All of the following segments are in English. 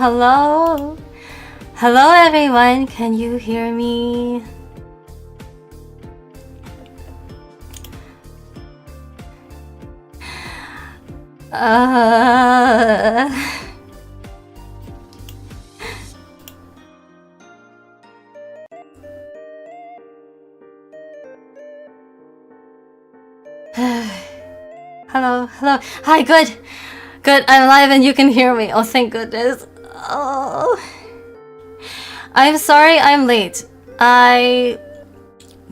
hello. Hello everyone, can you hear me? Hello, hello. Hi, good. Good, I'm live and you can hear me. Oh, thank goodness. Oh. I'm sorry I'm late. I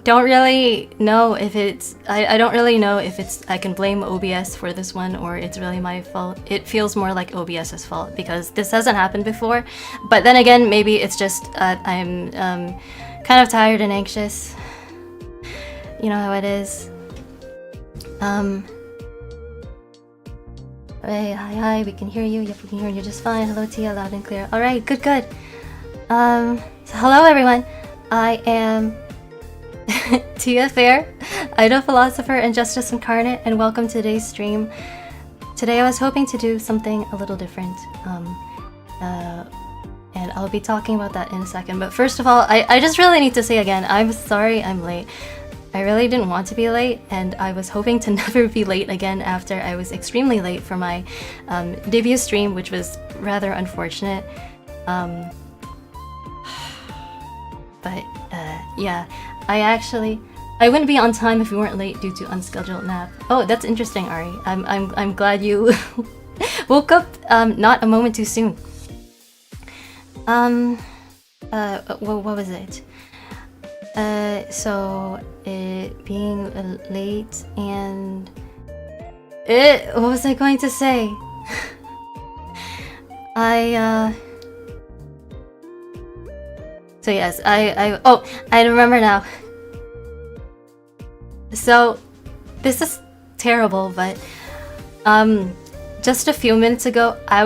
don't really know if it's... I don't really know if it's... I can blame OBS for this one or it's really my fault. It feels more like OBS's fault because this hasn't happened before. But then again, maybe it's just I'm kind of tired and anxious. You know how it is. Hey, hi, we can hear you. Yep, we can hear you just fine. Hello, Tia, loud and clear. Alright, good. So hello, everyone. I am Tia Faire, idol philosopher and justice incarnate, and welcome to today's stream. Today I was hoping to do something a little different, and I'll be talking about that in a second. But first of all, I just really need to say again, I'm sorry I'm late. I really didn't want to be late, and I was hoping to never be late again after I was extremely late for my debut stream, which was rather unfortunate. But yeah, I wouldn't be on time if we weren't late due to unscheduled nap. Oh, that's interesting, Ari. I'm glad you woke up not a moment too soon. What was it? So being late and what was I going to say? So yes, I remember now. So this is terrible, but just a few minutes ago, I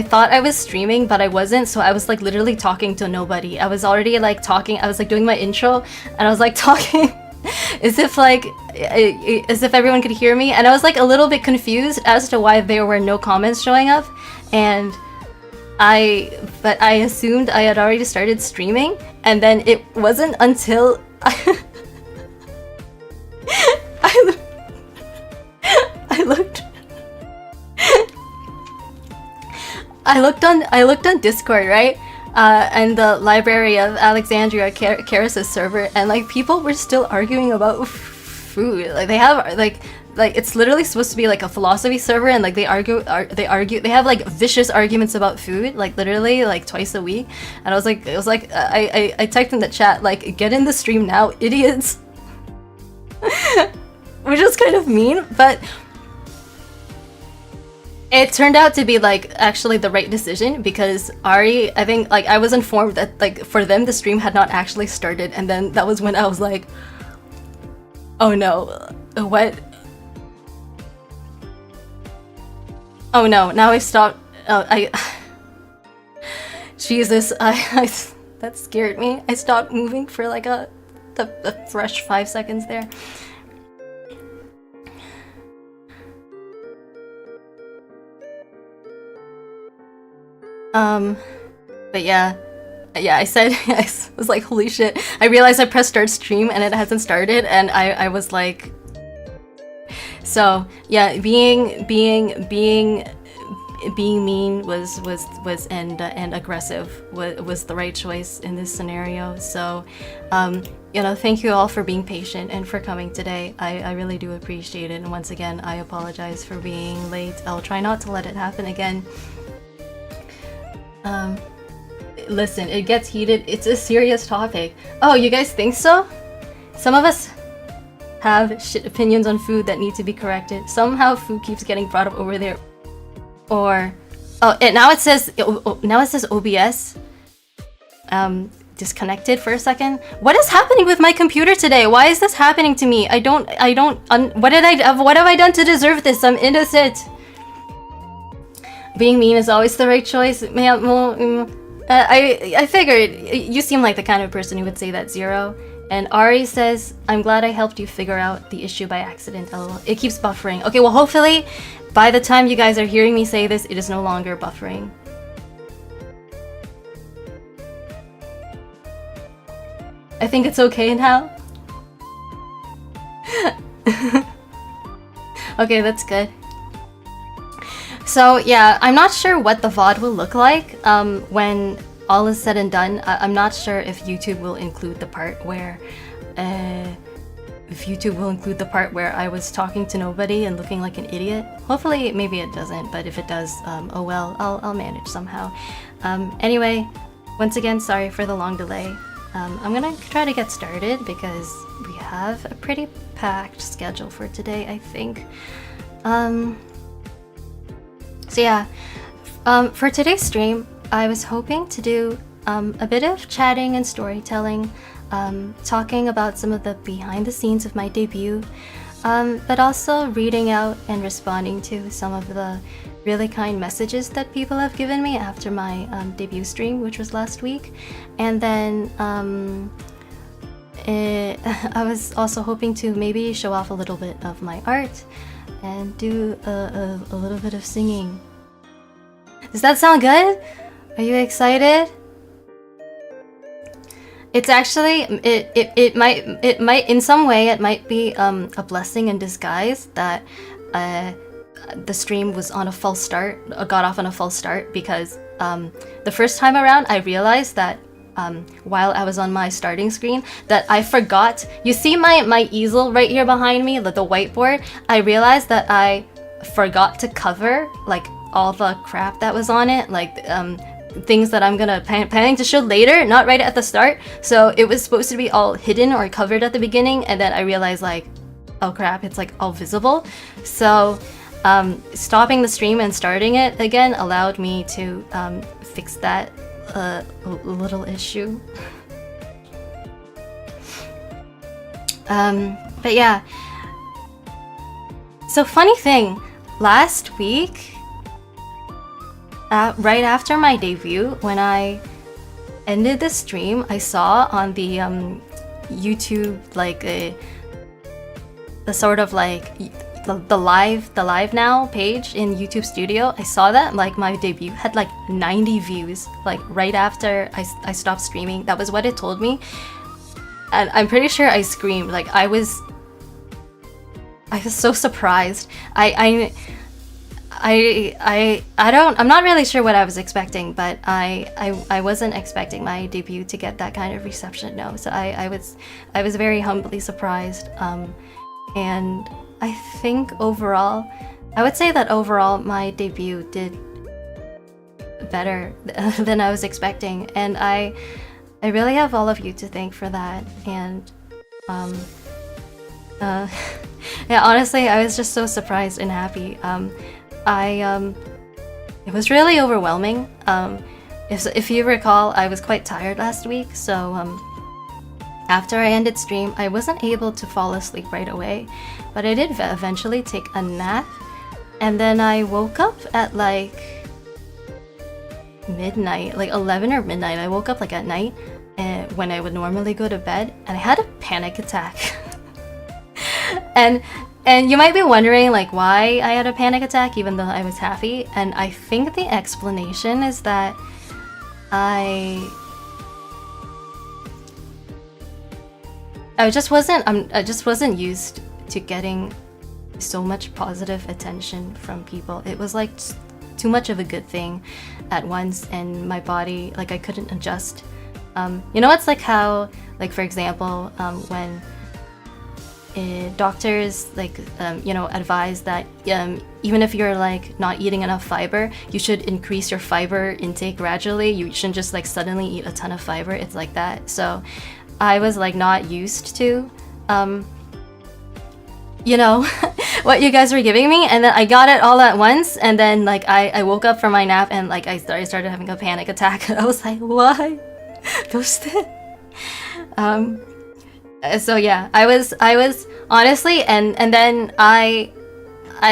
thought I was streaming, but I wasn't, so I was like literally talking to nobody. I was already like talking, I was like doing my intro, and I was like talking as if everyone could hear me, and I was like a little bit confused as to why there were no comments showing up, and but I assumed I had already started streaming, and then it wasn't until I looked on Discord, right? And the Library of Alexandria Charis' server, and like people were still arguing about food. Like they have like it's literally supposed to be like a philosophy server, and like they have like vicious arguments about food, like literally like twice a week. And I typed in the chat like, get in the stream now, idiots. Which is kind of mean, but it turned out to be like actually the right decision, because Ari, I think like I was informed that like for them the stream had not actually started, and then that was when I was like, oh no, what? Oh no, now I've stopped. Jesus, that scared me. I stopped moving for like a fresh 5 seconds there. But yeah, I said, I was like, holy shit. I realized I pressed start stream and it hasn't started, and I was like, so yeah, being mean was and aggressive was the right choice in this scenario. So you know, thank you all for being patient and for coming today. I really do appreciate it, and once again I apologize for being late. I'll try not to let it happen again. Listen, it gets heated. It's a serious topic. Oh, you guys think so? Some of us have shit opinions on food that need to be corrected. Somehow food keeps getting brought up over there. Or now it says OBS disconnected for a second. What is happening with my computer today? Why is this happening to me? What have I done to deserve this? I'm innocent. Being mean is always the right choice. I figured you seem like the kind of person who would say that, Zero. And Ari says, I'm glad I helped you figure out the issue by accident, lol. It keeps buffering. Okay, well hopefully by the time you guys are hearing me say this, it is no longer buffering. I think it's okay now. Okay, that's good. So yeah, I'm not sure what the VOD will look like when all is said and done. I'm not sure if YouTube will include the part where I was talking to nobody and looking like an idiot. Hopefully, maybe it doesn't, but if it does, oh well, I'll manage somehow. Anyway, once again, sorry for the long delay. I'm gonna try to get started because we have a pretty packed schedule for today, I think. So yeah, for today's stream, I was hoping to do a bit of chatting and storytelling, talking about some of the behind the scenes of my debut, but also reading out and responding to some of the really kind messages that people have given me after my debut stream, which was last week. And then I was also hoping to maybe show off a little bit of my art and do a little bit of singing. Does that sound good? Are you excited? It's actually it might in some way it might be a blessing in disguise that the stream was on a false start, got off on a false start, because the first time around I realized that while I was on my starting screen that I forgot. You see my easel right here behind me, the whiteboard? I realized that I forgot to cover like all the crap that was on it, like things that I'm gonna planning to show later, not right at the start. So it was supposed to be all hidden or covered at the beginning, and then I realized like, oh crap, it's like all visible. So stopping the stream and starting it again allowed me to fix that little issue. But yeah, so funny thing, last week right after my debut, when I ended the stream, I saw on the YouTube like the sort of like the live now page in YouTube Studio. I saw that like my debut had like 90 views like right after I stopped streaming. That was what it told me, and I'm pretty sure I screamed. Like I was so surprised. I'm not really sure what I was expecting, but I wasn't expecting my debut to get that kind of reception. No, so I was very humbly surprised, and I think overall, I would say that overall my debut did better than I was expecting, and I really have all of you to thank for that. And yeah, honestly, I was just so surprised and happy. It was really overwhelming. If you recall, I was quite tired last week, so after I ended stream, I wasn't able to fall asleep right away, but I did eventually take a nap, and then I woke up at like midnight, like 11 or midnight. I woke up like at night when I would normally go to bed, and I had a panic attack. And you might be wondering like why I had a panic attack even though I was happy, and I think the explanation is that I just wasn't used to getting so much positive attention from people. It was like too much of a good thing at once, and my body, like, I couldn't adjust. You know, it's like how, like, for example, when doctors, like, you know, advise that even if you're like not eating enough fiber, you should increase your fiber intake gradually. You shouldn't just like suddenly eat a ton of fiber. It's like that. So I was like not used to you know, what you guys were giving me, and then I got it all at once, and then like I woke up from my nap and like I started having a panic attack. I was like, why? So yeah, I was honestly, and then I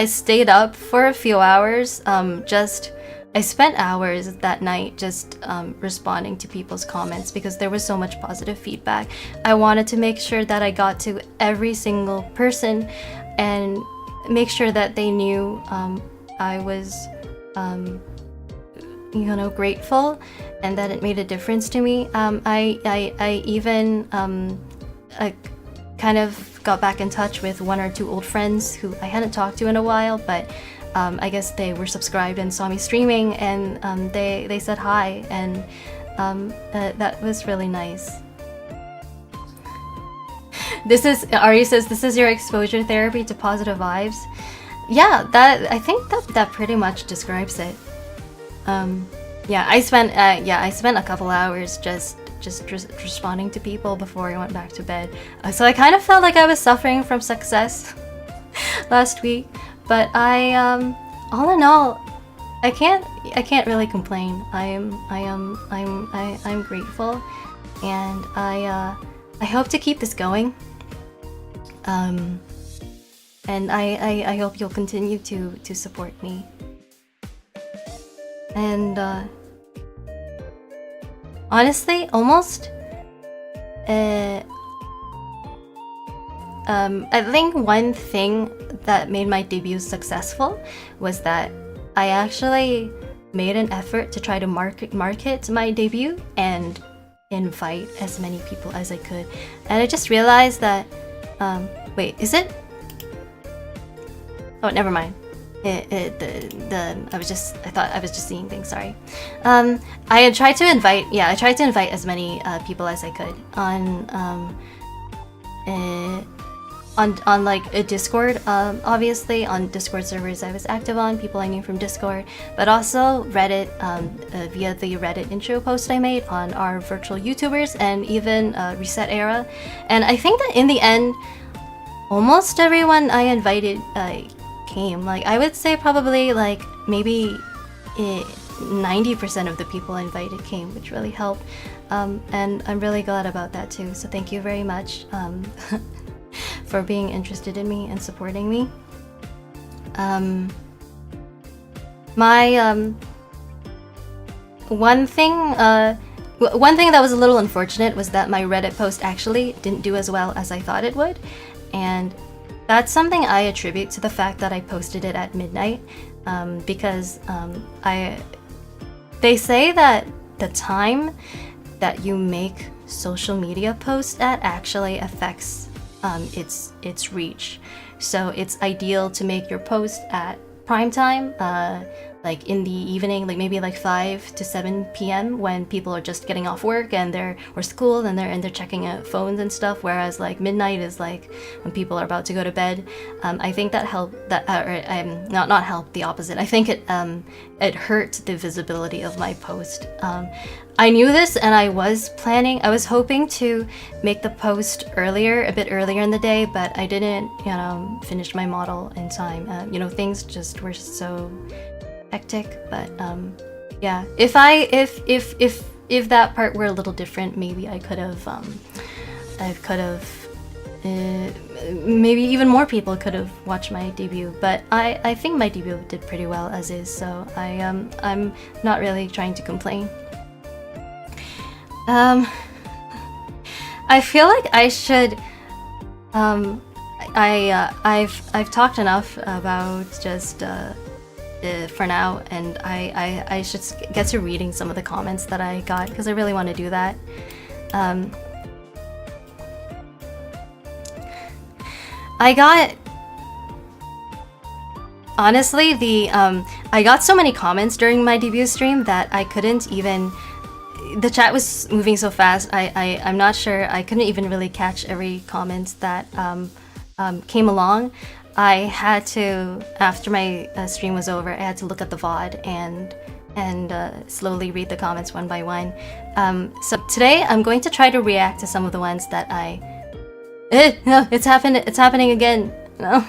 stayed up for a few hours. I spent hours that night just responding to people's comments because there was so much positive feedback. I wanted to make sure that I got to every single person and make sure that they knew I was grateful, and that it made a difference to me. I even I kind of got back in touch with 1 or 2 old friends who I hadn't talked to in a while, but I guess they were subscribed and saw me streaming, and they said hi, and that was really nice. IRyS says, this is your exposure therapy to positive vibes. Yeah, I think that pretty much describes it. Yeah, I spent a couple hours just responding to people before I went back to bed. So I kind of felt like I was suffering from success last week, but all in all, I can't really complain. I'm grateful, and I hope to keep this going. And I hope you'll continue to support me. And honestly, almost I think one thing that made my debut successful was that I actually made an effort to try to market my debut and invite as many people as I could. And I just realized that wait, is it? Oh, never mind. I thought I was just seeing things. Sorry. I had tried to invite. Yeah, I tried to invite as many people as I could on like a Discord. Obviously, on Discord servers I was active on, people I knew from Discord, but also Reddit via the Reddit intro post I made on our virtual YouTubers, and even Reset Era. And I think that in the end, almost everyone I invited came. Like, I would say probably like maybe 90% of the people I invited came, which really helped. And I'm really glad about that too. So thank you very much for being interested in me and supporting me. One thing that was a little unfortunate was that my Reddit post actually didn't do as well as I thought it would, and that's something I attribute to the fact that I posted it at midnight, because they say that the time that you make social media posts at actually affects its reach. So it's ideal to make your post at prime time, like in the evening, like maybe like 5 to 7 p.m. when people are just getting off work and or school, and they're checking phones and stuff. Whereas like midnight is like when people are about to go to bed. I think that helped. Not helped. The opposite. I think it hurt the visibility of my post. I knew this, and I was hoping to make the post a bit earlier in the day, but I didn't, finish my model in time. Things just were so hectic. But yeah, if that part were a little different, maybe I could have, maybe even more people could have watched my debut. But I think my debut did pretty well as is, so I'm not really trying to complain. I feel like I should. I've talked enough about just for now, and I should get to reading some of the comments that I got, because I really want to do that. Honestly, I got so many comments during my debut stream that I couldn't even. The chat was moving so fast. I'm not sure. I couldn't even really catch every comment that came along. I had to, after my stream was over, I had to look at the VOD and slowly read the comments one by one. So today I'm going to try to react to some of the ones that no, it's happening again. No.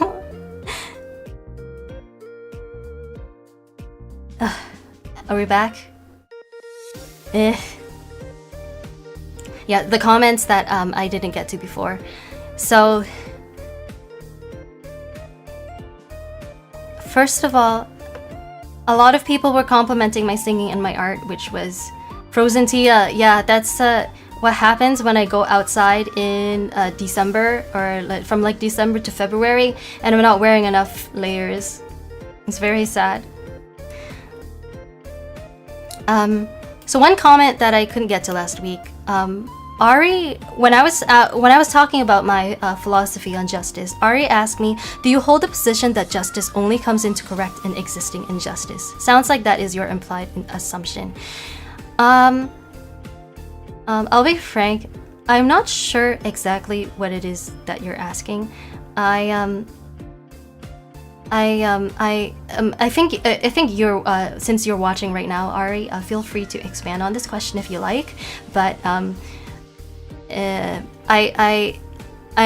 Are we back? Yeah, the comments that I didn't get to before. So, first of all, a lot of people were complimenting my singing and my art, which was Frozen Tia. Yeah, that's what happens when I go outside in December, or from like December to February, and I'm not wearing enough layers. It's very sad. So one comment that I couldn't get to last week, Ari, when I was talking about my philosophy on justice, Ari asked me, "Do you hold the position that justice only comes into correct an existing injustice?" Sounds like that is your implied assumption. I'll be frank, I'm not sure exactly what it is that you're asking. I think you're since you're watching right now, Ari, feel free to expand on this question if you like. But I'm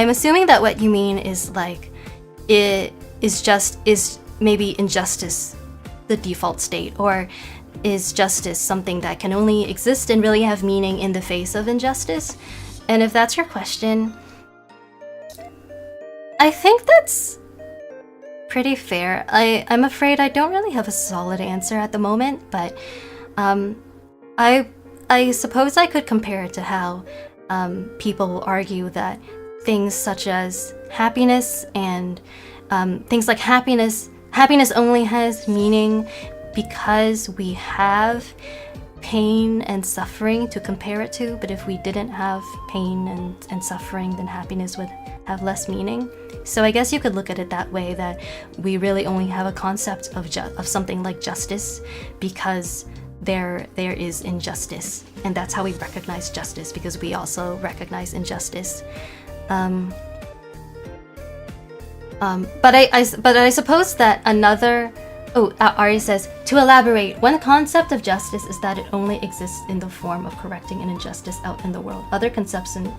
assuming that what you mean is like, is maybe injustice the default state, or is justice something that can only exist and really have meaning in the face of injustice? And if that's your question, I think that's pretty fair. I'm afraid I don't really have a solid answer at the moment, but I suppose I could compare it to how people will argue that things such as happiness and things like happiness only has meaning because we have pain and suffering to compare it to, but if we didn't have pain and suffering, then happiness would have less meaning. So I guess you could look at it that way, that we really only have a concept of something like justice because there is injustice, and that's how we recognize justice, because we also recognize injustice. But I suppose that another... Ari says, to elaborate, one concept of justice is that it only exists in the form of correcting an injustice out in the world. Other conceptions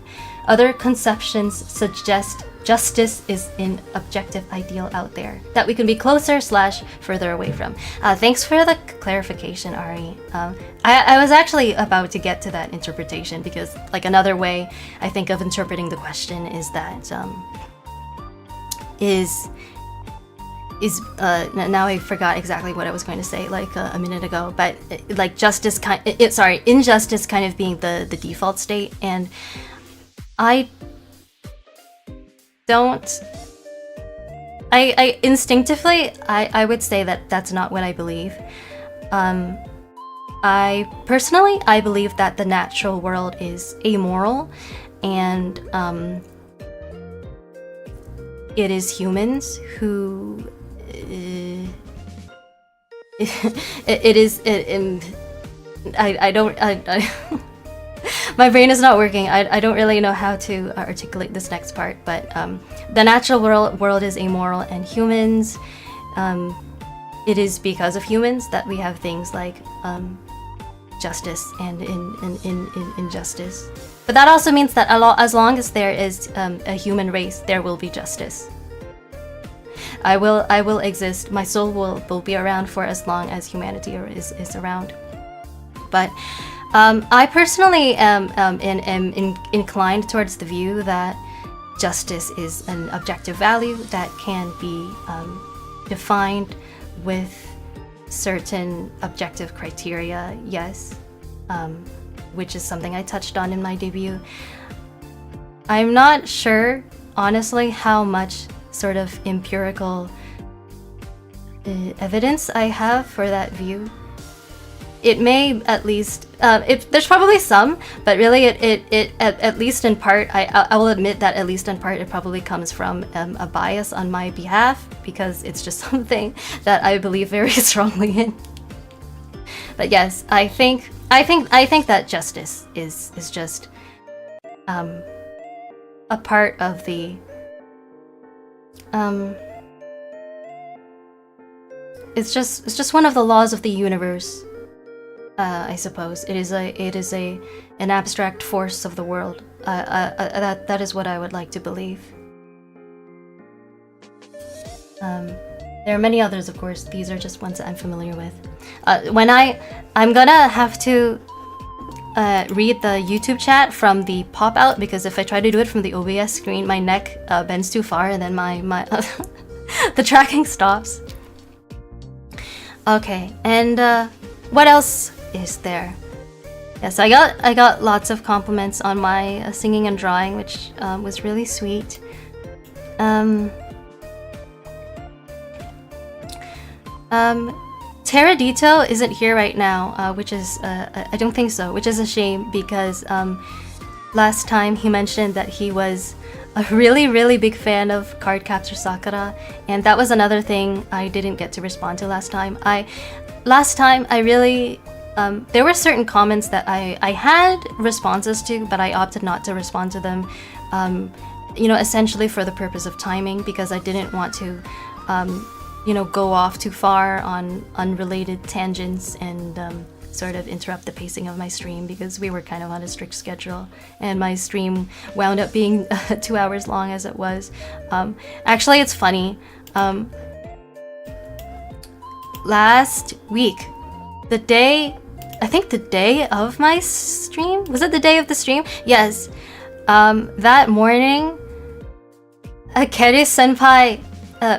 suggest justice is an objective ideal out there that we can be closer / further away from. Thanks for the clarification, Ari. I was actually about to get to that interpretation, because like another way I think of interpreting the question is that now I forgot exactly what I was going to say like a minute ago, but like injustice kind of being the default state, and I instinctively I would say that that's not what I believe. I personally believe that the natural world is amoral, and it is humans who my brain is not working. I don't really know how to articulate this next part, but the natural world is amoral, and humans, it is because of humans that we have things like justice and injustice. But that also means that as long as there is a human race, there will be justice. I will exist. My soul will be around for as long as humanity is around. But I personally am inclined towards the view that justice is an objective value that can be defined with certain objective criteria, yes, which is something I touched on in my debut. I'm not sure, honestly, how much sort of empirical evidence I have for that view. It may at least, there's probably some, but really it at least in part, I will admit that at least in part it probably comes from a bias on my behalf, because it's just something that I believe very strongly in. But yes, I think that justice is just a part of the it's just one of the laws of the universe. I suppose it is an abstract force of the world. That is what I would like to believe. There are many others, of course. These are just ones that I'm familiar with. When I'm gonna have to read the YouTube chat from the pop out, because if I try to do it from the OBS screen, my neck bends too far, and then my the tracking stops. Okay, and what else is there? Yes, I got lots of compliments on my singing and drawing, which was really sweet. Teradito isn't here right now, which is I don't think so, which is a shame because last time he mentioned that he was a really big fan of Cardcaptor Sakura, and that was another thing I didn't get to respond to last time. I really there were certain comments that I had responses to, but I opted not to respond to them, you know, essentially for the purpose of timing, because I didn't want to you know, go off too far on unrelated tangents and sort of interrupt the pacing of my stream, because we were kind of on a strict schedule and my stream wound up being 2 hours long as it was. Actually, it's funny. Last week, I think the day of my stream? Was it the day of the stream? Yes. That morning, Charis senpai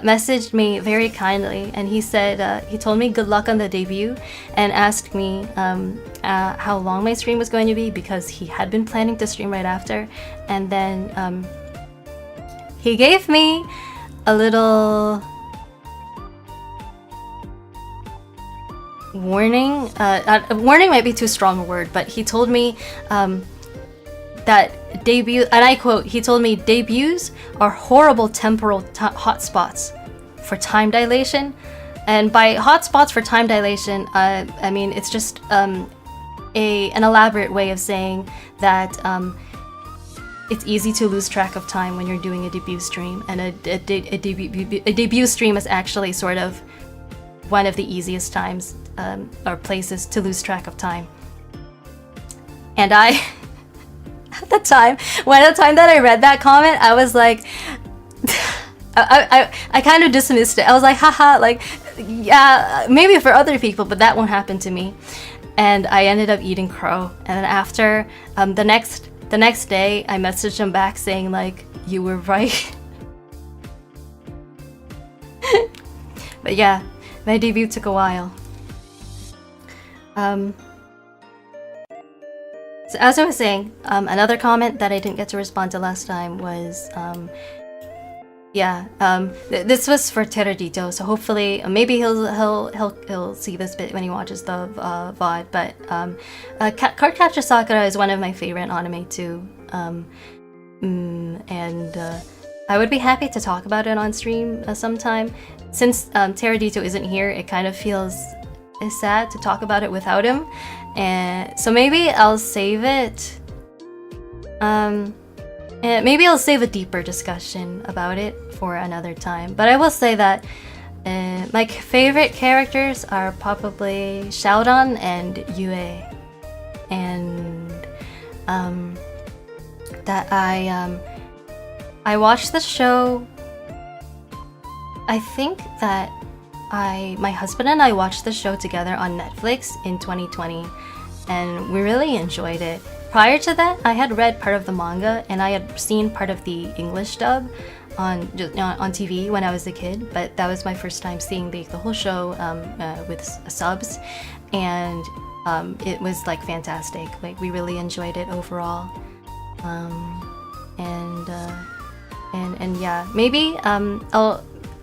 messaged me very kindly, and he said he told me good luck on the debut and asked me how long my stream was going to be, because he had been planning to stream right after. And then he gave me a little warning. Warning might be too strong a word, but he told me that debut, and I quote, he told me debuts are horrible temporal hotspots for time dilation. And by hotspots for time dilation, I mean it's just an elaborate way of saying that it's easy to lose track of time when you're doing a debut stream, and a debut stream is actually sort of one of the easiest times or places to lose track of time. And I at the time that I read that comment, I was like, I kind of dismissed it. I was like, haha, like, yeah, maybe for other people, but that won't happen to me. And I ended up eating crow. And then after, the next day, I messaged him back saying like, you were right. But yeah, my debut took a while. So as I was saying, another comment that I didn't get to respond to last time was, this was for Teradito, so hopefully, maybe he'll see this bit when he watches the VOD. But Cardcaptor Sakura is one of my favorite anime too, and I would be happy to talk about it on stream sometime. Since Teradito isn't here, it kind of feels sad to talk about it without him. And so maybe I'll save it. And maybe I'll save a deeper discussion about it for another time. But I will say that my favorite characters are probably Xiaodong and Yue. And that I watched the show. I think that my husband and I watched the show together on Netflix in 2020, and we really enjoyed it. Prior to that, I had read part of the manga, and I had seen part of the English dub on TV when I was a kid, but that was my first time seeing the whole show with subs, and it was like fantastic. Like, we really enjoyed it overall. And yeah, maybe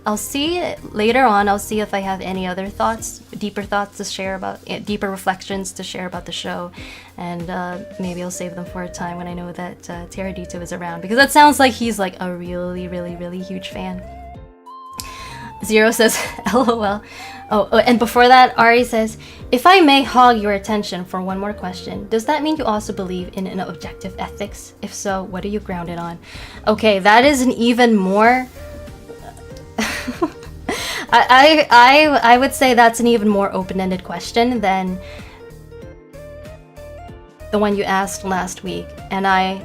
I'll see later on. I'll see if I have any other thoughts, deeper thoughts to share about, deeper reflections to share about the show, and maybe I'll save them for a time when I know that Teradito is around, because that sounds like he's like a really huge fan. Zero says, LOL. Oh, and before that, Ari says, if I may hog your attention for one more question, does that mean you also believe in an objective ethics? If so, what are you grounded on? Okay, that is an even more... I would say that's an even more open-ended question than the one you asked last week, and I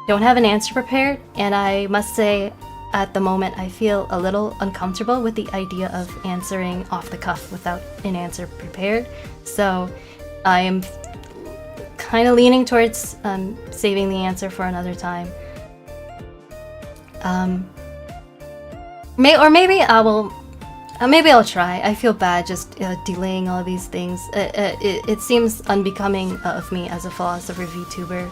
don't have an answer prepared, and I must say at the moment I feel a little uncomfortable with the idea of answering off the cuff without an answer prepared, so I am kind of leaning towards saving the answer for another time. Maybe I'll try. I feel bad just delaying all these things. It seems unbecoming of me as a philosopher VTuber.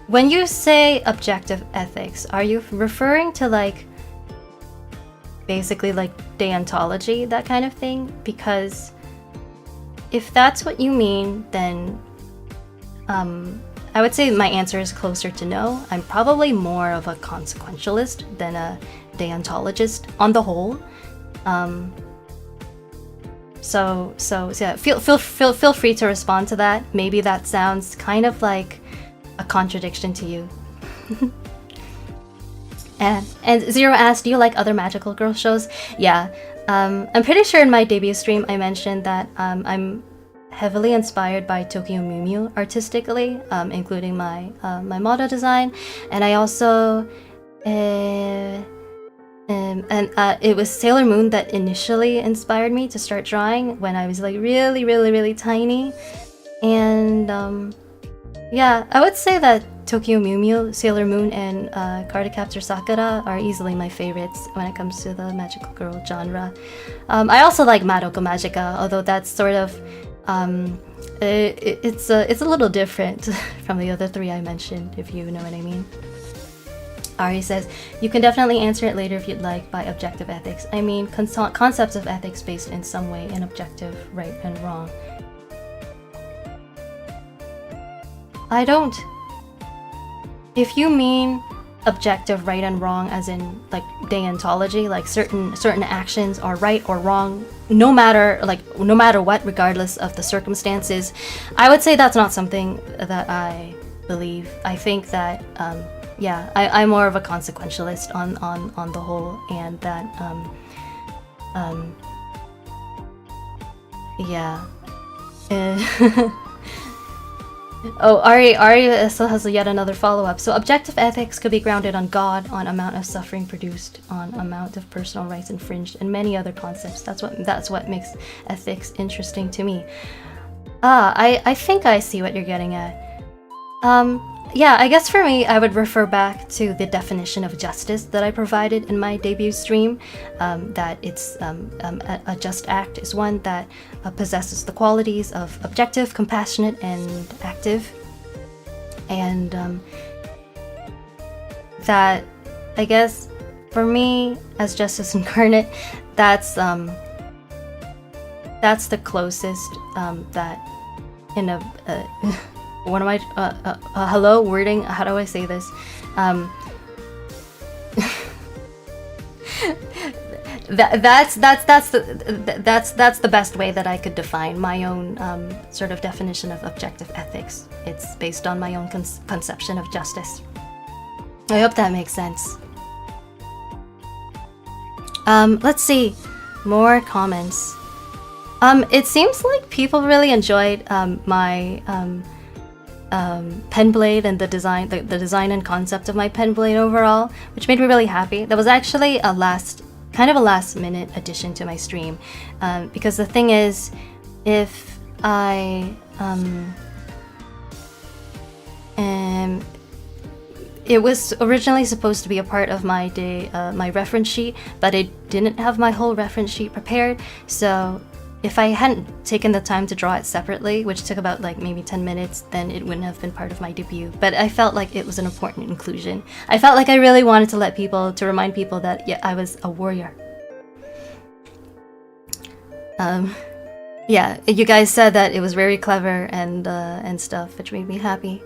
When you say objective ethics, are you referring to like basically like deontology, that kind of thing, because if that's what you mean, then I would say my answer is closer to no. I'm probably more of a consequentialist than a deontologist on the whole. So yeah, feel free to respond to that. Maybe that sounds kind of like a contradiction to you. and Zero asked, do you like other magical girl shows? Yeah, I'm pretty sure in my debut stream I mentioned that I'm heavily inspired by Tokyo Mew Mew artistically, including my my model design, and I also it was Sailor Moon that initially inspired me to start drawing when I was like really tiny, and yeah, I would say that Tokyo Mew Mew, Sailor Moon, and Cardcaptor Sakura are easily my favorites when it comes to the magical girl genre. I also like Madoka Magica, although that's sort of it's a little different from the other three I mentioned, if you know what I mean. Ari says, you can definitely answer it later if you'd like by objective ethics. I mean, concepts of ethics based in some way in objective right and wrong. I don't. If you mean objective right and wrong as in like deontology, like certain actions are right or wrong no matter what, regardless of the circumstances, I would say that's not something that I believe. I think that yeah, I'm more of a consequentialist on the whole, and that yeah. Oh, Ari still has yet another follow-up. So objective ethics could be grounded on God, on amount of suffering produced, on amount of personal rights infringed, and many other concepts. That's what makes ethics interesting to me. I think I see what you're getting at. Yeah, I guess for me, I would refer back to the definition of justice that I provided in my debut stream, that it's a just act is one that possesses the qualities of objective, compassionate, and active. And that, I guess, for me, as justice incarnate, that's the closest that in a... what am I? Hello, wording. How do I say this? That's the best way that I could define my own sort of definition of objective ethics. It's based on my own conception of justice. I hope that makes sense. Let's see, more comments. It seems like people really enjoyed my pen blade and the design and concept of my pen blade overall, which made me really happy. That was actually kind of a last minute addition to my stream, because the thing is, if I it was originally supposed to be a part of my my reference sheet, but I didn't have my whole reference sheet prepared, so if I hadn't taken the time to draw it separately, which took about like maybe 10 minutes, then it wouldn't have been part of my debut. But I felt like it was an important inclusion. I felt like I really wanted to remind people that, yeah, I was a warrior. Yeah, you guys said that it was very clever and stuff, which made me happy.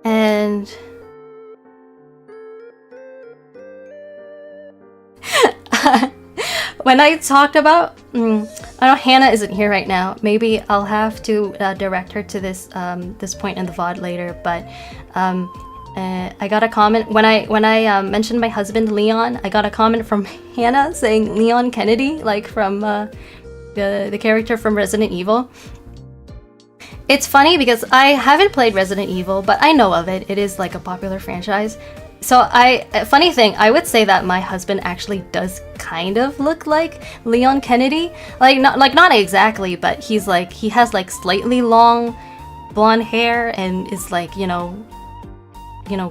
And when I talked about, I know Hannah isn't here right now. Maybe I'll have to direct her to this this point in the VOD later. But I got a comment when I mentioned my husband Leon. I got a comment from Hannah saying Leon Kennedy, like from the character from Resident Evil. It's funny because I haven't played Resident Evil, but I know of it. It is like a popular franchise. So funny thing, I would say that my husband actually does kind of look like Leon Kennedy. Not exactly, but he has like slightly long blonde hair and is like, you know,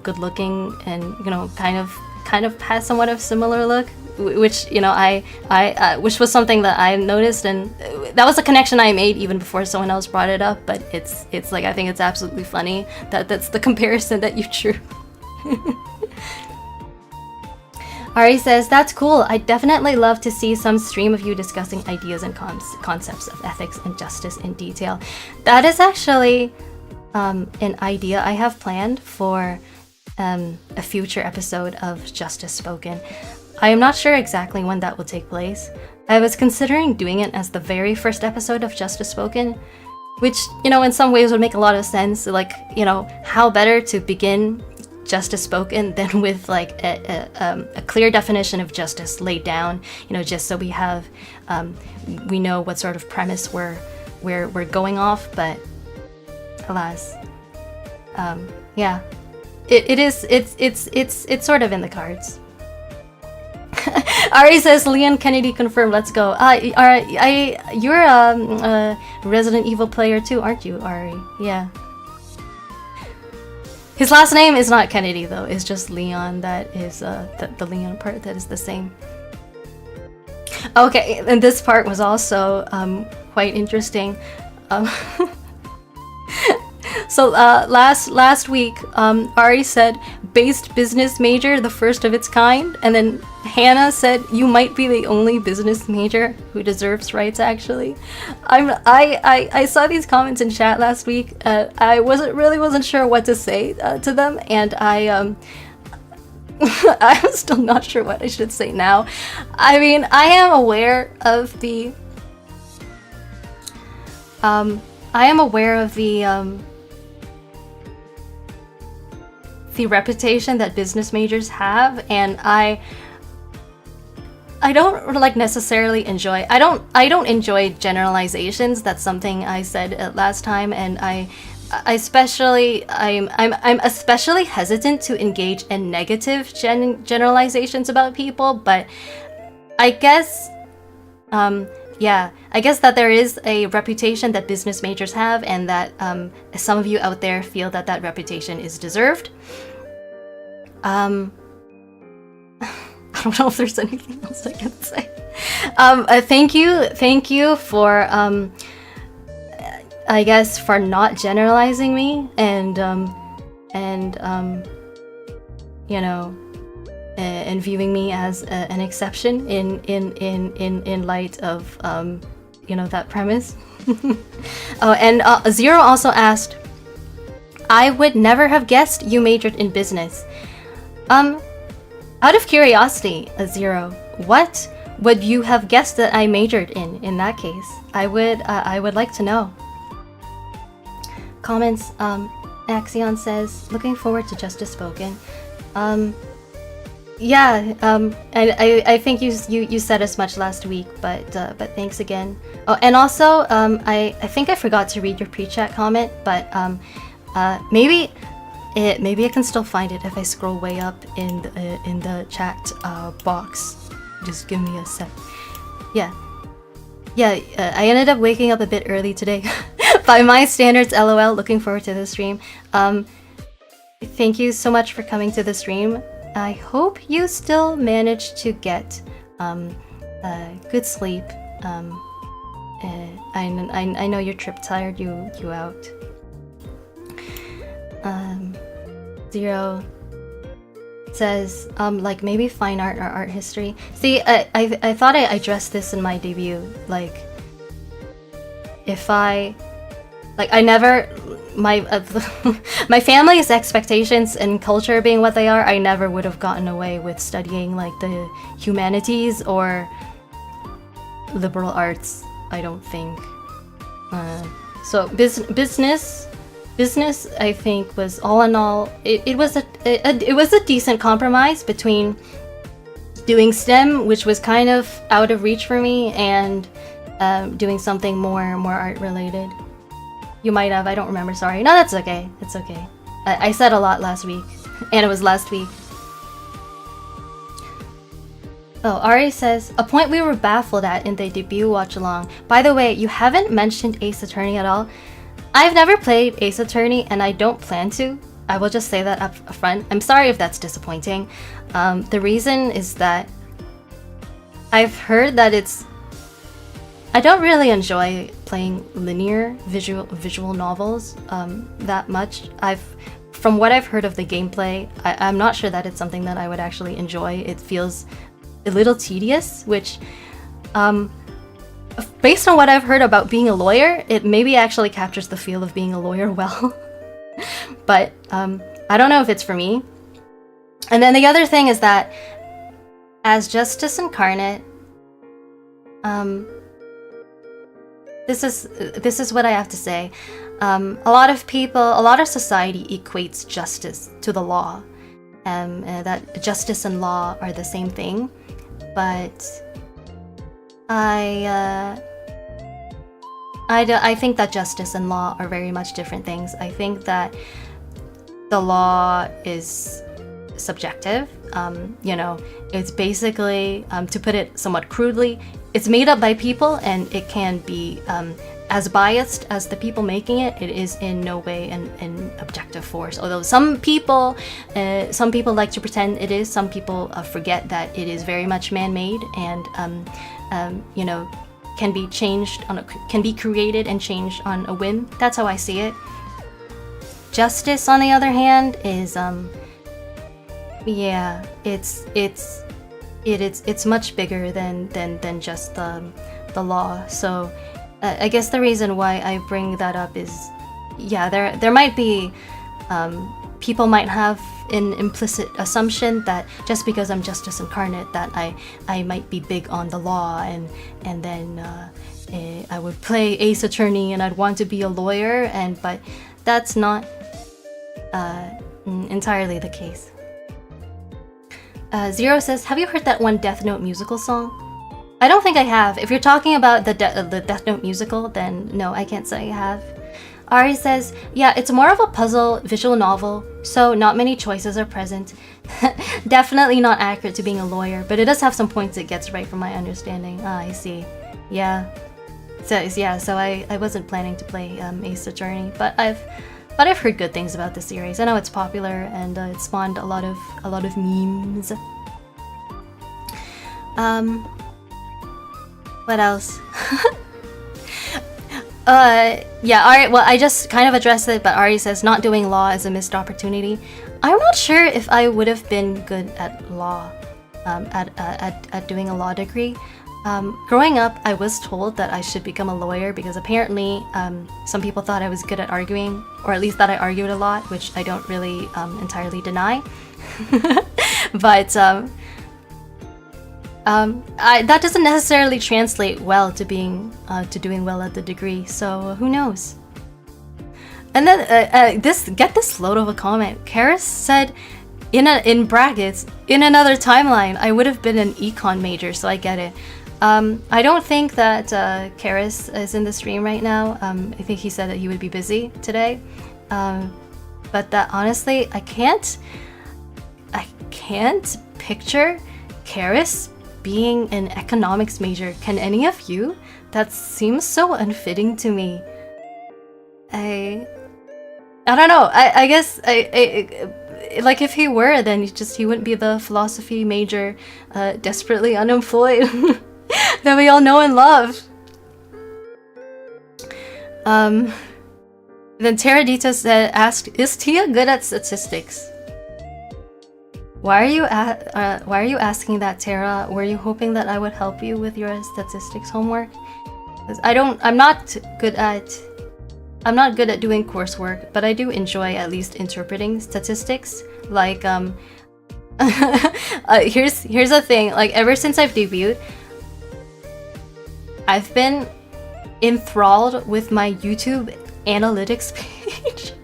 good looking, and, you know, kind of has somewhat of similar look, which, you know, which was something that I noticed, and that was a connection I made even before someone else brought it up. But it's like, I think it's absolutely funny that that's the comparison that you drew. Ari says, that's cool. I'd definitely love to see some stream of you discussing ideas and concepts of ethics and justice in detail. That is actually an idea I have planned for a future episode of Justice Spoken. I am not sure exactly when that will take place. I was considering doing it as the very first episode of Justice Spoken, which, you know, in some ways would make a lot of sense. Like, you know, how better to begin Justice Spoken than with like a clear definition of justice laid down, you know, just so we have we know what sort of premise we're going off. But alas, yeah, it's sort of in the cards. Ari says, Leon Kennedy confirmed, let's go. You're a Resident Evil player too, aren't you, Ari? Yeah. His last name is not Kennedy though, it's just Leon. That is the Leon part that is the same. Okay, and this part was also quite interesting. So last week, Ari said, based business major, the first of its kind, and then Hannah said, you might be the only business major who deserves rights, actually. I saw these comments in chat last week. I wasn't sure what to say to them, and I'm still not sure what I should say now. I mean, I am aware of the reputation that business majors have, and I don't like necessarily enjoy. I don't enjoy generalizations. That's something I said last time, and I'm especially hesitant to engage in negative generalizations about people. But I guess, yeah, I guess that there is a reputation that business majors have, and that some of you out there feel that that reputation is deserved. I don't know if there's anything else I can say. Thank you for I guess for not generalizing me, and you know, and viewing me as an exception in light of you know, that premise. Oh, and Zero also asked, I would never have guessed you majored in business. Out of curiosity, Zero, what would you have guessed that I majored in that case? I would like to know. Comments, Axaeon says, looking forward to Justice Spoken. Yeah, and I think you said as much last week, but thanks again. Oh, and also, I think I forgot to read your pre-chat comment, but maybe I can still find it if I scroll way up in the chat box. Just give me a sec. Yeah, I ended up waking up a bit early today. By my standards, LOL. Looking forward to the stream. Thank you so much for coming to the stream. I hope you still managed to get good sleep. I know your trip tired you out. Zero says, like maybe fine art or art history. See, I thought I addressed this in my debut. Like, if I never, my my family's expectations and culture being what they are, I never would have gotten away with studying like the humanities or liberal arts, I don't think. So business, I think, was all in all, it was a decent compromise between doing STEM, which was kind of out of reach for me, and doing something more art related. You might have, I don't remember, sorry. No, that's okay. It's okay. I said a lot last week, and it was last week. Oh, Ari says, a point we were baffled at in the debut watch-along. By the way, you haven't mentioned Ace Attorney at all. I've never played Ace Attorney, and I don't plan to. I will just say that up front. I'm sorry if that's disappointing. The reason is that I've heard that I don't really enjoy playing linear visual novels that much. from what I've heard of the gameplay, I'm not sure that it's something that I would actually enjoy. It feels a little tedious, which, based on what I've heard about being a lawyer, it maybe actually captures the feel of being a lawyer well. But I don't know if it's for me. And then the other thing is that as Justice Incarnate, this is what I have to say. A lot of society equates justice to the law, that justice and law are the same thing. But I think that justice and law are very much different things. I think that the law is subjective. You know, it's basically, to put it somewhat crudely, it's made up by people, and it can be as biased as the people making it. It is in no way an objective force. Although some people like to pretend it is. Some people forget that it is very much man-made, and you know, can be changed can be created and changed on a whim. That's how I see it. Justice, on the other hand, is yeah, it's much bigger than just the law. So I guess the reason why I bring that up is, yeah, there might be people might have an implicit assumption that just because I'm Justice Incarnate that I might be big on the law, and then I would play Ace Attorney and I'd want to be a lawyer, but that's not entirely the case. Zero says, have you heard that one Death Note musical song? I don't think I have. If you're talking about the Death Note musical, then no, I can't say I have. Ari says, yeah, it's more of a puzzle visual novel, so not many choices are present. Definitely not accurate to being a lawyer, but it does have some points it gets right from my understanding. Ah, I see. Yeah. So I wasn't planning to play Ace Attorney, but I've heard good things about the series. I know it's popular, and it spawned a lot of memes. What else? Yeah, alright, well, I just kind of addressed it, but Ari says not doing law is a missed opportunity. I'm not sure if I would have been good at law, at doing a law degree. Growing up, I was told that I should become a lawyer because apparently some people thought I was good at arguing, or at least that I argued a lot, which I don't really entirely deny. But that doesn't necessarily translate well to doing well at the degree, so who knows? And then get this load of a comment. Charis said, in brackets, in another timeline, I would have been an econ major, so I get it. I don't think that Charis is in the stream right now. I think he said that he would be busy today. But that honestly, I can't picture Charis being an economics major. Can any of you? That seems so unfitting to me. I don't know. I guess like if he were, then he wouldn't be the philosophy major, desperately unemployed that we all know and love. Then Teradita asked, "Is Tia good at statistics?" Why are you asking that, Tara? Were you hoping that I would help you with your statistics homework? 'Cause I'm not good at doing coursework, but I do enjoy at least interpreting statistics. Like here's the thing. Like ever since I've debuted, I've been enthralled with my YouTube analytics page.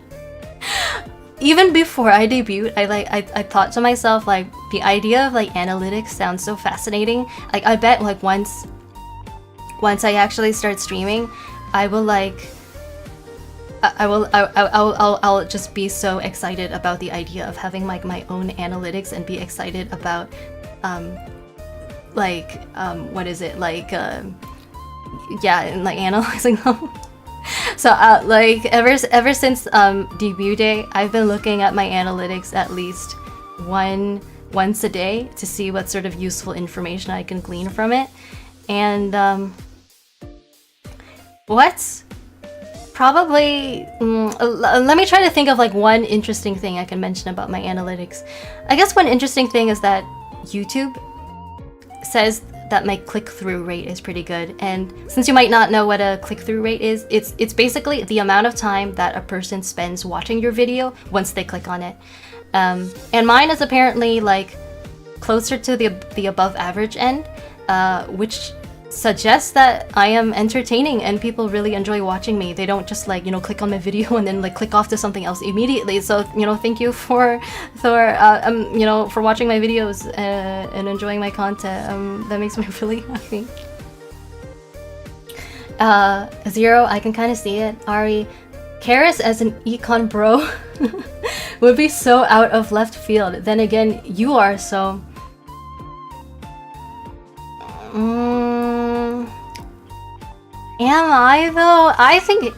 Even before I debuted, I thought to myself, like, the idea of like analytics sounds so fascinating. Like I bet like once I actually start streaming, I will like I'll just be so excited about the idea of having like my own analytics and be excited about what is it, like yeah, and like analyzing them. So like ever since debut day, I've been looking at my analytics at least once a day to see what sort of useful information I can glean from it. And what's probably... let me try to think of like one interesting thing I can mention about my analytics. I guess one interesting thing is that YouTube says that my click-through rate is pretty good. And since you might not know what a click-through rate is, it's basically the amount of time that a person spends watching your video once they click on it. And mine is apparently like closer to the above average end, which suggests that I am entertaining and people really enjoy watching me. They don't just like, you know, click on my video and then like click off to something else immediately. So, you know, thank you for you know, for watching my videos and enjoying my content. That makes me really happy. Zero, I can kind of see it. Ari, Charis as an econ bro would be so out of left field. Then again, you are, so... Am I though? I think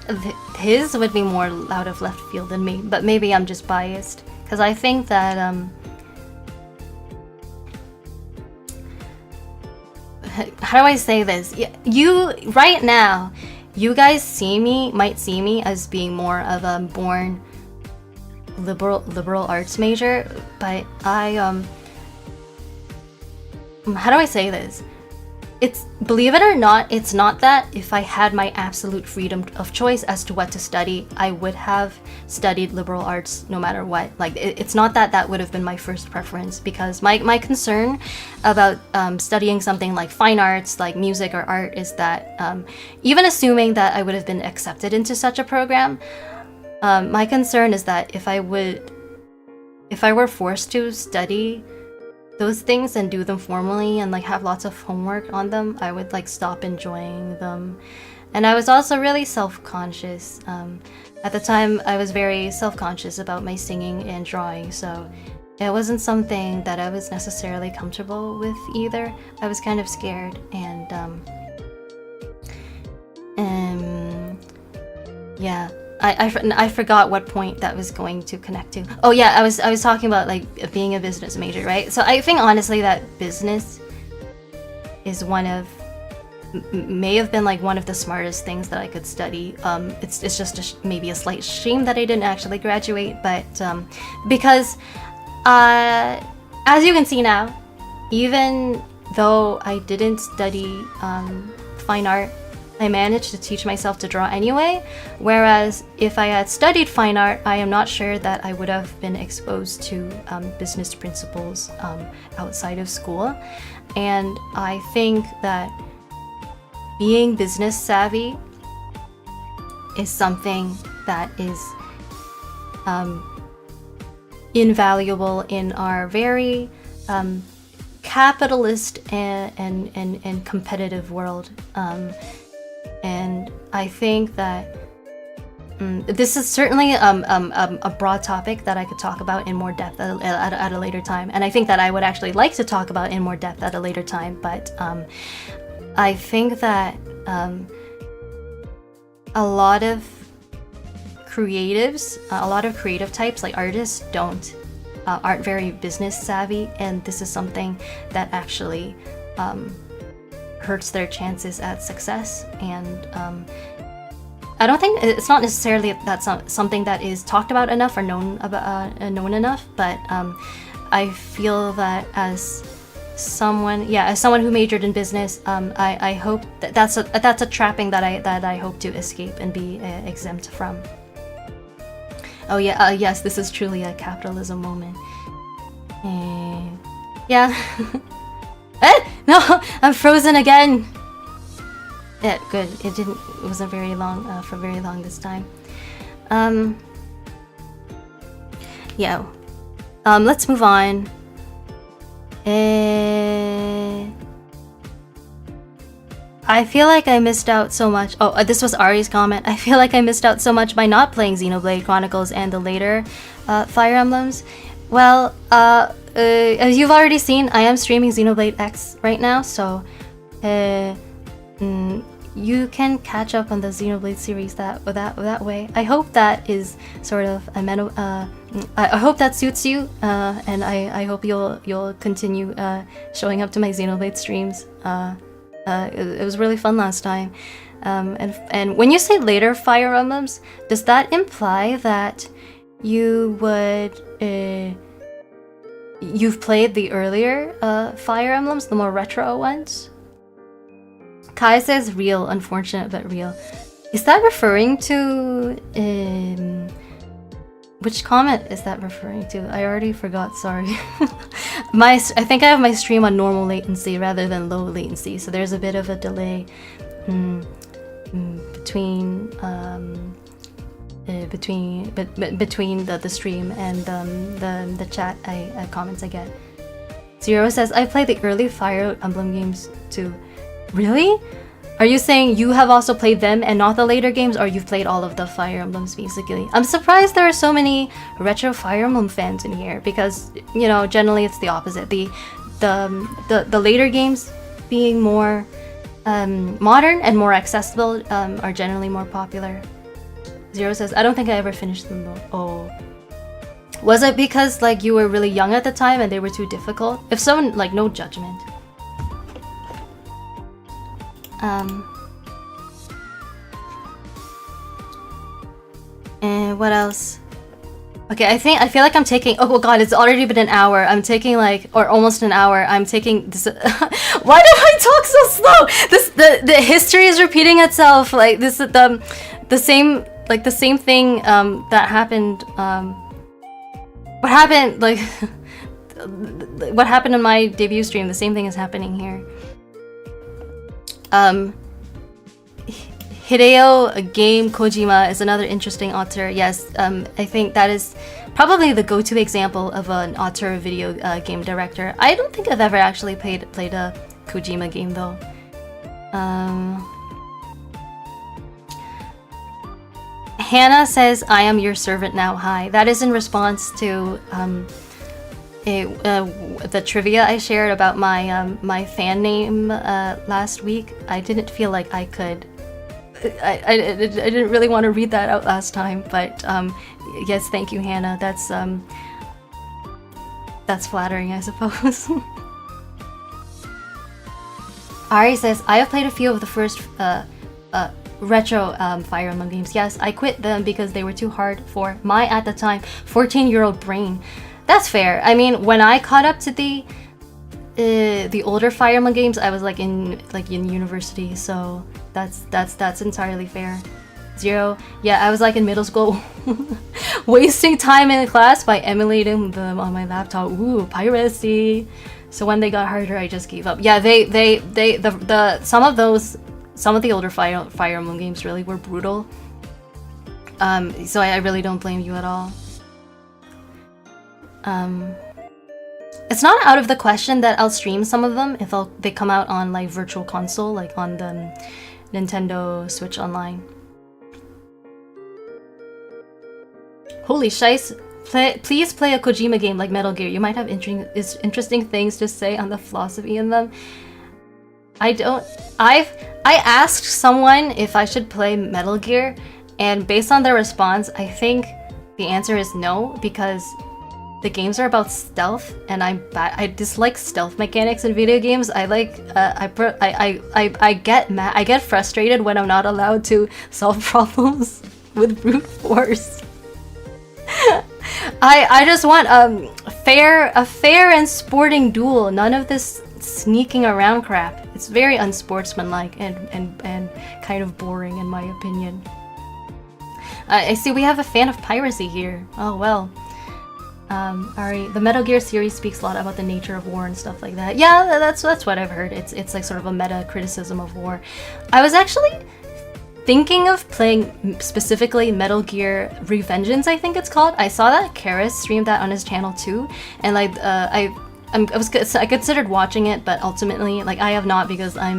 his would be more out of left field than me, but maybe I'm just biased. Because I think that, how do I say this? You, right now, you guys might see me as being more of a born liberal arts major, but I, how do I say this? It's, believe it or not, it's not that if I had my absolute freedom of choice as to what to study, I would have studied liberal arts no matter what. Like, it's not that that would have been my first preference, because my concern about studying something like fine arts, like music or art, is that even assuming that I would have been accepted into such a program, my concern is that if I were forced to study those things and do them formally and like have lots of homework on them, I would like stop enjoying them. And I was also really self-conscious. At the time, I was very self-conscious about my singing and drawing, so it wasn't something that I was necessarily comfortable with either. I was kind of scared, and yeah. I forgot what point that was going to connect to. Oh yeah, I was talking about like being a business major, right? So I think honestly that business is may have been like one of the smartest things that I could study. It's just maybe a slight shame that I didn't actually graduate, but because as you can see now, even though I didn't study fine art, I managed to teach myself to draw anyway, whereas if I had studied fine art, I am not sure that I would have been exposed to business principles outside of school. And I think that being business savvy is something that is invaluable in our very capitalist and competitive world. And I think that this is certainly a broad topic that I could talk about in more depth at a later time. And I think that I would actually like to talk about in more depth at a later time. But I think that a lot of creatives, a lot of creative types like artists aren't very business savvy. And this is something that actually hurts their chances at success. And I don't think it's not necessarily that's something that is talked about enough or known enough, but I feel that as someone who majored in business, I hope that's a trapping that I hope to escape and be exempt from. Oh yeah, yes, this is truly a capitalism moment. Yeah. No, I'm frozen again. Yeah, good. It wasn't very long, for very long this time. Yeah. Let's move on. I feel like I missed out so much. Oh, this was Ari's comment. I feel like I missed out so much by not playing Xenoblade Chronicles and the later Fire Emblems. Well, as you've already seen, I am streaming Xenoblade X right now, so you can catch up on the Xenoblade series that way. I hope that is sort of I hope that suits you, and I hope you'll continue showing up to my Xenoblade streams It was really fun last time. And when you say later Fire Emblems, does that imply that you would you've played the earlier Fire Emblems, the more retro ones? Kai says real, unfortunate but real. Is that referring to which comment is that referring to? I already forgot, sorry. I think I have my stream on normal latency rather than low latency, so there's a bit of a delay between the stream and the chat comments I get. Zero says I play the early Fire Emblem games too. Really? Are you saying you have also played them and not the later games, or you've played all of the Fire Emblems basically? I'm surprised there are so many retro Fire Emblem fans in here because, you know, generally it's the opposite. The later games being more modern and more accessible are generally more popular. Zero says, I don't think I ever finished them though. Oh. Was it because like you were really young at the time and they were too difficult? If so, like no judgment. And what else? Okay, I feel like I'm taking, oh god, it's already been an hour. I'm taking like, or almost an hour. I'm taking this. Why do I talk so slow? The history is repeating itself. Like this, the same thing that happened. What happened? Like what happened in my debut stream? The same thing is happening here. Hideo Game Kojima is another interesting author. Yes, I think that is probably the go-to example of an author video game director. I don't think I've ever actually played a Kojima game though. Hannah says, I am your servant now, hi. That is in response to the trivia I shared about my fan name last week. I didn't feel like I could. I didn't really want to read that out last time, but yes, thank you, Hannah. That's flattering, I suppose. Ari says, I have played a few of the first retro Fire Emblem games. Yes, I quit them because they were too hard for my, at the time, 14-year-old brain. That's fair. I mean, when I caught up to the older Fire Emblem games, I was like in university, so that's entirely fair. Zero, yeah, I was like in middle school, wasting time in class by emulating them on my laptop. Ooh, piracy. So when they got harder, I just gave up. Yeah, some of the older Fire Emblem games really were brutal. So I really don't blame you at all. It's not out of the question that I'll stream some of them if they come out on like Virtual Console, like on the Nintendo Switch Online. Holy shice! Please play a Kojima game like Metal Gear. You might have interesting things to say on the philosophy in them. I asked someone if I should play Metal Gear, and based on their response, I think the answer is no, because the games are about stealth, and I dislike stealth mechanics in video games. I get frustrated when I'm not allowed to solve problems with brute force. I just want a fair and sporting duel. None of this sneaking around crap. It's very unsportsmanlike and kind of boring in my opinion. I see we have a fan of piracy here. Oh well. Ari, the Metal Gear series speaks a lot about the nature of war and stuff like that. Yeah, that's what I've heard. It's like sort of a meta criticism of war. I was actually thinking of playing specifically Metal Gear Revengeance, I think it's called. I saw that Charis streamed that on his channel too, and like I considered watching it, but ultimately like I have not, because I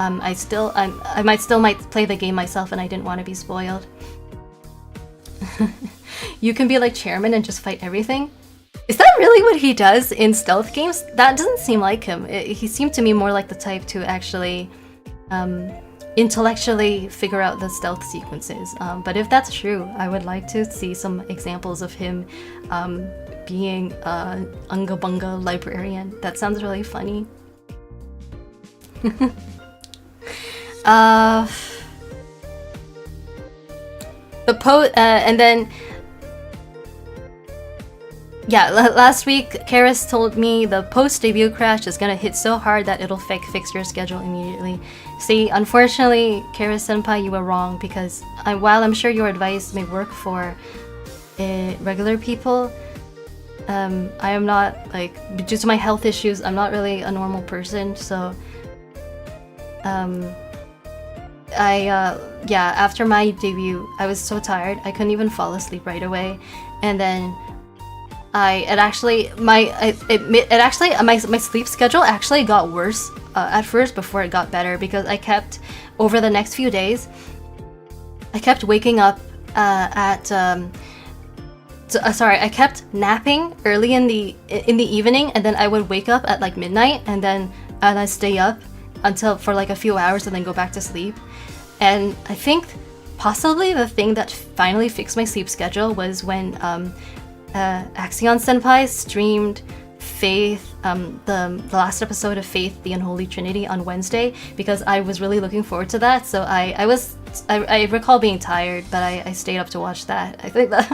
might play the game myself, and I didn't want to be spoiled. You can be like chairman and just fight everything. Is that really what he does in stealth games? That doesn't seem like him. He seemed to me more like the type to actually intellectually figure out the stealth sequences. But if that's true, I would like to see some examples of him being an Unga Bunga librarian. That sounds really funny. The and then yeah, last week Charis told me the post-debut crash is gonna hit so hard that it'll fix your schedule immediately. See, unfortunately, Charis senpai, you were wrong, because while I'm sure your advice may work for regular people, I am not, like, due to my health issues, I'm not really a normal person, so yeah, after my debut, I was so tired, I couldn't even fall asleep right away, and then my sleep schedule actually got worse at first before it got better, because I kept, over the next few days, I kept waking up I kept napping early in the evening, and then I would wake up at like midnight, and then I'd stay up until for like a few hours and then go back to sleep. And I think possibly the thing that finally fixed my sleep schedule was when Axaeon senpai streamed Faith, the last episode of Faith, the Unholy Trinity on Wednesday, because I was really looking forward to that. So I recall being tired, but I stayed up to watch that. I think that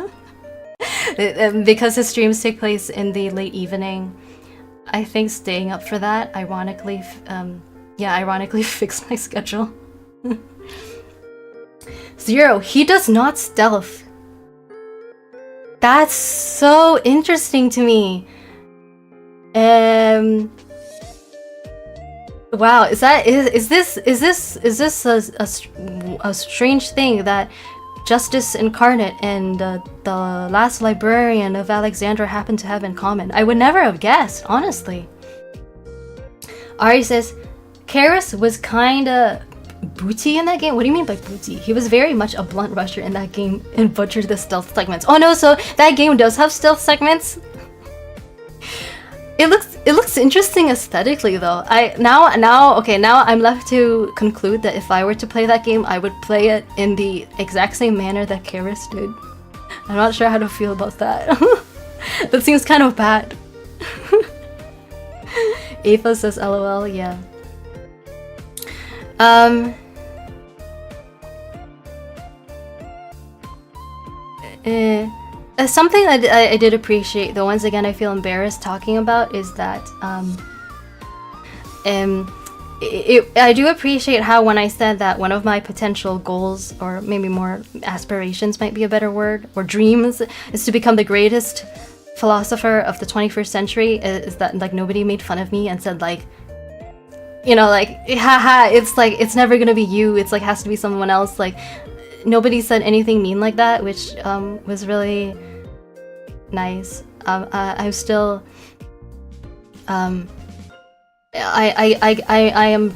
because his streams take place in the late evening, I think staying up for that ironically fixed my schedule. Zero, he does not stealth. That's so interesting to me. Wow, is this a strange thing that Justice Incarnate and the last librarian of Alexandra happen to have in common? I would never have guessed, honestly. Ari says, Charis was kinda booty in that game. What do you mean by booty? He was very much a blunt rusher in that game and butchered the stealth segments. Oh no, so that game does have stealth segments? It looks interesting aesthetically though. Now I'm left to conclude that if I were to play that game, I would play it in the exact same manner that Charis did. I'm not sure how to feel about that. That seems kind of bad. Ava says LOL, yeah. Something that I did appreciate, though once again I feel embarrassed talking about, is that I do appreciate how when I said that one of my potential goals, or maybe more aspirations might be a better word, or dreams, is to become the greatest philosopher of the 21st century, is that like nobody made fun of me and said like, you know, like, haha, it's like, it's never gonna be you, it's like, has to be someone else. Like, nobody said anything mean like that, which was really nice. I'm still, I am,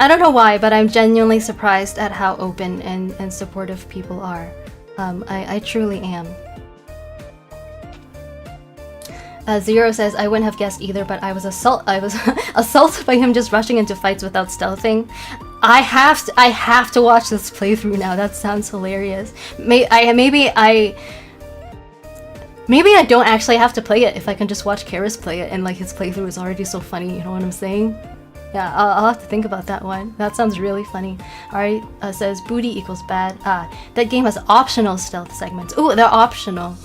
I don't know why, but I'm genuinely surprised at how open and supportive people are. I truly am. Zero says, I wouldn't have guessed either, but I was assaulted by him just rushing into fights without stealthing. I have to watch this playthrough now. That sounds hilarious. Maybe I don't actually have to play it if I can just watch Charis play it, and like his playthrough is already so funny. You know what I'm saying? Yeah, I'll have to think about that one. That sounds really funny. Alright, says booty equals bad. That game has optional stealth segments. Ooh, they're optional.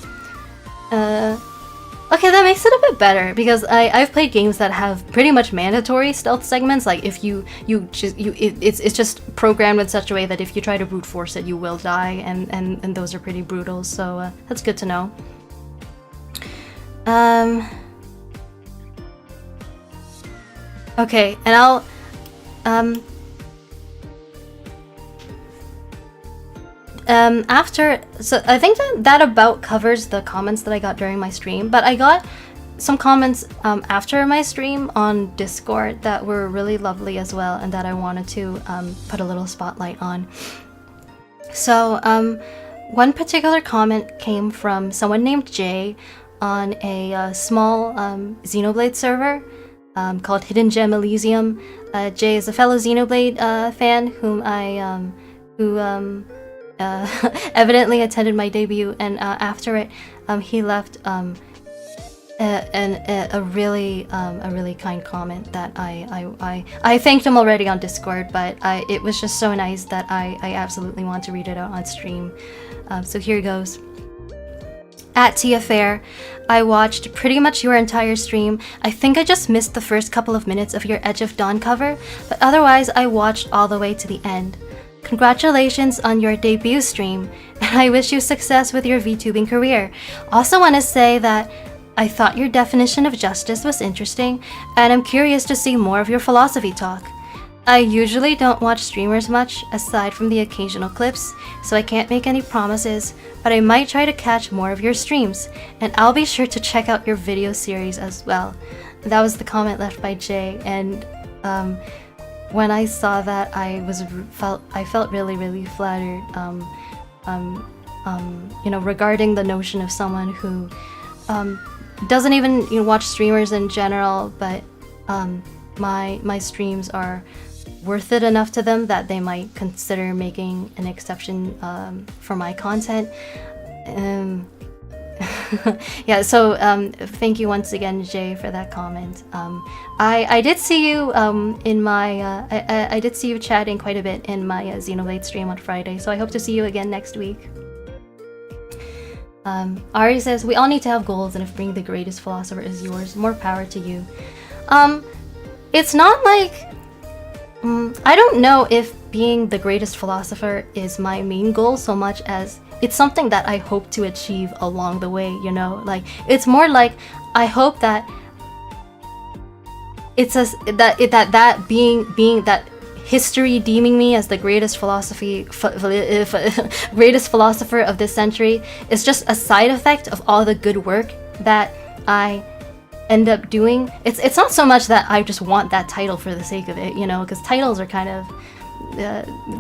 Okay, that makes it a bit better, because I've played games that have pretty much mandatory stealth segments. Like if it's just programmed in such a way that if you try to brute force it, you will die, and those are pretty brutal. So that's good to know. Okay, and I'll so I think that about covers the comments that I got during my stream, but I got some comments after my stream on Discord that were really lovely as well, and that I wanted to put a little spotlight on. So one particular comment came from someone named Jay on a small Xenoblade server called Hidden Gem Elysium. Jay is a fellow Xenoblade fan whom evidently attended my debut, and after it he left a really kind comment that I thanked him already on Discord, but it was just so nice that I absolutely want to read it out on stream. So here goes. At Tia Faire, I watched pretty much your entire stream. I think I just missed the first couple of minutes of your Edge of Dawn cover, but otherwise I watched all the way to the end. Congratulations on your debut stream, and I wish you success with your VTubing career. Also want to say that I thought your definition of justice was interesting, and I'm curious to see more of your philosophy talk. I usually don't watch streamers much, aside from the occasional clips, so I can't make any promises, but I might try to catch more of your streams, and I'll be sure to check out your video series as well. That was the comment left by Jay, and when I saw that, I felt really flattered. You know, regarding the notion of someone who doesn't even watch streamers in general, but my streams are worth it enough to them that they might consider making an exception for my content. Yeah, so thank you once again, Jay, for that comment. I did see you in my I did see you chatting quite a bit in my Xenoblade stream on Friday, so I hope to see you again next week. Ari says, we all need to have goals, and if being the greatest philosopher is yours, more power to you. It's not like... I don't know if being the greatest philosopher is my main goal so much as it's something that I hope to achieve along the way, you know? Like, it's more like, I hope that it's that being that history deeming me as the greatest greatest philosopher of this century is just a side effect of all the good work that I end up doing. It's not so much that I just want that title for the sake of it, you know, because titles are kind of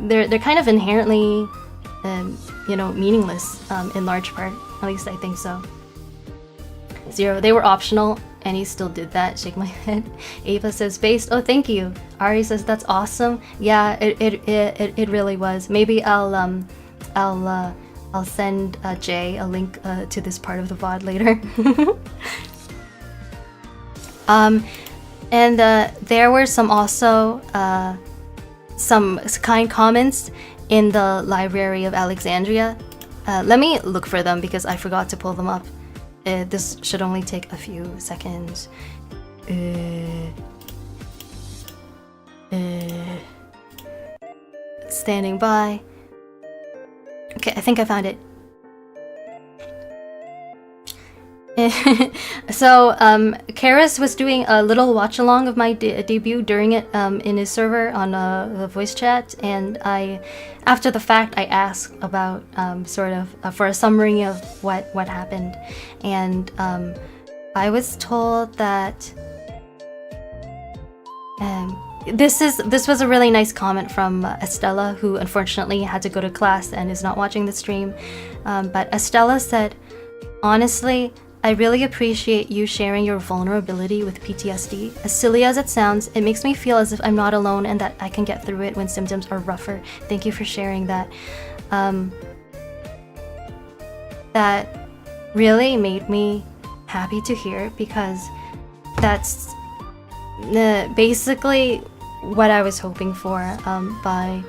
they're kind of inherently you know, meaningless in large part. At least I think so. Zero, they were optional, and he still did that. Shake my head. Ava says based. Oh, thank you. Ari says that's awesome. Yeah, it really was. Maybe I'll send Jay a link to this part of the VOD later. And there were some kind comments in the Library of Alexandria. Let me look for them because I forgot to pull them up. This should only take a few seconds. Standing by. Okay, I think I found it. So, Charis was doing a little watch along of my debut during it in his server on the voice chat, and after the fact, I asked about sort of for a summary of what happened, and I was told that this was a really nice comment from Estella, who unfortunately had to go to class and is not watching the stream, but Estella said, honestly, I really appreciate you sharing your vulnerability with PTSD. As silly as it sounds, it makes me feel as if I'm not alone and that I can get through it when symptoms are rougher. Thank you for sharing that. That really made me happy to hear, because that's basically what I was hoping for by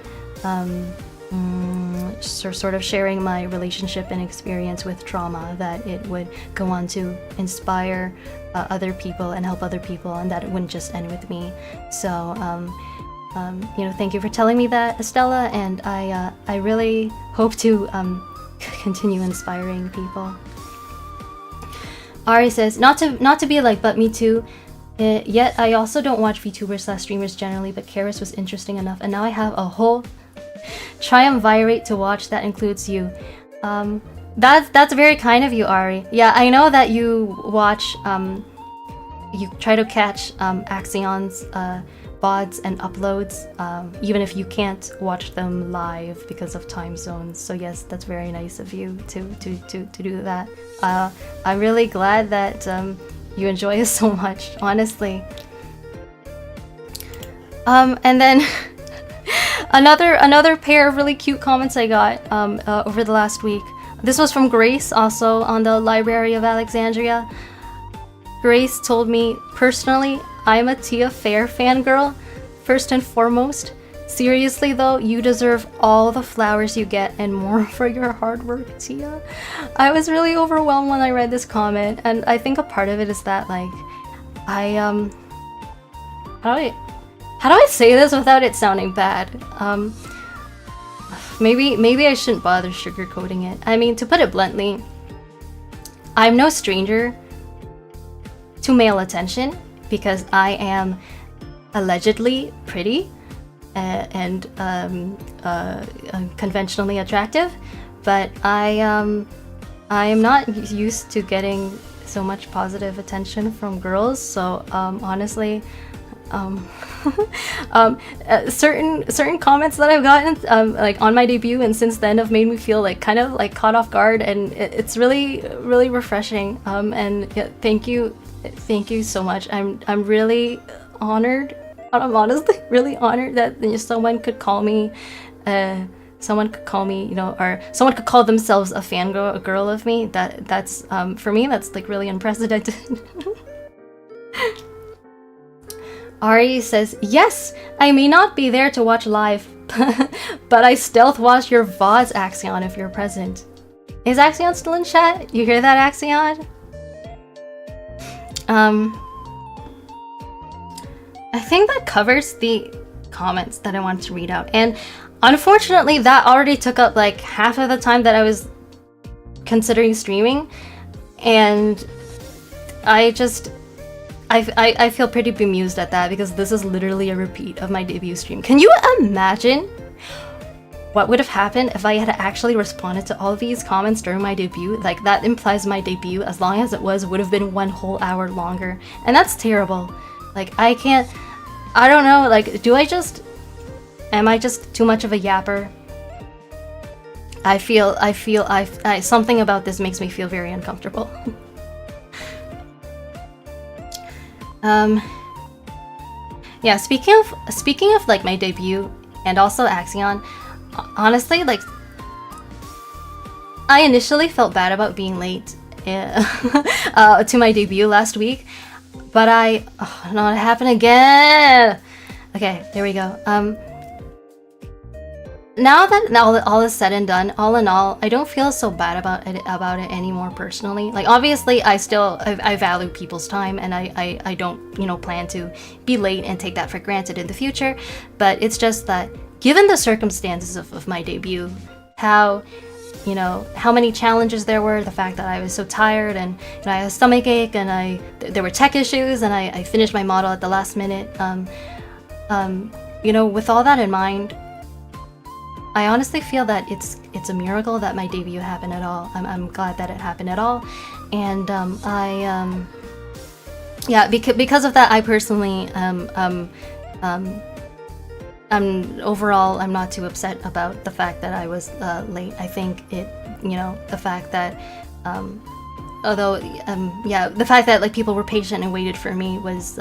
sort of sharing my relationship and experience with trauma, that it would go on to inspire other people and help other people, and that it wouldn't just end with me. So you know, thank you for telling me that, Estella, and I really hope to continue inspiring people. Ari says, not to be like, but me too. Yet I also don't watch VTubers/streamers generally, but Charis was interesting enough, and now I have a whole triumvirate to watch that includes you. That's very kind of you, Ari. Yeah, I know that you watch you try to catch Axaeon's VODs and uploads, even if you can't watch them live because of time zones. So yes, that's very nice of you to do that. I'm really glad that you enjoy it so much, honestly. And then another pair of really cute comments I got over the last week. This was from Grace, also on the Library of Alexandria. Grace told me, personally, I'm a Tia Faire fangirl, first and foremost. Seriously though, you deserve all the flowers you get and more for your hard work, Tia. I was really overwhelmed when I read this comment, and I think a part of it is that, like, how do I say this without it sounding bad? Maybe I shouldn't bother sugarcoating it. I mean, to put it bluntly, I'm no stranger to male attention because I am allegedly pretty and conventionally attractive, but I am not used to getting so much positive attention from girls. So honestly, certain comments that I've gotten like on my debut and since then have made me feel like kind of like caught off guard, and it's really refreshing. And yeah, thank you so much. I'm really honored. I'm honestly really honored that someone could call me, you know, or someone could call themselves a fangirl, a girl of me. That's for me, that's like really unprecedented. Ari says, yes, I may not be there to watch live, but I stealth watch your VODs, Axaeon, if you're present. Is Axaeon still in chat? You hear that, Axaeon? I think that covers the comments that I wanted to read out. And unfortunately, that already took up like half of the time that I was considering streaming. And I feel pretty bemused at that because this is literally a repeat of my debut stream. Can you imagine what would have happened if I had actually responded to all of these comments during my debut? Like, that implies my debut, as long as it was, would have been 1 whole hour longer. And that's terrible. Like, I don't know, like, am I just too much of a yapper? I feel something about this makes me feel very uncomfortable. Yeah, speaking of like my debut and also Axaeon, honestly, like, I initially felt bad about being late to my debut last week, but oh no, it happened again. Okay, there we go. Now that all is said and done, all in all, I don't feel so bad about it anymore personally. Like, obviously, I value people's time, and I don't, you know, plan to be late and take that for granted in the future. But it's just that, given the circumstances of my debut, how many challenges there were, the fact that I was so tired, and you know, I had a stomach ache, and there were tech issues, and I finished my model at the last minute. You know, with all that in mind, I honestly feel that it's a miracle that my debut happened at all. I'm glad that it happened at all, and yeah, because of that, I personally overall, I'm not too upset about the fact that I was late. I think the fact that the fact that like people were patient and waited for me was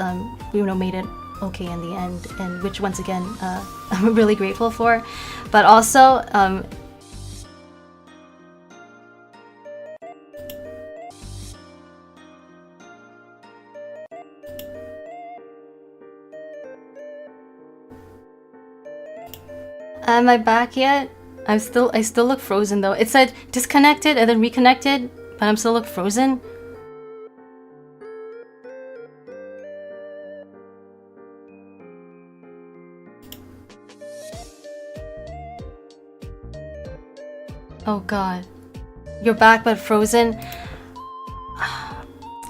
made it okay in the end, and which once again I'm really grateful for. But also am I back yet? I still look frozen though. It said disconnected and then reconnected, but I'm still look frozen. Oh god. You're back but frozen.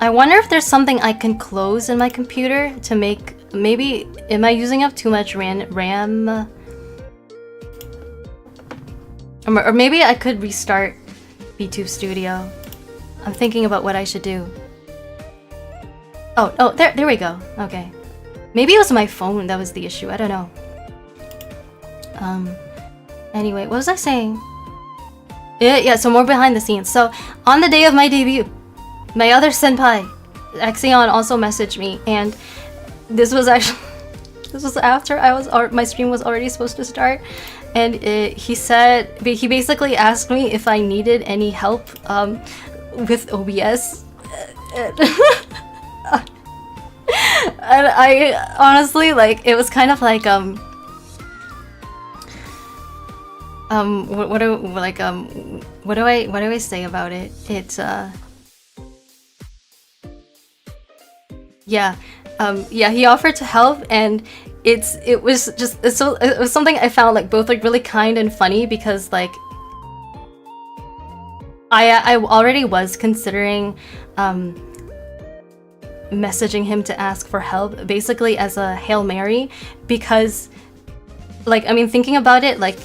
I wonder if there's something I can close in my computer to make... Maybe... Am I using up too much RAM? Or maybe I could restart VTube Studio. I'm thinking about what I should do. Oh, there we go. Okay. Maybe it was my phone that was the issue. I don't know. Anyway, what was I saying? Yeah, so more behind the scenes. So, on the day of my debut, my other senpai, Axaeon, also messaged me, and this was after my stream was already supposed to start, and he basically asked me if I needed any help with OBS. I honestly, like, it was kind of like what do I say about it? It's yeah, he offered to help, and it was something I found like both like really kind and funny, because like I already was considering messaging him to ask for help, basically as a Hail Mary, because like, I mean, thinking about it, like,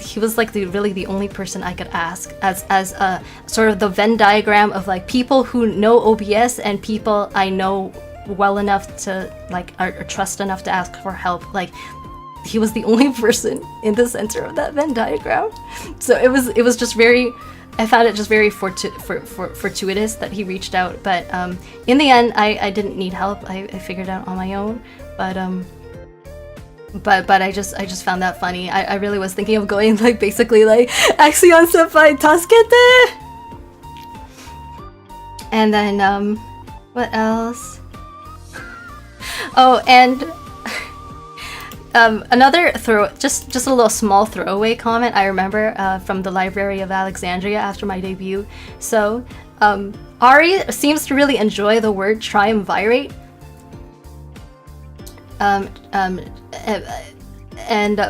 he was like really the only person I could ask as a sort of the Venn diagram of like people who know OBS and people I know well enough to like or trust enough to ask for help. Like, he was the only person in the center of that Venn diagram, so it was just very, I found it just very fortuitous that he reached out. But in the end, I didn't need help. I figured out on my own. But I just found that funny. I really was thinking of going like basically like Axaeon senpai tasukete. And then what else? Oh, and another just a little small throwaway comment I remember from the Library of Alexandria after my debut. So IRyS seems to really enjoy the word triumvirate. And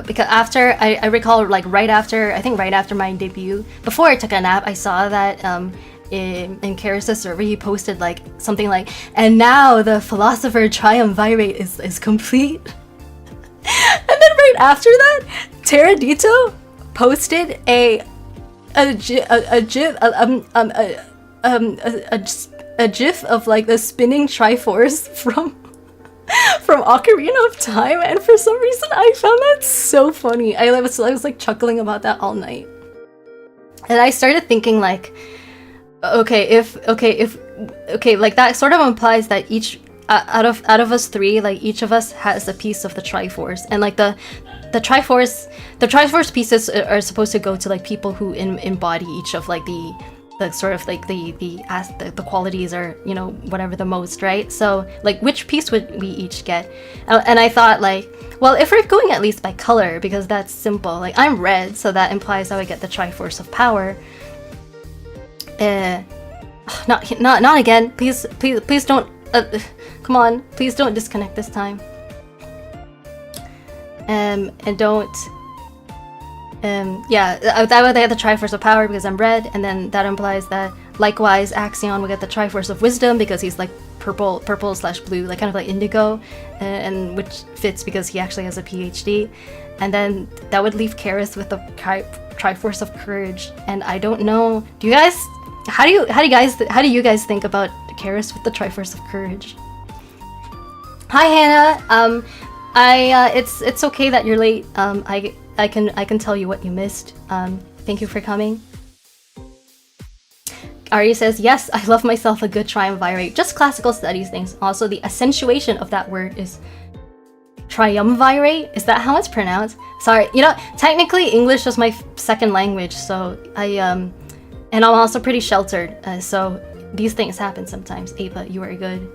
because after I recall, like right after my debut, before I took a nap, I saw that in Charis' server he posted like something like, and now the philosopher triumvirate is complete. And then right after that, Teradito posted a gif of like the spinning Triforce from Ocarina of Time, and for some reason I found that so funny. I was like chuckling about that all night, and I started thinking like, okay, like that sort of implies that each out of us three, like each of us has a piece of the Triforce, and like the Triforce pieces are supposed to go to like people who embody each of like the sort of like the qualities, or you know, whatever the most, right? So like which piece would we each get? And I thought like, well, if we're going at least by color, because that's simple, like I'm red, so that implies I would get the Triforce of Power. Not again, please don't come on, please don't disconnect this time. And don't yeah, that would get the Triforce of Power because I'm red, and then that implies that likewise Axaeon would get the Triforce of Wisdom because he's like purple/blue, like kind of like indigo, and which fits because he actually has a PhD. And then that would leave Charis with the Triforce of Courage. And I don't know, do you guys, how do you guys think about Charis with the Triforce of Courage? Hi Hannah, it's okay that you're late. I can tell you what you missed. Thank you for coming. Ari says, yes, I love myself a good triumvirate. Just classical studies things. Also, the accentuation of that word is triumvirate. Is that how it's pronounced? Sorry, you know, technically English is my second language, so and I'm also pretty sheltered, so these things happen sometimes. Ava, you are good.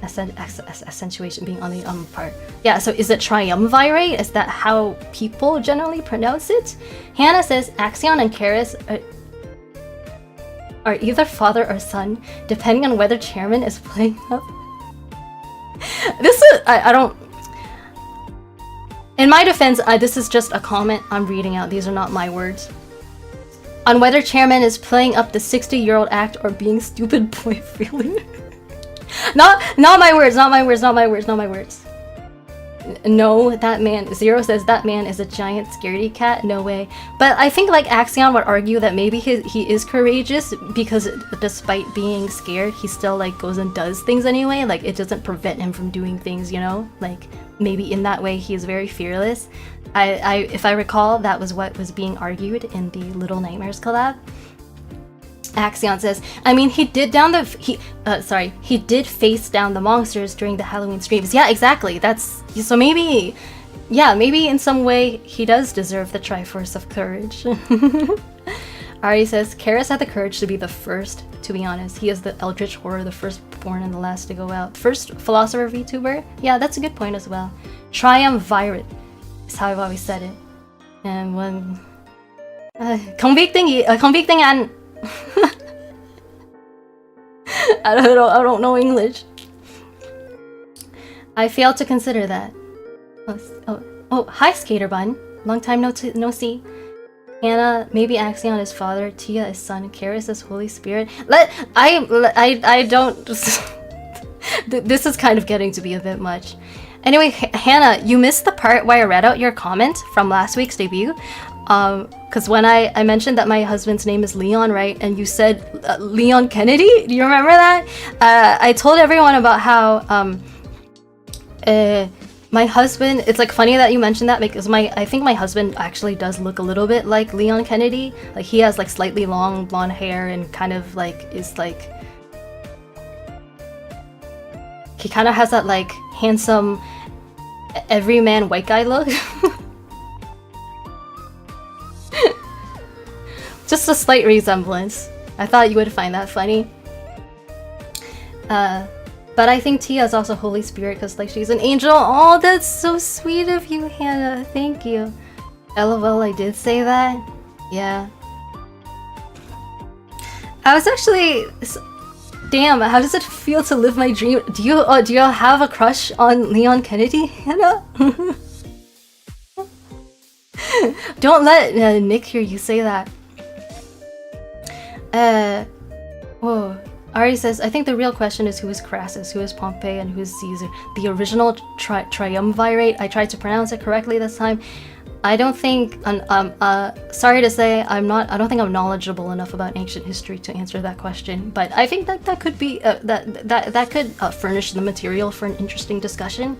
Accentuation being on the part. Yeah, so is it triumvirate? Is that how people generally pronounce it? Hannah says Axaeon and Charis are either father or son, depending on whether chairman is playing up. This is, I don't... In my defense, this is just a comment I'm reading out. These are not my words. On whether chairman is playing up the 60-year-old act or being stupid boy feeling. Not my words, not my words, not my words, not my words. No, that man, Zero says that man is a giant scaredy cat. No way. But I think like Axaeon would argue that maybe he is courageous because despite being scared, he still like goes and does things anyway. Like it doesn't prevent him from doing things, you know? Like maybe in that way he is very fearless. If I recall, that was what was being argued in the Little Nightmares collab. Axaeon says, I mean, he did face down the monsters during the Halloween streams. Yeah, exactly. That's so maybe, yeah, maybe in some way he does deserve the Triforce of Courage. Ari says, Charis had the courage to be the first, to be honest. He is the eldritch horror, the firstborn and the last to go out. First philosopher VTuber? Yeah, that's a good point as well. Triumvirate is how I've always said it. And when... convicting and... I don't know English. I failed to consider that. Oh, hi Skater Bun. Long time no see. Hannah, maybe Axaeon is father, Tia is son, Charis is Holy Spirit. I don't... This is kind of getting to be a bit much. Anyway, Hannah, you missed the part where I read out your comment from last week's debut. Because when I mentioned that my husband's name is Leon, right? And you said Leon Kennedy? Do you remember that? I told everyone about how my husband, it's like funny that you mentioned that because I think my husband actually does look a little bit like Leon Kennedy. Like he has like slightly long blonde hair and kind of like is like, he kind of has that like handsome everyman white guy look. Just a slight resemblance. I thought you would find that funny. But I think Tia is also Holy Spirit because like she's an angel. Oh, that's so sweet of you, Hannah. Thank you. LOL, I did say that. Yeah. I was actually... Damn, how does it feel to live my dream? Do you have a crush on Leon Kennedy, Hannah? Don't let Nick hear you say that. Whoa. Ari says, I think the real question is who is Crassus, who is Pompey, and who is Caesar. The original triumvirate, I tried to pronounce it correctly this time. I don't think, sorry to say, I don't think I'm knowledgeable enough about ancient history to answer that question, but I think that could be, that could furnish the material for an interesting discussion.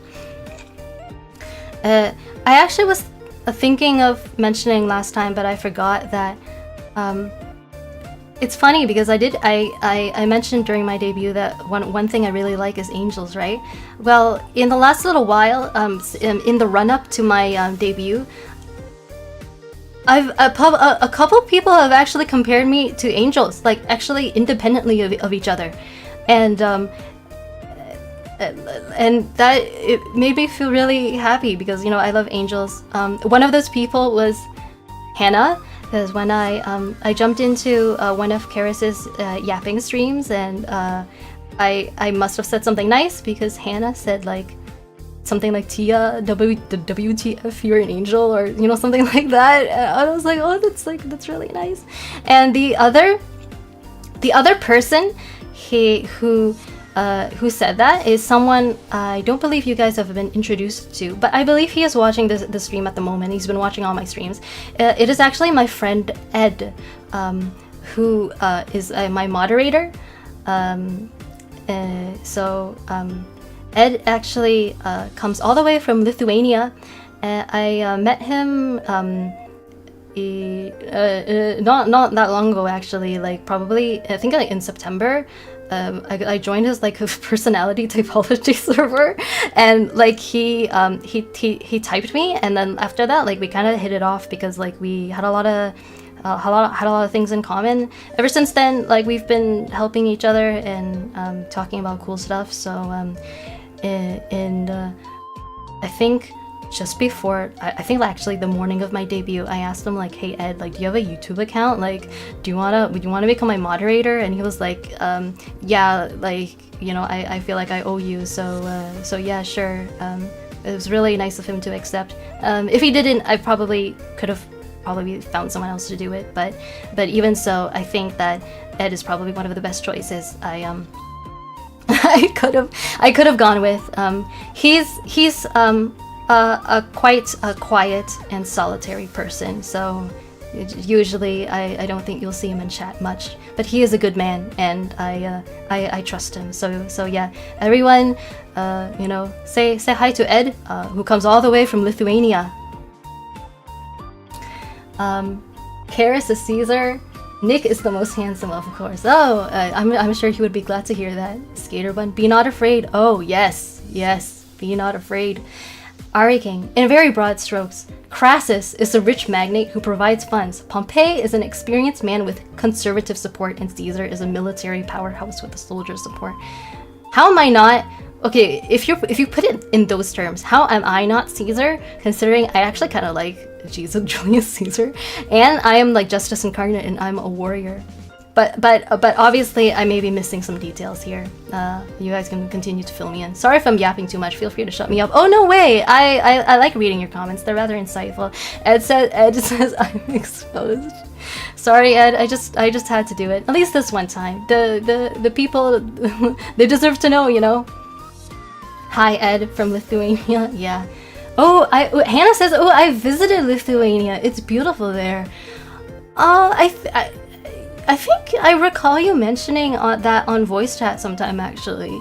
I actually was thinking of mentioning last time, but I forgot that, it's funny because I mentioned during my debut that one thing I really like is angels, right? Well, in the last little while, in the run-up to my debut, a couple people have actually compared me to angels, like actually independently of each other, and that it made me feel really happy because I love angels. One of those people was Hannah. Because when I jumped into one of Charis's yapping streams and I must have said something nice because Hannah said like something like Tia WTF you're an angel or something like that. And I was like, oh, that's really nice. And the other person who said that is someone I don't believe you guys have been introduced to, but I believe he is watching the stream at the moment. He's been watching all my streams. It is actually my friend Ed, who is my moderator. Ed actually comes all the way from Lithuania. I met him not that long ago actually, like probably I think like in September. I joined his like personality typology server, and like he typed me, and then after that like we kind of hit it off because like we had a lot of things in common. Ever since then, like we've been helping each other and talking about cool stuff. So I think just before, I think actually the morning of my debut, I asked him like, hey Ed, like do you have a YouTube account? Like would you wanna become my moderator? And he was like, yeah, like I feel like I owe you, so yeah, sure. It was really nice of him to accept. If he didn't, I probably could have found someone else to do it, but even so, I think that Ed is probably one of the best choices I could have gone with. He's quite a quiet and solitary person, so usually I don't think you'll see him in chat much, but he is a good man and I trust him, so yeah, everyone say hi to Ed, who comes all the way from Lithuania. Charis is Caesar. Nick is the most handsome, of course. Oh, I'm sure he would be glad to hear that. Skater Bun, be not afraid. Oh yes, be not afraid. Ari King, in very broad strokes, Crassus is a rich magnate who provides funds. Pompey is an experienced man with conservative support, and Caesar is a military powerhouse with a soldier support. How am I not? Okay, if you put it in those terms, how am I not Caesar? Considering I actually kind of like Julius Caesar, and I am like Justice Incarnate, and I'm a warrior. But obviously I may be missing some details here. You guys can continue to fill me in. Sorry if I'm yapping too much. Feel free to shut me up. Oh no way! I like reading your comments. They're rather insightful. Ed says I'm exposed. Sorry, Ed. I just had to do it. At least this one time. The people they deserve to know, you know. Hi, Ed from Lithuania. Yeah. Oh, Hannah says, oh, I visited Lithuania. It's beautiful there. I think I recall you mentioning that on voice chat sometime, actually.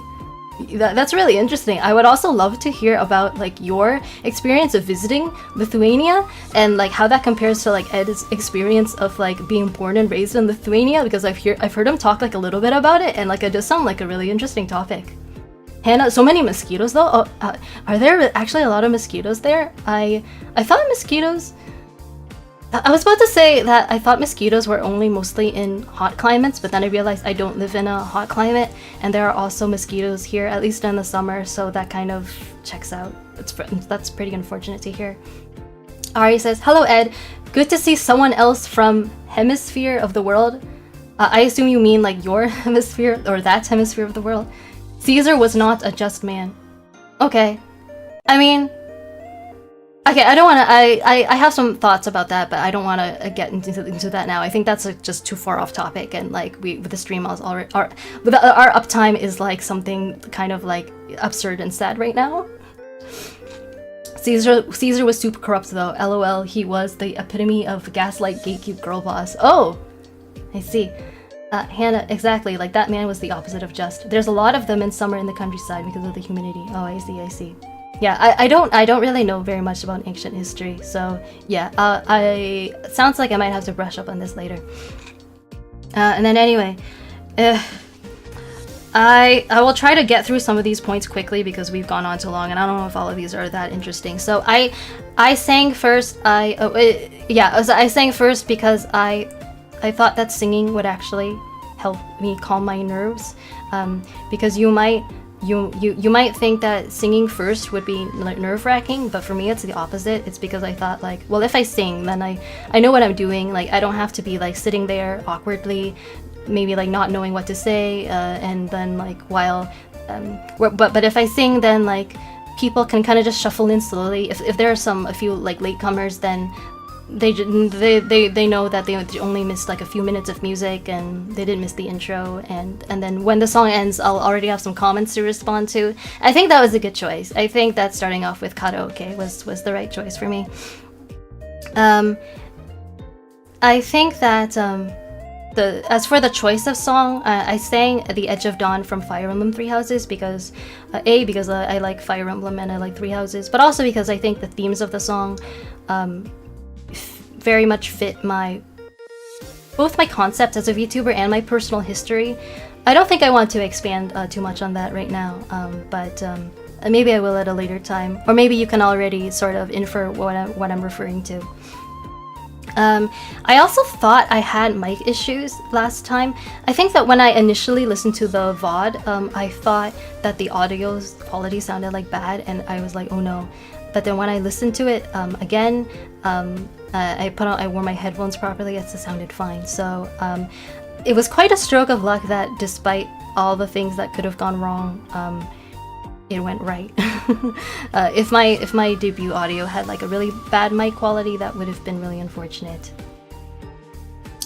That's really interesting. I would also love to hear about like your experience of visiting Lithuania and like how that compares to like Ed's experience of like being born and raised in Lithuania, because I've heard him talk like a little bit about it, and like it does sound like a really interesting topic. Hannah, so many mosquitoes though. Oh, are there actually a lot of mosquitoes there? I thought mosquitoes. I was about to say that I thought mosquitoes were only mostly in hot climates, but then I realized I don't live in a hot climate, and there are also mosquitoes here, at least in the summer, so that kind of checks out. That's pretty unfortunate to hear. Ari says, hello Ed, good to see someone else from hemisphere of the world. I assume you mean like your hemisphere, or that hemisphere of the world. Caesar was not a just man. Okay. I mean, okay, I don't want to. I have some thoughts about that, but I don't want to get into that now. I think that's just too far off topic, and like with the stream, our uptime is like something kind of like absurd and sad right now. Caesar was super corrupt though. LOL, he was the epitome of gaslight gatekeep girl boss. Oh, I see. Hannah, exactly. Like that man was the opposite of just. There's a lot of them in summer in the countryside because of the humidity. Oh, I see. Yeah, I don't really know very much about ancient history, so yeah, sounds like I might have to brush up on this later. And then anyway, I will try to get through some of these points quickly because we've gone on too long, and I don't know if all of these are that interesting. So I sang first. I sang first because I thought that singing would actually help me calm my nerves, because you might think that singing first would be like nerve-wracking, but for me it's the opposite. It's because I thought like, well, if I sing, then I know what I'm doing. Like I don't have to be like sitting there awkwardly, maybe like not knowing what to say, and then like while but if I sing, then like people can kind of just shuffle in slowly. If there are a few like latecomers, then they know that they only missed like a few minutes of music and they didn't miss the intro, and then when the song ends, I'll already have some comments to respond to. I think that was a good choice. I think that starting off with karaoke was the right choice for me. I think that as for the choice of song, I sang The Edge of Dawn from Fire Emblem Three Houses because because I like Fire Emblem and I like Three Houses, but also because I think the themes of the song very much fit both my concept as a VTuber and my personal history. I don't think I want to expand too much on that right now, but maybe I will at a later time, or maybe you can already sort of infer what I'm referring to. I also thought I had mic issues last time. I think that when I initially listened to the VOD, I thought that the audio quality sounded like bad, and I was like, oh no. But then when I listened to it again, I wore my headphones properly, it sounded fine. So it was quite a stroke of luck that despite all the things that could have gone wrong, it went right. If my debut audio had like a really bad mic quality, that would have been really unfortunate.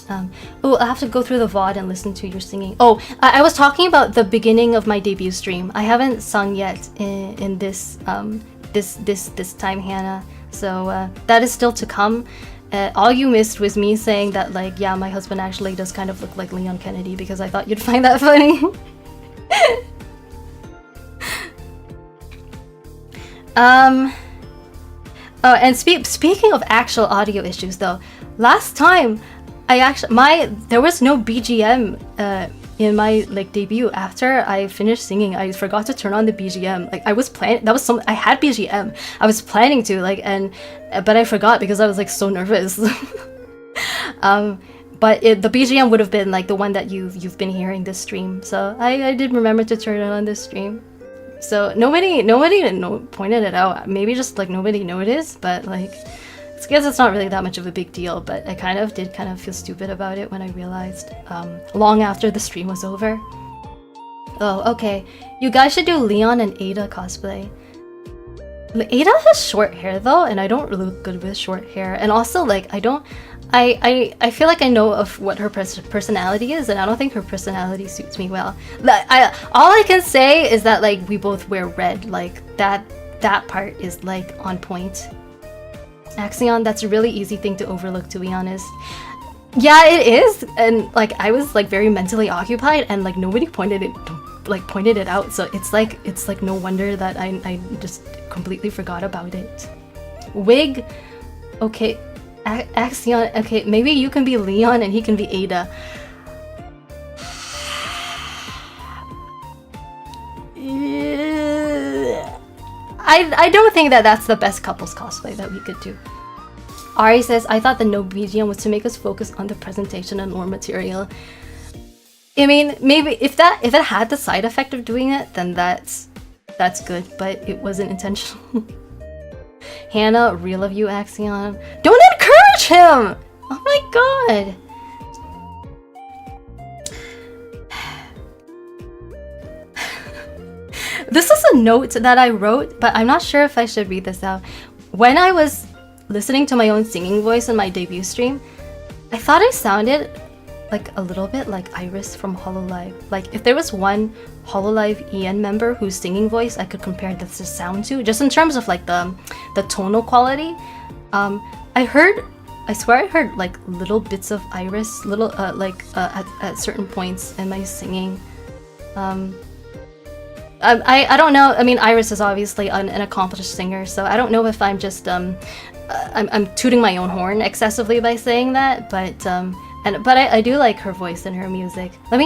Oh, I'll have to go through the VOD and listen to your singing. Oh, I was talking about the beginning of my debut stream. I haven't sung yet in this this time, Hannah. So that is still to come. All you missed was me saying that, like, yeah, my husband actually does kind of look like Leon Kennedy, because I thought you'd find that funny. Oh, and speaking of actual audio issues, though, last time there was no BGM in my like debut, after I finished singing, I forgot to turn on the BGM. Like I was planning, that was some, I had BGM. I was planning to like, but I forgot because I was like so nervous. But the BGM would have been like the one that you've been hearing this stream. So I did remember to turn it on this stream. So nobody pointed it out. Maybe just like nobody noticed, but like I guess it's not really that much of a big deal. But I did feel stupid about it when I realized long after the stream was over. Oh, okay. You guys should do Leon and Ada cosplay. Ada has short hair though, and I don't look good with short hair. And also like I feel like I know of what her personality is, and I don't think her personality suits me well. All I can say is that like we both wear red, like that part is like on point. Axaeon, that's a really easy thing to overlook, to be honest. Yeah, it is, and like I was like very mentally occupied, and like nobody pointed it out. So it's like no wonder that I just completely forgot about it. Wig, okay. Axaeon, okay, maybe you can be Leon and he can be Ada. I don't think that that's the best couples cosplay that we could do. Ari says, I thought the no BGM was to make us focus on the presentation and more material. I mean, maybe if it had the side effect of doing it, then that's good, but it wasn't intentional. Hannah, real of you, Axaeon. Don't encourage him! Oh my god! This is a note that I wrote, but I'm not sure if I should read this out. When I was listening to my own singing voice in my debut stream, I thought I sounded like a little bit like IRyS from Hololive. Like if there was one Hololive EN member whose singing voice I could compare this to sound to, just in terms of like the tonal quality, I swear I heard like little bits of IRyS, little at certain points in my singing. I don't know. I mean, IRyS is obviously an accomplished singer, so I don't know if I'm just I'm tooting my own horn excessively by saying that, but I do like her voice and her music. Let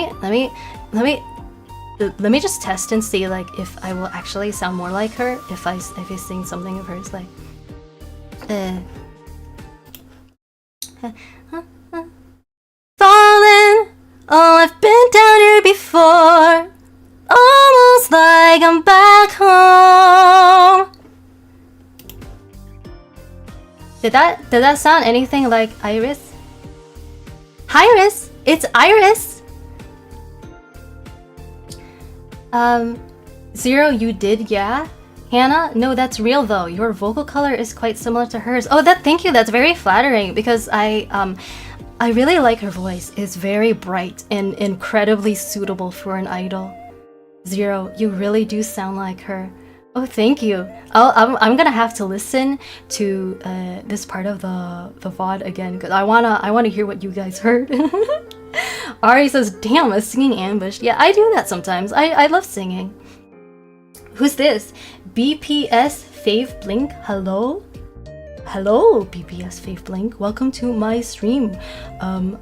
me just test and see like if I will actually sound more like her if I sing something of hers, like falling. Oh, I've been down here before, almost like I'm back home. Did that sound anything like IRyS? IRyS, it's IRyS. Zero, you did, yeah? Hannah, no, that's real though. Your vocal color is quite similar to hers. Oh, thank you. That's very flattering because I really like her voice. It's very bright and incredibly suitable for an idol. Zero, you really do sound like her. Oh, thank you. I'm gonna have to listen to this part of the VOD again because I wanna hear what you guys heard. Ari says, "Damn, a singing ambush." Yeah, I do that sometimes. I love singing. Who's this? BPS Fave Blink. Hello, BPS Fave Blink. Welcome to my stream. I'm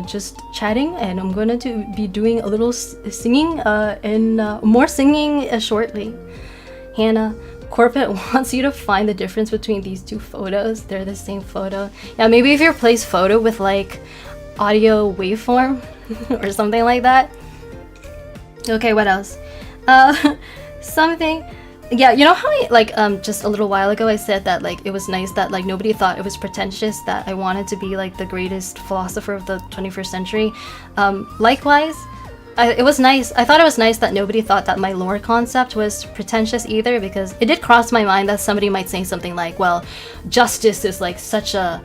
just chatting, and I'm going to be doing a little singing and more singing shortly. Hannah, Corporate wants you to find the difference between these two photos. They're the same photo. Yeah, maybe if you replace photo with like audio waveform or something like that. Okay, what else? Something. Yeah, you know how just a little while ago I said that like it was nice that like nobody thought it was pretentious that I wanted to be like the greatest philosopher of the 21st century. Likewise, it was nice. I thought it was nice that nobody thought that my lore concept was pretentious either, because it did cross my mind that somebody might say something like, well, justice is like such a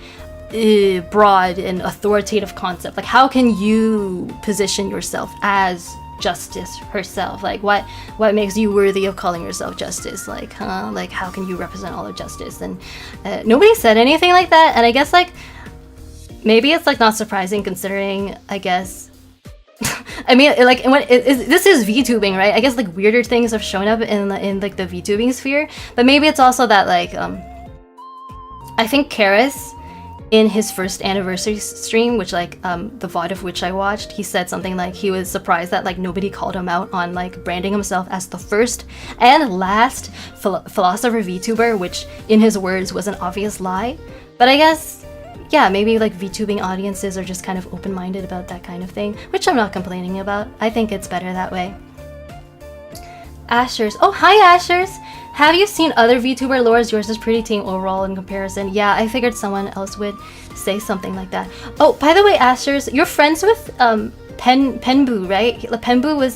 broad and authoritative concept. Like, how can you position yourself as justice herself? Like, what makes you worthy of calling yourself justice? Like, huh? Like, how can you represent all of justice? And nobody said anything like that. And I guess like maybe it's like not surprising considering, I guess. I mean, like this is VTubing, right? I guess like weirder things have shown up in like the VTubing sphere, but maybe it's also that like I think Charis in his first anniversary stream, which like the VOD of which I watched, he said something like he was surprised that like nobody called him out on like branding himself as the first and last philosopher VTuber, which in his words was an obvious lie. But I guess, yeah, maybe like VTubing audiences are just kind of open-minded about that kind of thing, which I'm not complaining about. I think it's better that way. Ashers. Oh, hi Ashers! Have you seen other VTuber lores? Yours is pretty tame overall in comparison. Yeah, I figured someone else would say something like that. Oh, by the way, Ashers, you're friends with Penbu, right? Penbu was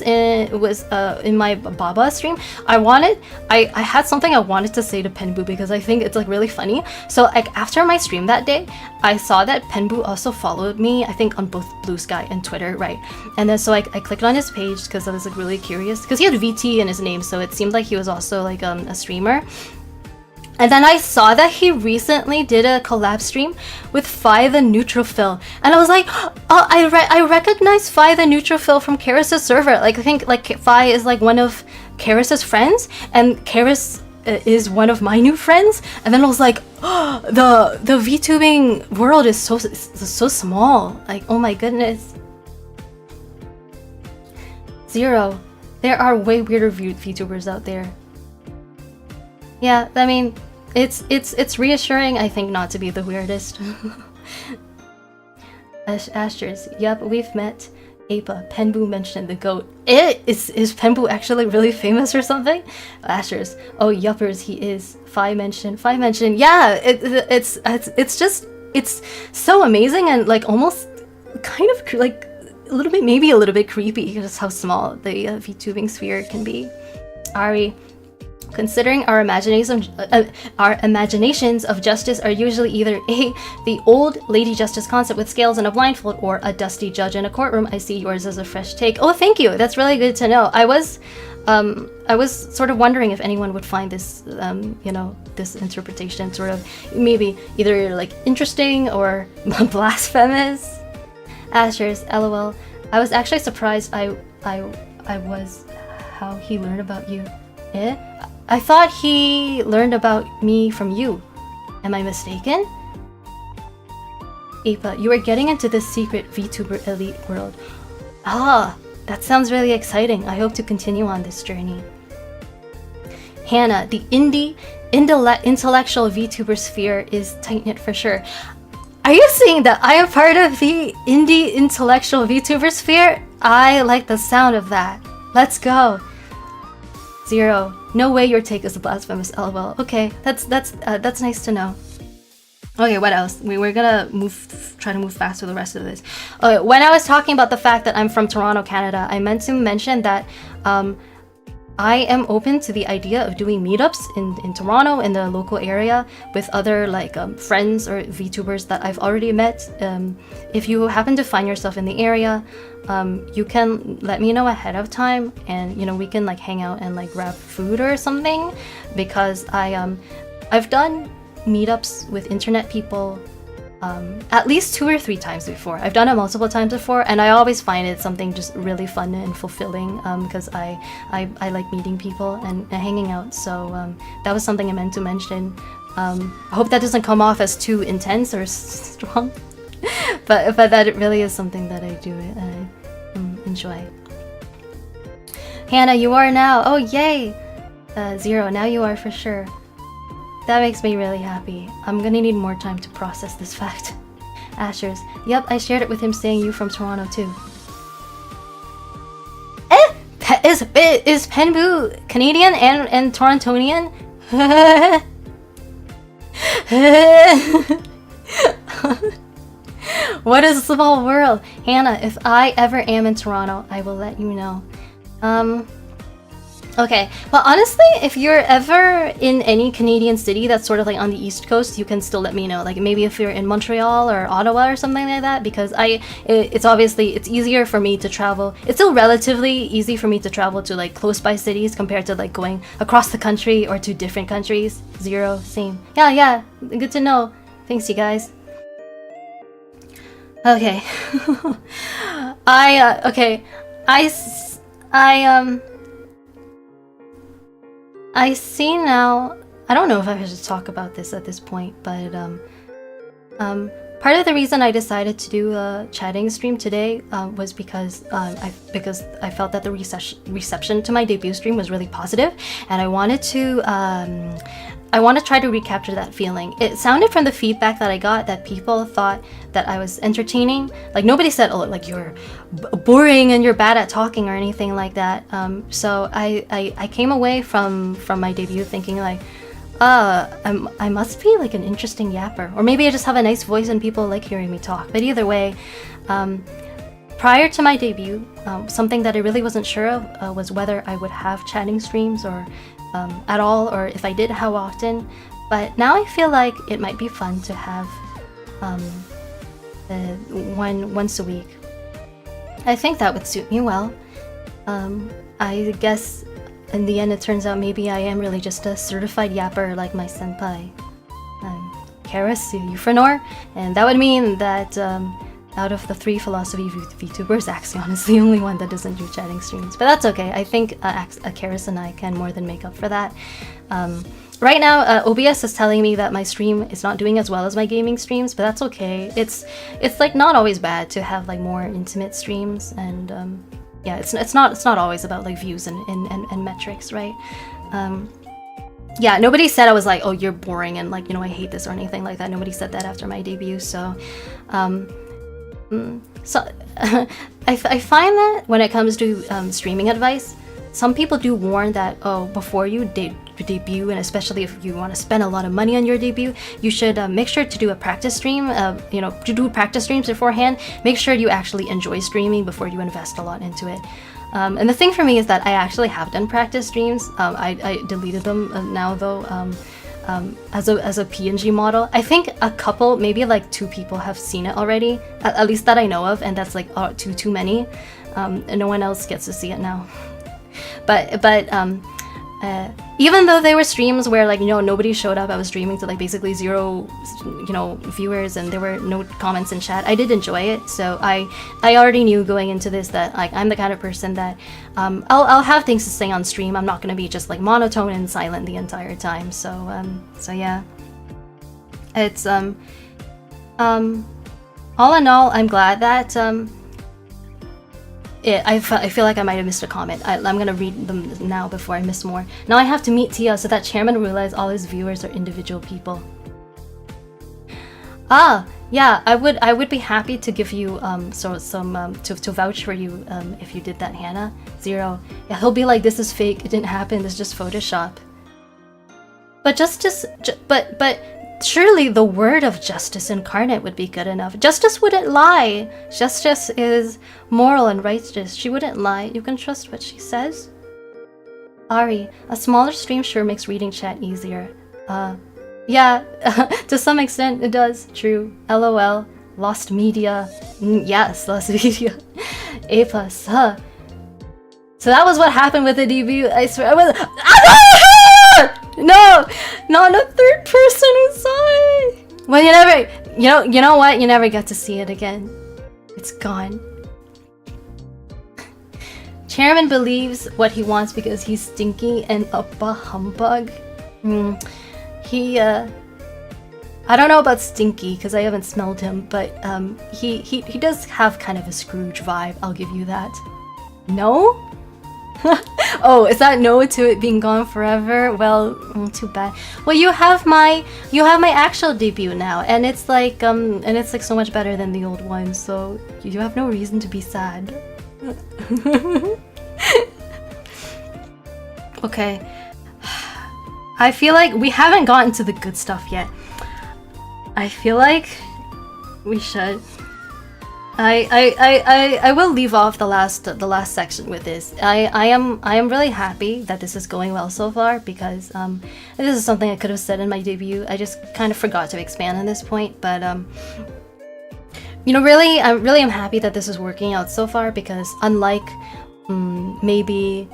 in my Baba stream. I had something I wanted to say to Penbu because I think it's like really funny. So like after my stream that day, I saw that Penbu also followed me, I think on both Blue Sky and Twitter, right? And then so I clicked on his page because I was like really curious because he had VT in his name, so it seemed like he was also like a streamer. And then I saw that he recently did a collab stream with Fi the Neutrophil, and I was like, oh, I recognize Fi the Neutrophil from Charis' server. Like I think like Fi is like one of Charis' friends, and Charis is one of my new friends. And then I was like, oh, the VTubing world is so small. Like, oh my goodness. Zero. There are way weirder VTubers out there. Yeah, I mean, it's reassuring, I think, not to be the weirdest. Asters, yep, we've met. Apa, Penbu mentioned the goat. Is Penbu actually really famous or something? Asters, oh yuppers, he is. Fi mentioned, yeah, it's just, it's so amazing and like almost kind of like a little bit, maybe a little bit creepy, just how small the VTubing sphere can be. Ari, considering our imaginations of justice are usually either A, the old Lady Justice concept with scales and a blindfold, or a dusty judge in a courtroom, I see yours as a fresh take. Oh, thank you. That's really good to know. I was sort of wondering if anyone would find this, you know, this interpretation sort of maybe either like interesting or blasphemous. Ashers, lol. I was actually surprised I was how he learned about you. Eh? I thought he learned about me from you. Am I mistaken? Apa, you are getting into the secret VTuber elite world. Ah, that sounds really exciting. I hope to continue on this journey. Hannah, the intellectual VTuber sphere is tight-knit for sure. Are you saying that I am part of the indie intellectual VTuber sphere? I like the sound of that. Let's go. Zero. No way your take is a blasphemous, lol. Okay, that's nice to know. Okay, what else? We're gonna try to move fast with the rest of this. When I was talking about the fact that I'm from Toronto, Canada, I meant to mention that I am open to the idea of doing meetups in Toronto, in the local area, with other like friends or VTubers that I've already met. If you happen to find yourself in the area, you can let me know ahead of time, and you know, we can like hang out and like grab food or something, because I've done meetups with internet people at least 2 or 3 times before. I've done it multiple times before, and I always find it something just really fun and fulfilling, because I like meeting people and hanging out. So that was something I meant to mention. I hope that doesn't come off as too intense or strong, but that it really is something that I do enjoy. Hannah, you are now. Oh yay! Zero, now you are for sure. That makes me really happy. I'm gonna need more time to process this fact. Ashers, yep, I shared it with him saying you from Toronto too. Is Penbu Canadian and Torontonian? What a small world. Hannah, if I ever am in Toronto, I will let you know. Okay, well honestly, if you're ever in any Canadian city that's sort of like on the East Coast, you can still let me know. Like maybe if you're in Montreal or Ottawa or something like that, because it's easier for me to travel. It's still relatively easy for me to travel to like close by cities compared to like going across the country or to different countries. Zero, same. Yeah, good to know. Thanks you guys. Okay. I see now. I don't know if I should talk about this at this point, but Part of the reason I decided to do a chatting stream today was because I felt that the reception to my debut stream was really positive, and I wanted to try to recapture that feeling. It sounded from the feedback that I got that people thought that I was entertaining. Like nobody said, "Oh, like you're boring and you're bad at talking" or anything like that. So I came away from my debut thinking like, I must be like an interesting yapper, or maybe I just have a nice voice and people like hearing me talk. But either way, prior to my debut, something that I really wasn't sure of was whether I would have chatting streams or at all, or if I did, how often. But now I feel like it might be fun to have once a week. I think that would suit me well. I guess in the end it turns out maybe I am really just a certified yapper like my senpai, Charis Euphranor, and that would mean that out of the 3 philosophy VTubers, Axaeon is the only one that doesn't do chatting streams. But that's okay. I think Charis and I can more than make up for that. Right now, OBS is telling me that my stream is not doing as well as my gaming streams, but that's okay. It's like not always bad to have like more intimate streams, and yeah, it's not always about like views and metrics, right? Yeah, nobody said I was like, oh, you're boring and like, you know, I hate this or anything like that. Nobody said that after my debut. So I find that when it comes to streaming advice, some people do warn that, oh, before you debut, and especially if you want to spend a lot of money on your debut, you should make sure to do a practice stream. You know, to do practice streams beforehand. Make sure you actually enjoy streaming before you invest a lot into it. And the thing for me is that I actually have done practice streams. I deleted them now though. As a PNG model. I think a couple, maybe like 2 people have seen it already, at least that I know of, and that's like too many. And no one else gets to see it now. But even though there were streams where like, you know, nobody showed up, I was streaming to like basically 0, you know, viewers, and there were no comments in chat, I did enjoy it. So I already knew going into this that like I'm the kind of person that I'll have things to say on stream. I'm not gonna be just like monotone and silent the entire time. So yeah, it's all in all, I'm glad that I feel like I might have missed a comment. I'm gonna read them now before I miss more. Now I have to meet Tia so that Chairman realized all his viewers are individual people. Ah, yeah, I would be happy to give you to vouch for you if you did that, Hannah. 0. Yeah, he'll be like, this is fake. It didn't happen. It's just Photoshop. But but surely the word of justice incarnate would be good enough. Justice wouldn't lie. Justice is moral and righteous. She wouldn't lie. You can trust what she says. Ari, a smaller stream sure makes reading chat easier. Yeah, to some extent it does. True. LOL. Lost media. Yes, lost media. A+, huh. So that was what happened with the debut. I swear I was. No, not a 3rd person who saw it. Well, you never, you know what? You never get to see it again. It's gone. Chairman believes what he wants because he's stinky and up a humbug. I don't know about stinky because I haven't smelled him, but he does have kind of a Scrooge vibe. I'll give you that. No? Oh, is that no to it being gone forever? Well, too bad. Well, you have my actual debut now, and it's like so much better than the old one, so you have no reason to be sad. Okay. I feel like we haven't gotten to the good stuff yet. I feel like we should. I will leave off the last section with this. I am really happy that this is going well so far, because this is something I could have said in my debut. I just kind of forgot to expand on this point, but you know, I really am happy that this is working out so far, because unlike maybe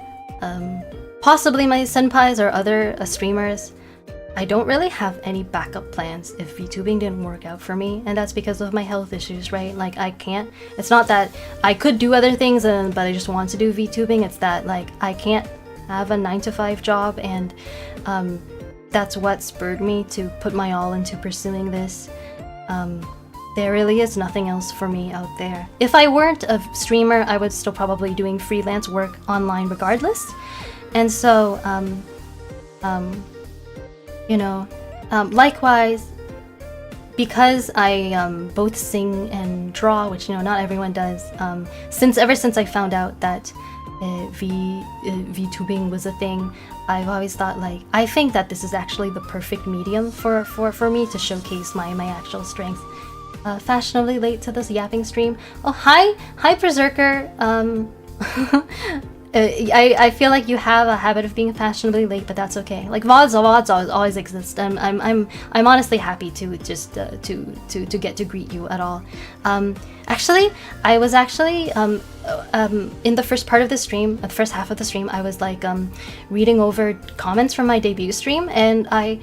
possibly my senpais or other streamers, I don't really have any backup plans if VTubing didn't work out for me, and that's because of my health issues, right? Like, I can't, it's not that I could do other things but I just want to do VTubing, it's that like I can't have a 9-to-5 job, and that's what spurred me to put my all into pursuing this. there really is nothing else for me out there. If I weren't a streamer, I would still probably doing freelance work online regardless. And so, you know, likewise, because I both sing and draw, which, you know, not everyone does, ever since I found out that VTubing was a thing, I've always thought, like, I think that this is actually the perfect medium for me to showcase my actual strengths. Fashionably late to this yapping stream. Oh, hi Berserker. I feel like you have a habit of being fashionably late, but that's okay. Like VODs always exist. I'm honestly happy to just to get to greet you at all. Actually, I was actually in the first part of the stream, the first half of the stream, I was like reading over comments from my debut stream, and I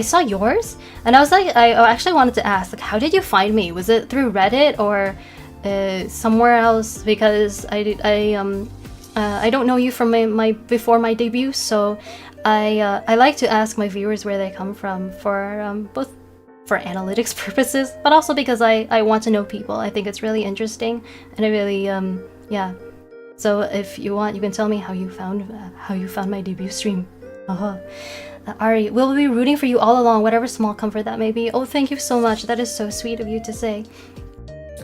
saw yours, and I was like, I actually wanted to ask, like, how did you find me? Was it through Reddit or somewhere else? Because I don't know you from my before my debut, so I like to ask my viewers where they come from for both for analytics purposes, but also because I want to know people. I think it's really interesting, and I really yeah. So if you want, you can tell me how you found my debut stream. Ari, we'll be rooting for you all along, whatever small comfort that may be. Oh, thank you so much. That is so sweet of you to say.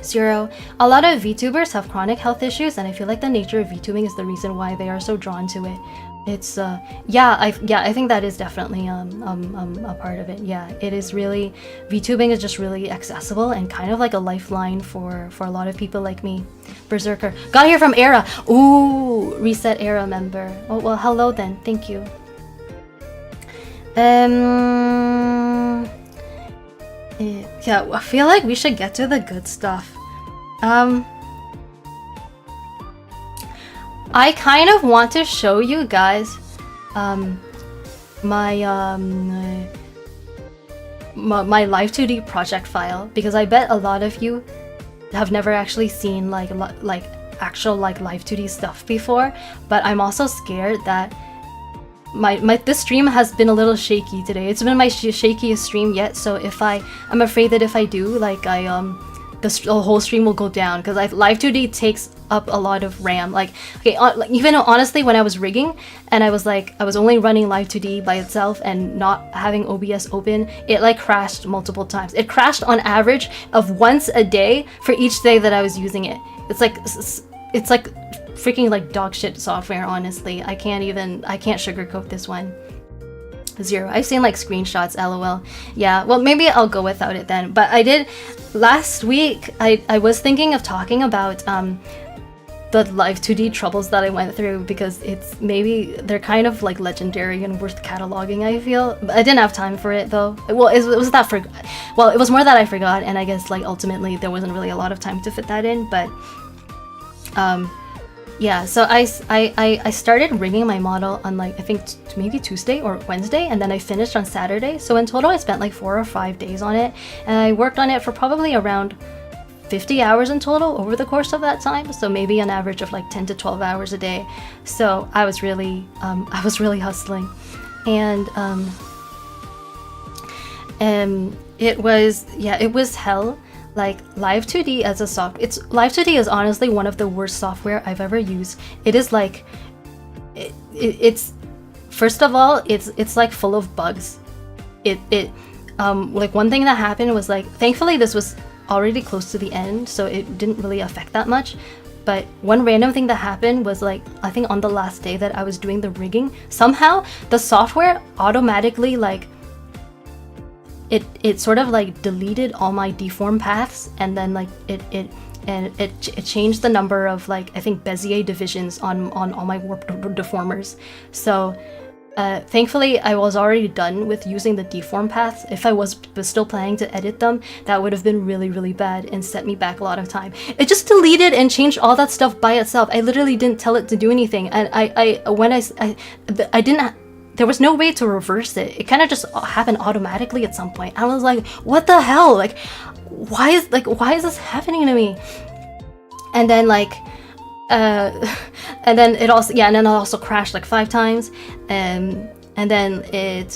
Zero. A lot of VTubers have chronic health issues, and I feel like the nature of VTubing is the reason why they are so drawn to it. It's I think that is definitely a part of it. Yeah, it is really, VTubing is just really accessible and kind of like a lifeline for a lot of people like me. Berserker got here from Era. Ooh, reset Era member. Oh well, hello then. Thank you. Yeah, I feel like we should get to the good stuff. I kind of want to show you guys my Live 2D project file, because I bet a lot of you have never actually seen like actual like Live 2D stuff before, but I'm also scared that this stream has been a little shaky today. It's been my shakiest stream yet, so I'm afraid that if I do, like the whole stream will go down, because Live 2D takes up a lot of RAM. Like, okay, even honestly, when I was rigging and I was only running Live 2D by itself and not having OBS open, it like crashed multiple times. It crashed on average of once a day for each day that I was using it. It's like freaking like dog shit software, honestly. I can't sugarcoat this one. Zero. I've seen like screenshots, lol. Yeah, well, maybe I'll go without it then. But I did last week, I was thinking of talking about the Live 2D troubles that I went through, because they're kind of like legendary and worth cataloging, I feel. But I didn't have time for it though. Well, it was more that I forgot, and I guess like ultimately there wasn't really a lot of time to fit that in, but yeah, so I started rigging my model on like, I think maybe Tuesday or Wednesday, and then I finished on Saturday. So in total I spent like 4 or 5 days on it, and I worked on it for probably around 50 hours in total over the course of that time, so maybe an average of like 10 to 12 hours a day. So I was really hustling, and it was hell. Like Live 2D as a Live 2D is honestly one of the worst software I've ever used. It is like it's first of all, it's like full of bugs. Like one thing that happened was, like, thankfully this was already close to the end, so it didn't really affect that much. But one random thing that happened was, like, I think on the last day that I was doing the rigging, somehow the software automatically, like, it sort of like deleted all my deform paths, and then like it changed the number of, like, I think Bezier divisions on all my warp deformers. So thankfully I was already done with using the deform paths. If I was still planning to edit them, that would have been really bad and set me back a lot of time. It just deleted and changed all that stuff by itself. I literally didn't tell it to do anything, and I didn't. There was no way to reverse it. It kind of just happened automatically at some point. I was like, what the hell? Like, why is this happening to me? And then like, and then it also crashed like 5 times. And then it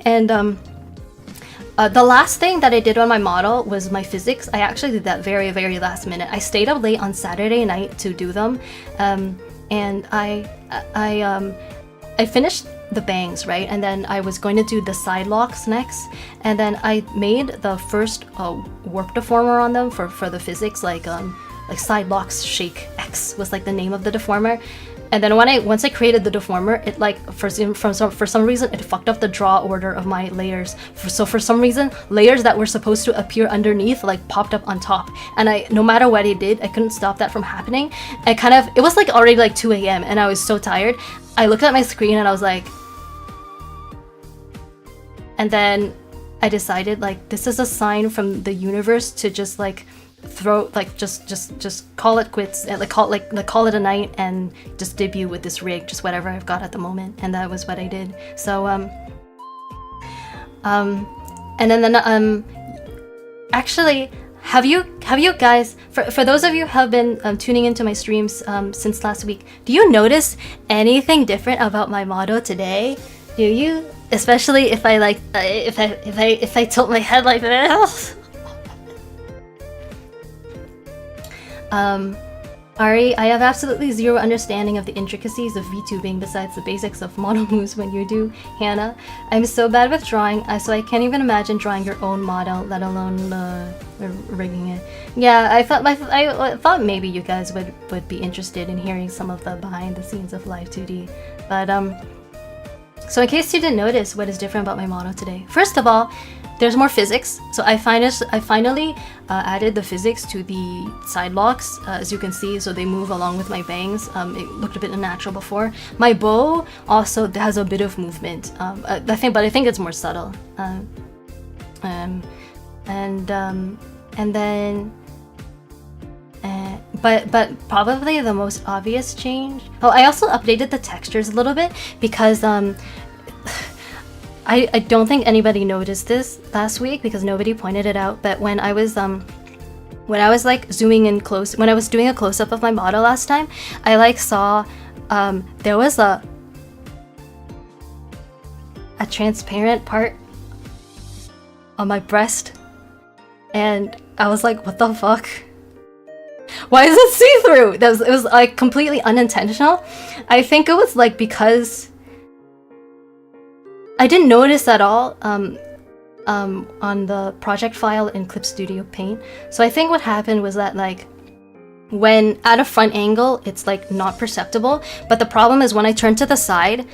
And the last thing that I did on my model was my physics. I actually did that very, very last minute. I stayed up late on Saturday night to do them, and I finished the bangs, right? And then I was going to do the side locks next, and then I made the first warp deformer on them for the physics, like side locks shake X was like the name of the deformer. And then once I created the deformer, it like for some reason it fucked up the draw order of my layers. So for some reason, layers that were supposed to appear underneath like popped up on top. And no matter what I did, I couldn't stop that from happening. It was like already like 2 a.m. and I was so tired. I looked at my screen and I was like, and then I decided like this is a sign from the universe to just like throw like just call it quits and call it a night and just debut with this rig, just whatever I've got at the moment. And that was what I did. So and then actually, have you guys, for those of you who have been tuning into my streams since last week, do you notice anything different about my motto today? Do you? Especially if I like if I tilt my head like this. Ari, I have absolutely zero understanding of the intricacies of VTubing besides the basics of model moves when you do, Hannah. I'm so bad with drawing, so I can't even imagine drawing your own model, let alone rigging it. Yeah, I thought maybe you guys would be interested in hearing some of the behind the scenes of Live 2D. But so in case you didn't notice what is different about my model today, first of all, there's more physics. So I finally added the physics to the side locks, as you can see, so they move along with my bangs. It looked a bit unnatural before. My bow also has a bit of movement. I think it's more subtle. And then, but probably the most obvious change. Oh, I also updated the textures a little bit because I don't think anybody noticed this last week because nobody pointed it out, but when I was like zooming in close, when I was doing a close-up of my model last time, I like saw there was a transparent part on my breast, and I was like, what the fuck? Why is it see-through? It was like completely unintentional. I think it was like because I didn't notice at all on the project file in Clip Studio Paint. So I think what happened was that like when at a front angle, it's like not perceptible. But the problem is when I turn to the side,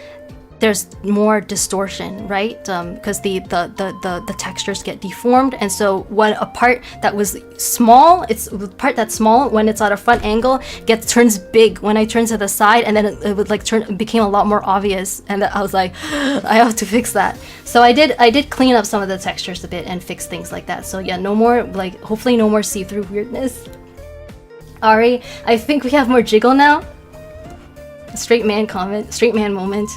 there's more distortion, right? Because the textures get deformed, and so when a part that was small, it's the part that's small when it's at a front angle turns big when I turn to the side, and then it would like became a lot more obvious, and I was like, I have to fix that. So I did clean up some of the textures a bit and fix things like that. So yeah, no more like hopefully no more see-through weirdness. Ari, I think we have more jiggle now. Straight man comment, straight man moment.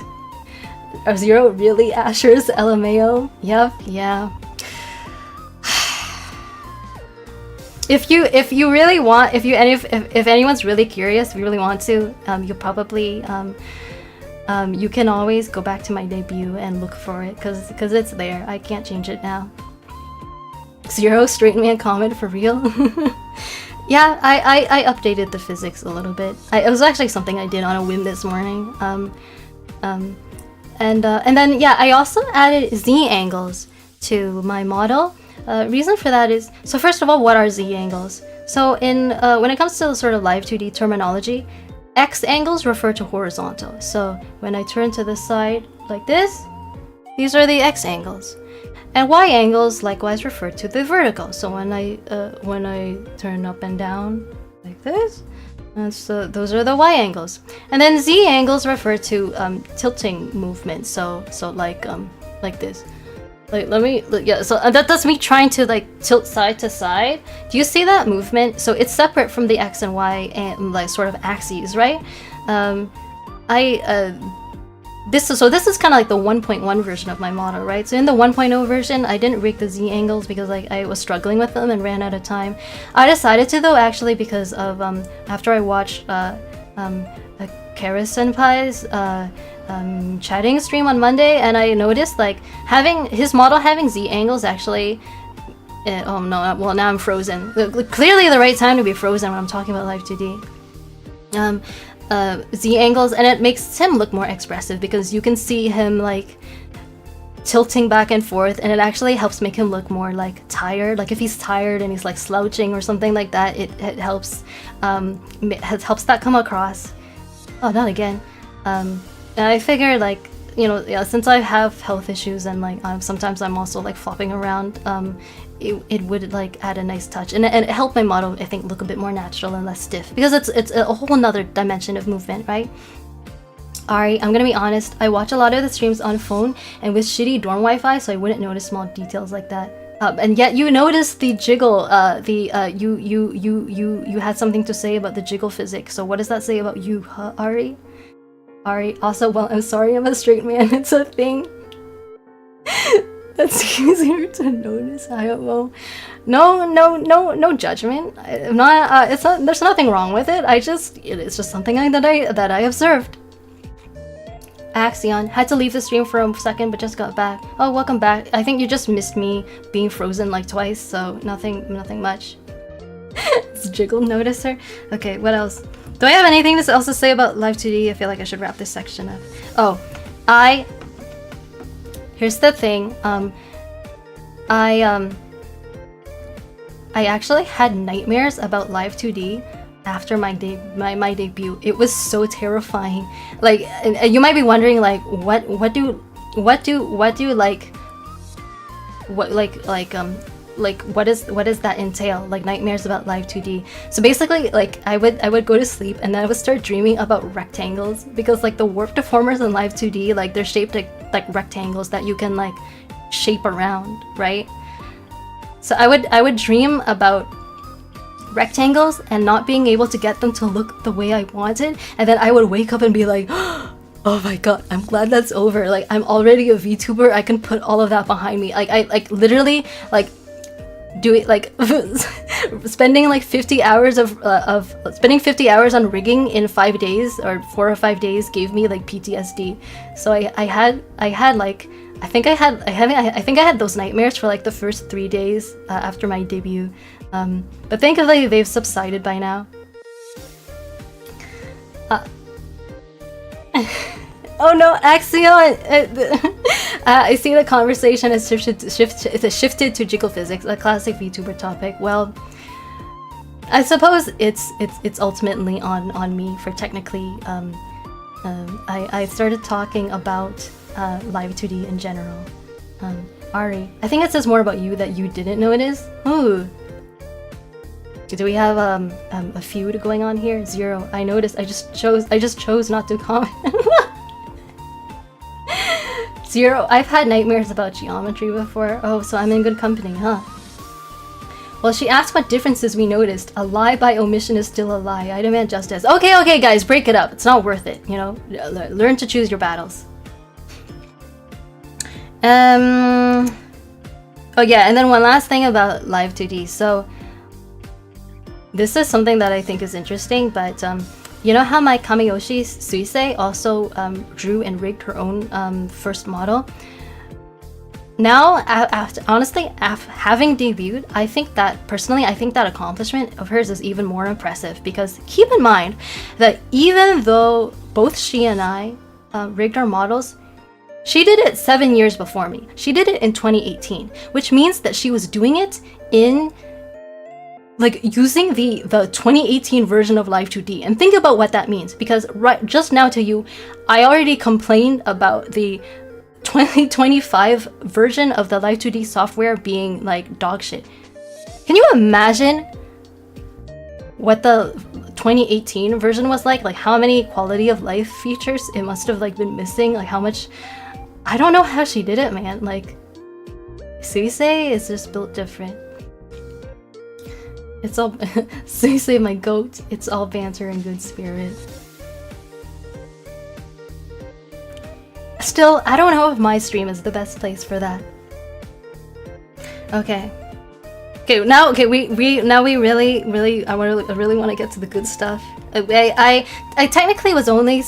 Are Zero really Asher's LMAO? Yep, yeah. If you really want, if anyone's really curious, if you really want to, you probably you can always go back to my debut and look for it because it's there. I can't change it now. Zero straight man comment for real. Yeah, I updated the physics a little bit. It was actually something I did on a whim this morning. And then yeah, I also added Z angles to my model. Reason for that is, so first of all, what are Z angles? So in when it comes to sort of live 2D terminology, X angles refer to horizontal. So when I turn to the side like this, these are the X angles. And Y angles likewise refer to the vertical. So when I turn up and down like this, those are the Y angles. And then Z angles refer to tilting movement. So like this. Like so that's me trying to like tilt side to side. Do you see that movement? So it's separate from the X and Y and like sort of axes, right? This is kind of like the 1.1 version of my model, right? So in the 1.0 version, I didn't rig the Z angles because like I was struggling with them and ran out of time. I decided to though actually because of after I watched Charis senpai's chatting stream on Monday, and I noticed like having his model having Z angles actually. Oh no! Well, now I'm frozen. Clearly, the right time to be frozen when I'm talking about Live 2D. Z angles, and it makes him look more expressive because you can see him like tilting back and forth, and it actually helps make him look more like tired. Like if he's tired and he's like slouching or something like that, it helps helps that come across. Oh, not again. And I figure like, you know, yeah, since I have health issues and like sometimes I'm also like flopping around, it would like add a nice touch, and it helped my model, I think, look a bit more natural and less stiff, because it's a whole nother dimension of movement, right? Alright, I'm gonna be honest, I watch a lot of the streams on phone and with shitty dorm Wi-Fi, so I wouldn't notice small details like that. And yet you noticed the jiggle, you had something to say about the jiggle physics. So what does that say about you, huh, Ari? Ari, also, well, I'm sorry, I'm a straight man, it's a thing. That's easier to notice. I don't know. No judgment. I'm not. It's not. There's nothing wrong with it. It's just something that I observed. Axaeon had to leave the stream for a second, but just got back. Oh, welcome back. I think you just missed me being frozen like twice, so nothing much. It's jiggle noticer. Okay, what else? Do I have anything else to say about Live 2D? I feel like I should wrap this section up. Oh, here's the thing. I actually had nightmares about Live 2D after my debut. It was so terrifying. Like, and you might be wondering, like, what does that entail? Like nightmares about Live 2D. So basically, like I would go to sleep and then I would start dreaming about rectangles, because like the warp deformers in Live 2D, like they're shaped like rectangles that you can like shape around, right? So I would dream about rectangles and not being able to get them to look the way I wanted, and then I would wake up and be like, oh my god, I'm glad that's over. Like, I'm already a VTuber, I can put all of that behind me. Like, I like literally like doing like spending like 50 hours spending 50 hours on rigging in 5 days or 4 or 5 days gave me like PTSD. So I had like I think I had those nightmares for like the first 3 days after my debut. But thankfully they've subsided by now. Oh no, Axaeon! I see the conversation has shifted to jiggle physics, a classic VTuber topic. Well, I suppose it's ultimately on me for technically. I started talking about Live 2D in general. Ari, I think it says more about you that you didn't know it is. Ooh. Do we have a feud going on here? 0. I noticed. I just chose not to comment. 0. I've had nightmares about geometry before. Oh, so I'm in good company, huh? Well, she asked what differences we noticed. A lie by omission is still a lie. I demand justice. Okay, guys, break it up. It's not worth it, you know? Learn to choose your battles. Oh yeah, and then one last thing about Live 2D. So this is something that I think is interesting, but you know how my Kamiyoshi Suisei also drew and rigged her own first model? Now, honestly, having debuted, I think that accomplishment of hers is even more impressive, because keep in mind that even though both she and I rigged our models, she did it 7 years before me. She did it in 2018, which means that she was doing it in like using the 2018 version of Live 2D. And think about what that means, because right just now to you, I already complained about the 2025 version of the Live 2D software being like dog shit. Can you imagine what the 2018 version was like? Like how many quality of life features it must have like been missing, like how much. I don't know how she did it, man. Like Suisei is just built different. It's all Suisei, my goat. It's all banter and good spirit. Still, I don't know if my stream is the best place for that. Okay. We really I really want to get to the good stuff. I technically was only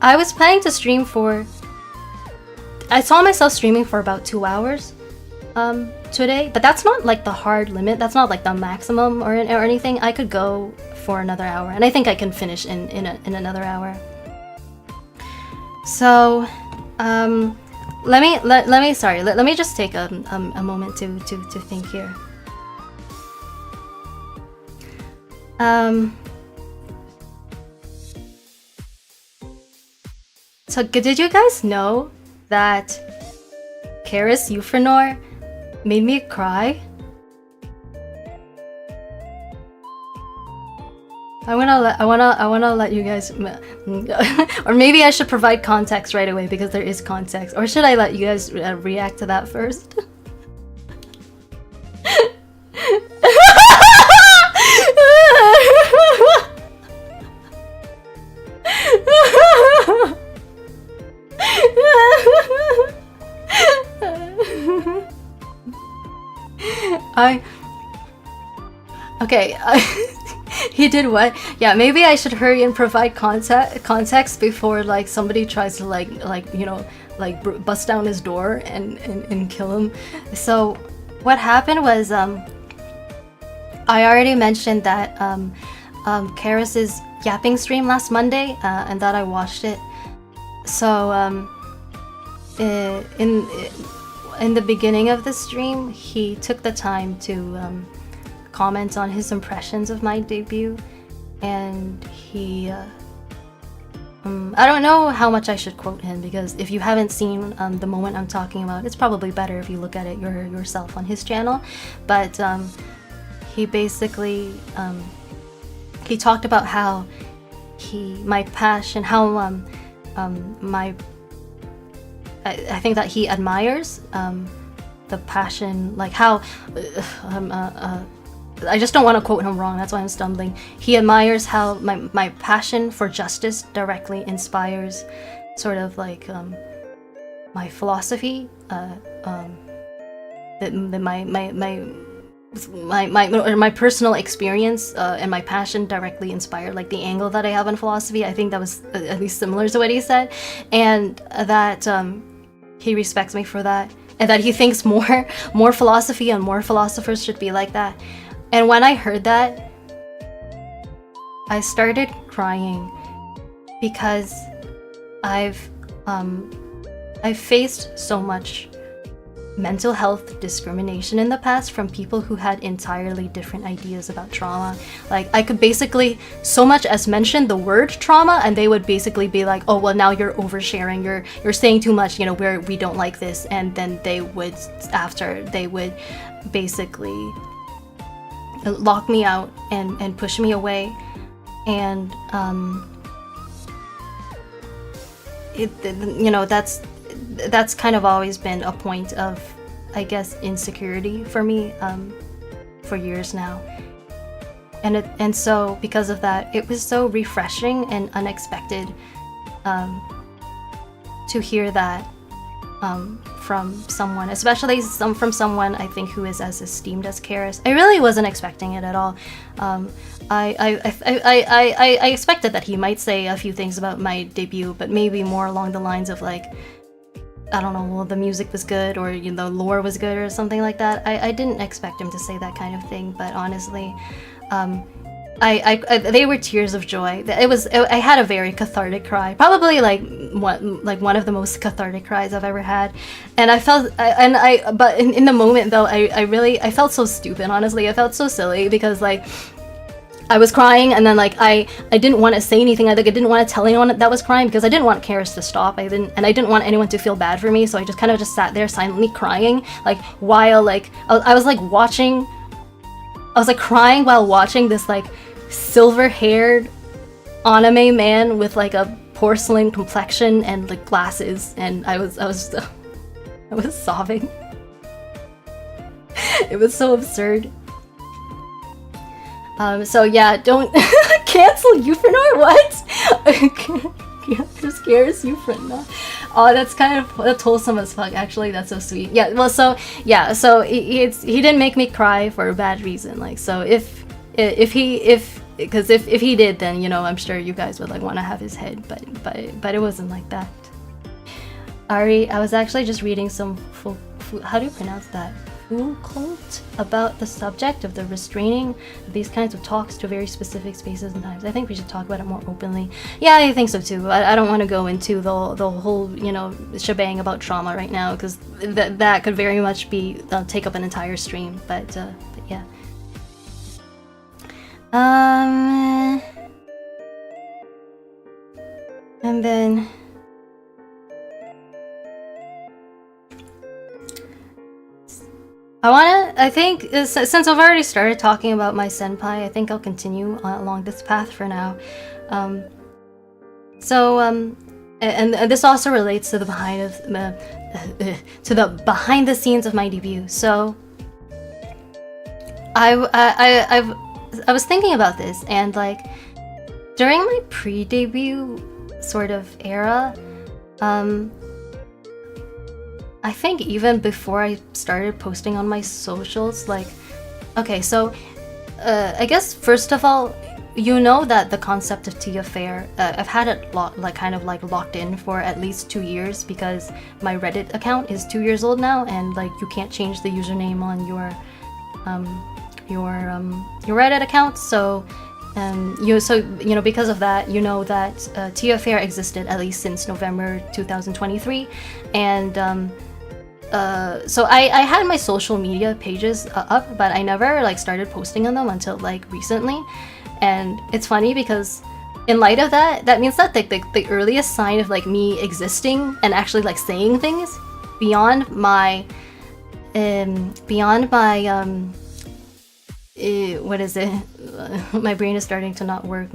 I was planning to stream for... I saw myself streaming for about 2 hours today, but that's not like the hard limit. That's not like the maximum or anything. I could go for another hour, and I think I can finish in another hour. So, let me just take a moment to think here. So did you guys know that Charis Euphranor made me cry? I wanna let you guys, or maybe I should provide context right away because there is context, or should I let you guys react to that first? He did what? Yeah, maybe I should hurry and provide context before like somebody tries to bust down his door and kill him. So what happened was I already mentioned that Charis's yapping stream last Monday and that I watched it. So in the beginning of the stream, he took the time to comment on his impressions of my debut, and he I don't know how much I should quote him, because if you haven't seen the moment I'm talking about, it's probably better if you look at it yourself on his channel. But he basically he talked about how my passion, how I think that he admires the passion, like how I just don't want to quote him wrong, that's why I'm stumbling. He admires how my passion for justice directly inspires sort of like my philosophy, my personal experience and my passion directly inspired like the angle that I have in philosophy. I think that was at least similar to what he said, and that he respects me for that, and that he thinks more philosophy and more philosophers should be like that. And when I heard that, I started crying because I've faced so much mental health discrimination in the past from people who had entirely different ideas about trauma. Like, I could basically so much as mention the word trauma and they would basically be like, oh well, now you're oversharing, you're saying too much, you know, we don't like this. And then they would basically lock me out and push me away. And you know, that's kind of always been a point of, I guess, insecurity for me for years now. And so because of that, it was so refreshing and unexpected to hear that from someone, especially from someone I think who is as esteemed as Charis. I really wasn't expecting it at all. I expected that he might say a few things about my debut, but maybe more along the lines of like, I don't know, well, the music was good, or you know, the lore was good, or something like that. I didn't expect him to say that kind of thing, but honestly, they were tears of joy. I had a very cathartic cry, probably like one of the most cathartic cries I've ever had. And I felt, but in the moment though, I felt so stupid. Honestly, I felt so silly because like I was crying, and then like I didn't want to say anything. I didn't want to tell anyone that was crying because I didn't want Charis to stop. I didn't want anyone to feel bad for me. So I just kind of sat there silently crying, like while like I was like watching. I was like crying while watching this like silver-haired anime man with like a porcelain complexion and like glasses, and I was sobbing. It was so absurd. So yeah, don't cancel Euphranor. What? Just Charis Euphranor. Oh, that's that's wholesome as fuck. Actually, that's so sweet. Yeah. Well, so yeah. So he didn't make me cry for a bad reason. Like, so if because if he did, then, you know, I'm sure you guys would like want to have his head, but it wasn't like that. Ari, I was actually just reading some how do you pronounce that? Cult about the subject of the restraining these kinds of talks to very specific spaces and times. I think we should talk about it more openly. Yeah, I think so too. I don't want to go into the whole, you know, shebang about trauma right now, because that could very much be take up an entire stream. But yeah. And then I think, since I've already started talking about my senpai, I think I'll continue along this path for now. And this also relates to the behind the scenes of my debut. So I was thinking about this, and like during my pre-debut sort of era, I think even before I started posting on my socials, like, okay, so I guess first of all, you know that the concept of Tia Faire, I've had it kind of locked in for at least 2 years, because my Reddit account is 2 years old now, and like you can't change the username on your Reddit account. So you know, because of that, you know that Tia Faire existed at least since November 2023, and so I had my social media pages up, but I never like started posting on them until like recently. And it's funny because in light of that, that means that the earliest sign of like me existing and actually like saying things beyond my what is it? My brain is starting to not work.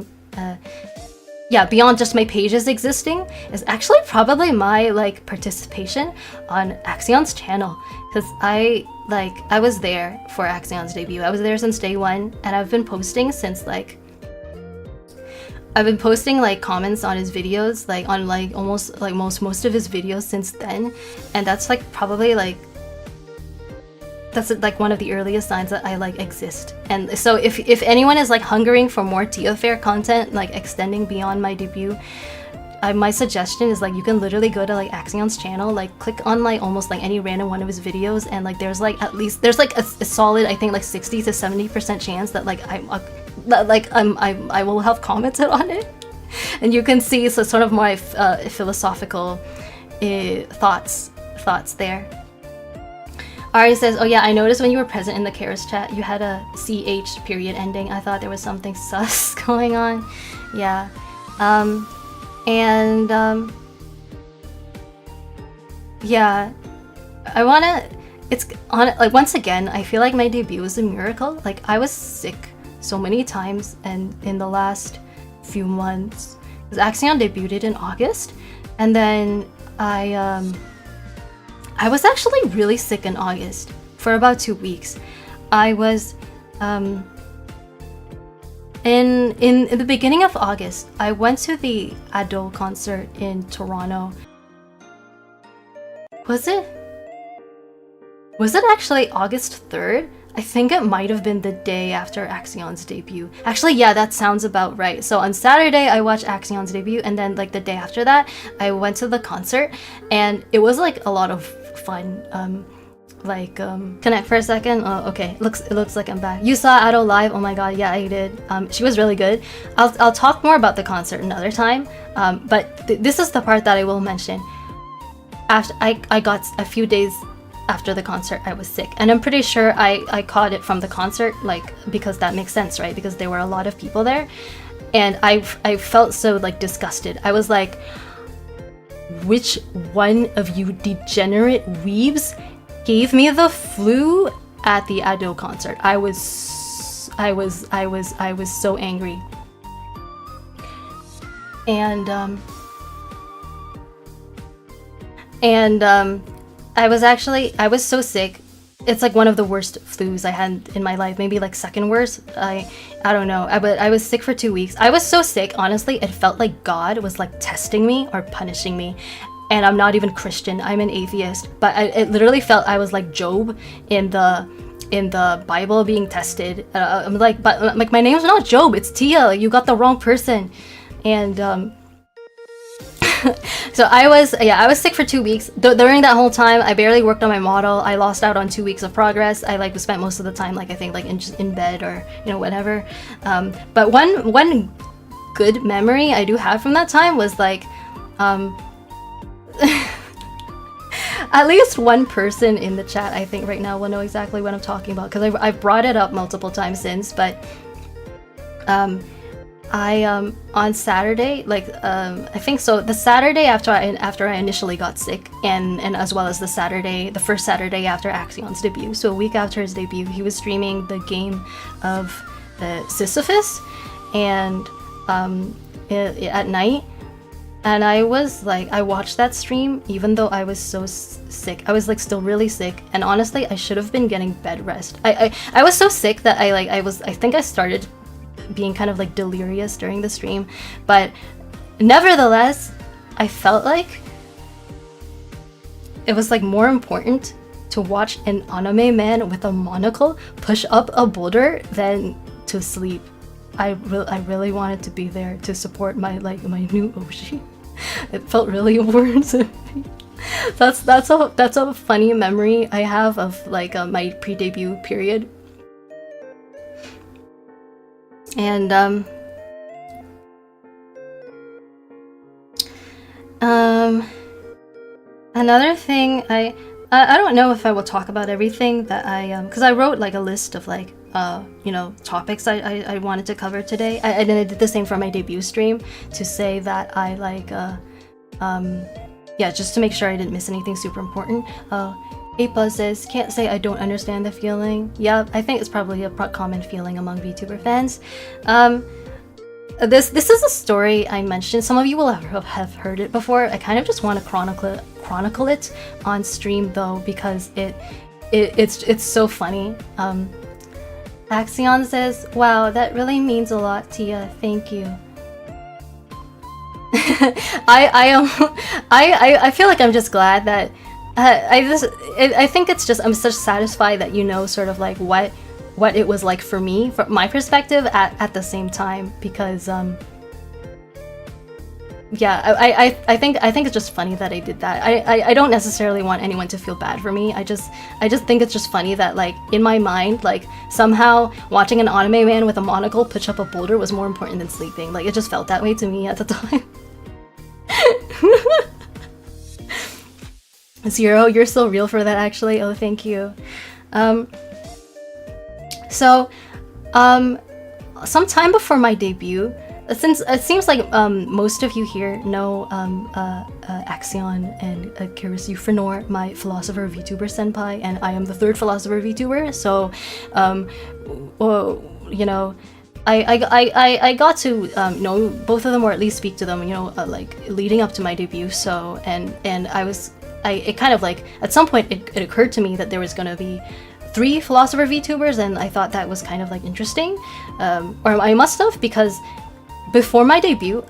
Yeah, beyond just my pages existing is actually probably my like participation on Axaeon's channel, because I was there for Axaeon's debut. I was there since day one, and I've been posting since like comments on his videos, like on like almost like most of his videos since then, and that's like probably like that's like one of the earliest signs that I like exist. And so if anyone is like hungering for more Tia Faire content, like extending beyond my debut, my suggestion is like you can literally go to like Axaeon's channel, like click on like almost like any random one of his videos, and like there's like at least there's like a solid, I think like 60 to 70% chance that like I will have commented on it, and you can see so sort of my philosophical thoughts there. Ari says, oh yeah, I noticed when you were present in the Charis chat, you had a CH period ending. I thought there was something sus going on. Yeah. Yeah. I wanna, it's on like once again, I feel like my debut was a miracle. Like I was sick so many times and in the last few months. Because Axaeon debuted in August, and then I was actually really sick in August for about 2 weeks. I was in the beginning of August, I went to the AirBnB concert in Toronto. Was it actually August 3rd? I think it might have been the day after Axaeon's debut. Actually, yeah, that sounds about right. So on Saturday, I watched Axaeon's debut, and then like the day after that, I went to the concert, and it was like a lot of fun. Connect for a second. Oh, okay. It looks like I'm back. You saw AirBnB live? Oh my god, yeah, I did. She was really good. I'll talk more about the concert another time. But this is the part that I will mention. After I got a few days after the concert, I was sick, and I'm pretty sure I caught it from the concert, like, because that makes sense, right? Because there were a lot of people there, and I felt so like disgusted. I was like, which one of you degenerate weebs gave me the flu at the AirBnB concert? I was so angry. And I was so sick. It's like one of the worst flus I had in my life, maybe like second worst. I don't know. I was sick for 2 weeks. I was so sick, honestly, it felt like God was like testing me or punishing me. And I'm not even Christian, I'm an atheist. But it literally felt I was like Job in the in the Bible being tested. I'm like, but like my name's not Job, it's Tia. Like, you got the wrong person. And so I was sick for 2 weeks. During that whole time, I barely worked on my model. I lost out on 2 weeks of progress. I like spent most of the time like I think like in bed or whatever. But one good memory I do have from that time was like at least one person in the chat I think right now will know exactly what I'm talking about, because I've brought it up multiple times since. But I on Saturday, like I think so, the Saturday after I initially got sick, and as well as the first Saturday after Axaeon's debut, so a week after his debut, he was streaming the game of Sisyphus, and at night. And I was like, I watched that stream even though I was so sick. I was like still really sick, and honestly I should have been getting bed rest. I was so sick that I think I started being kind of like delirious during the stream, but nevertheless I felt like it was like more important to watch an anime man with a monocle push up a boulder than to sleep. I really wanted to be there to support my new Oshi. It felt really important to me. That's a funny memory I have of like my pre-debut period. And another thing, I don't know if I will talk about everything that because I wrote like a list of like topics I wanted to cover today. I did the same for my debut stream to say that I like just to make sure I didn't miss anything super important. Apa says, can't say I don't understand the feeling. Yeah, I think it's probably a common feeling among VTuber fans. This is a story I mentioned. Some of you will have heard it before. I kind of just want to chronicle it on stream though, because it's so funny. Axaeon says, wow, that really means a lot, Tia. Thank you. I feel like I'm just glad that I think it's just I'm such satisfied that sort of like what it was like for me, from my perspective at the same time, because I think it's just funny that I did that. I don't necessarily want anyone to feel bad for me. I just think it's just funny that like in my mind, like somehow watching an anime man with a monocle push up a boulder was more important than sleeping. Like it just felt that way to me at the time. Zero, you're so real for that actually. Oh, thank you. So sometime before my debut, since it seems like most of you here know Axaeon and Charis Euphranor, my philosopher VTuber senpai, and I am the third philosopher VTuber, so I got to know both of them, or at least speak to them, like leading up to my debut. So and it kind of like at some point it occurred to me that there was gonna be 3 philosopher VTubers, and I thought that was kind of like interesting, or I must have, because before my debut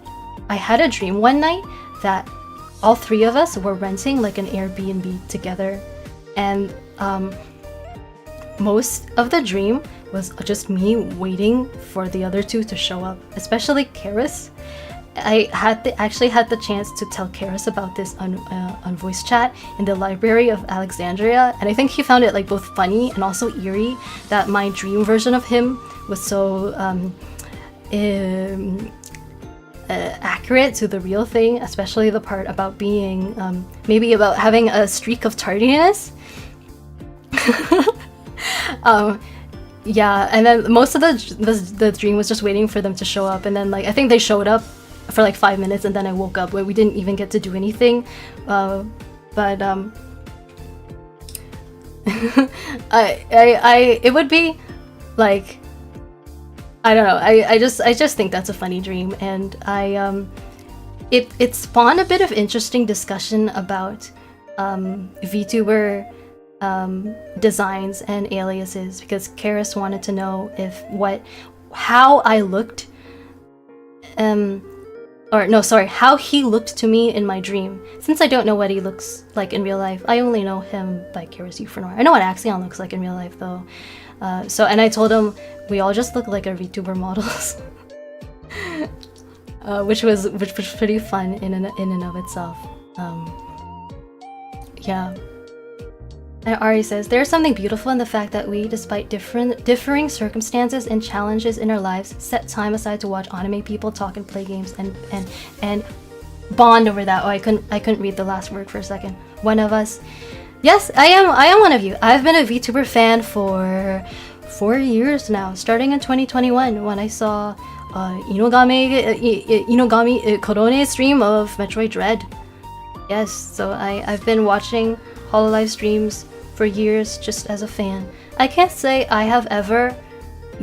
I had a dream one night that all 3 of us were renting like an Airbnb together, and most of the dream was just me waiting for the other 2 to show up, especially Charis. I actually had the chance to tell Charis about this on voice chat in the library of Alexandria, and I think he found it like both funny and also eerie that my dream version of him was so accurate to the real thing, especially the part about being maybe about having a streak of tardiness. Yeah, and then most of the dream was just waiting for them to show up, and then like I think they showed up for like 5 minutes, and then I woke up where we didn't even get to do anything. But it would be like, I don't know. I just think that's a funny dream, and it spawned a bit of interesting discussion about VTuber designs and aliases, because Charis wanted to know how I looked, or no, sorry, how he looked to me in my dream. Since I don't know what he looks like in real life, I only know him by Charis I know what Axaeon looks like in real life though. And I told him we all just look like our VTuber models, which was pretty fun in and of itself. Yeah. And Ari says, there's something beautiful in the fact that we, despite differing circumstances and challenges in our lives, set time aside to watch anime people talk and play games and bond over that. Oh, I couldn't read the last word for a second. One of us. Yes, I am one of you. I've been a VTuber fan for 4 years now, starting in 2021 when I saw Inogami Korone stream of Metroid Dread. Yes, so I've been watching Hololive streams for years just as a fan. I can't say I have ever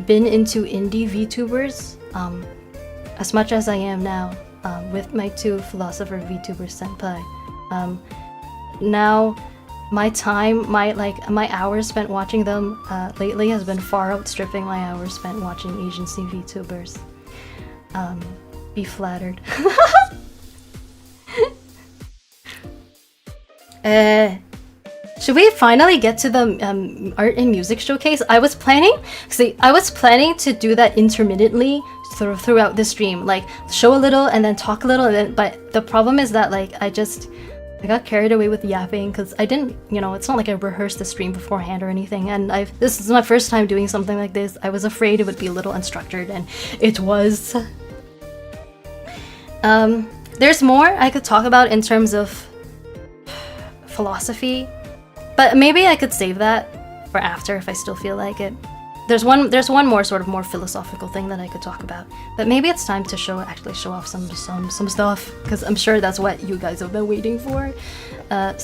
been into indie VTubers as much as I am now with my 2 philosopher VTubers senpai. Now my hours spent watching them lately has been far outstripping my hours spent watching agency VTubers. Be flattered. Should we finally get to the art and music showcase? I was planning to do that intermittently throughout the stream, like show a little and then talk a little, and then, but the problem is that like I got carried away with yapping because I didn't, it's not like I rehearsed the stream beforehand or anything, and this is my first time doing something like this. I was afraid it would be a little unstructured, and it was. There's more I could talk about in terms of philosophy, but maybe I could save that for after if I still feel like it. There's one more sort of more philosophical thing that I could talk about, but maybe it's time to actually show off some stuff, because I'm sure that's what you guys have been waiting for. I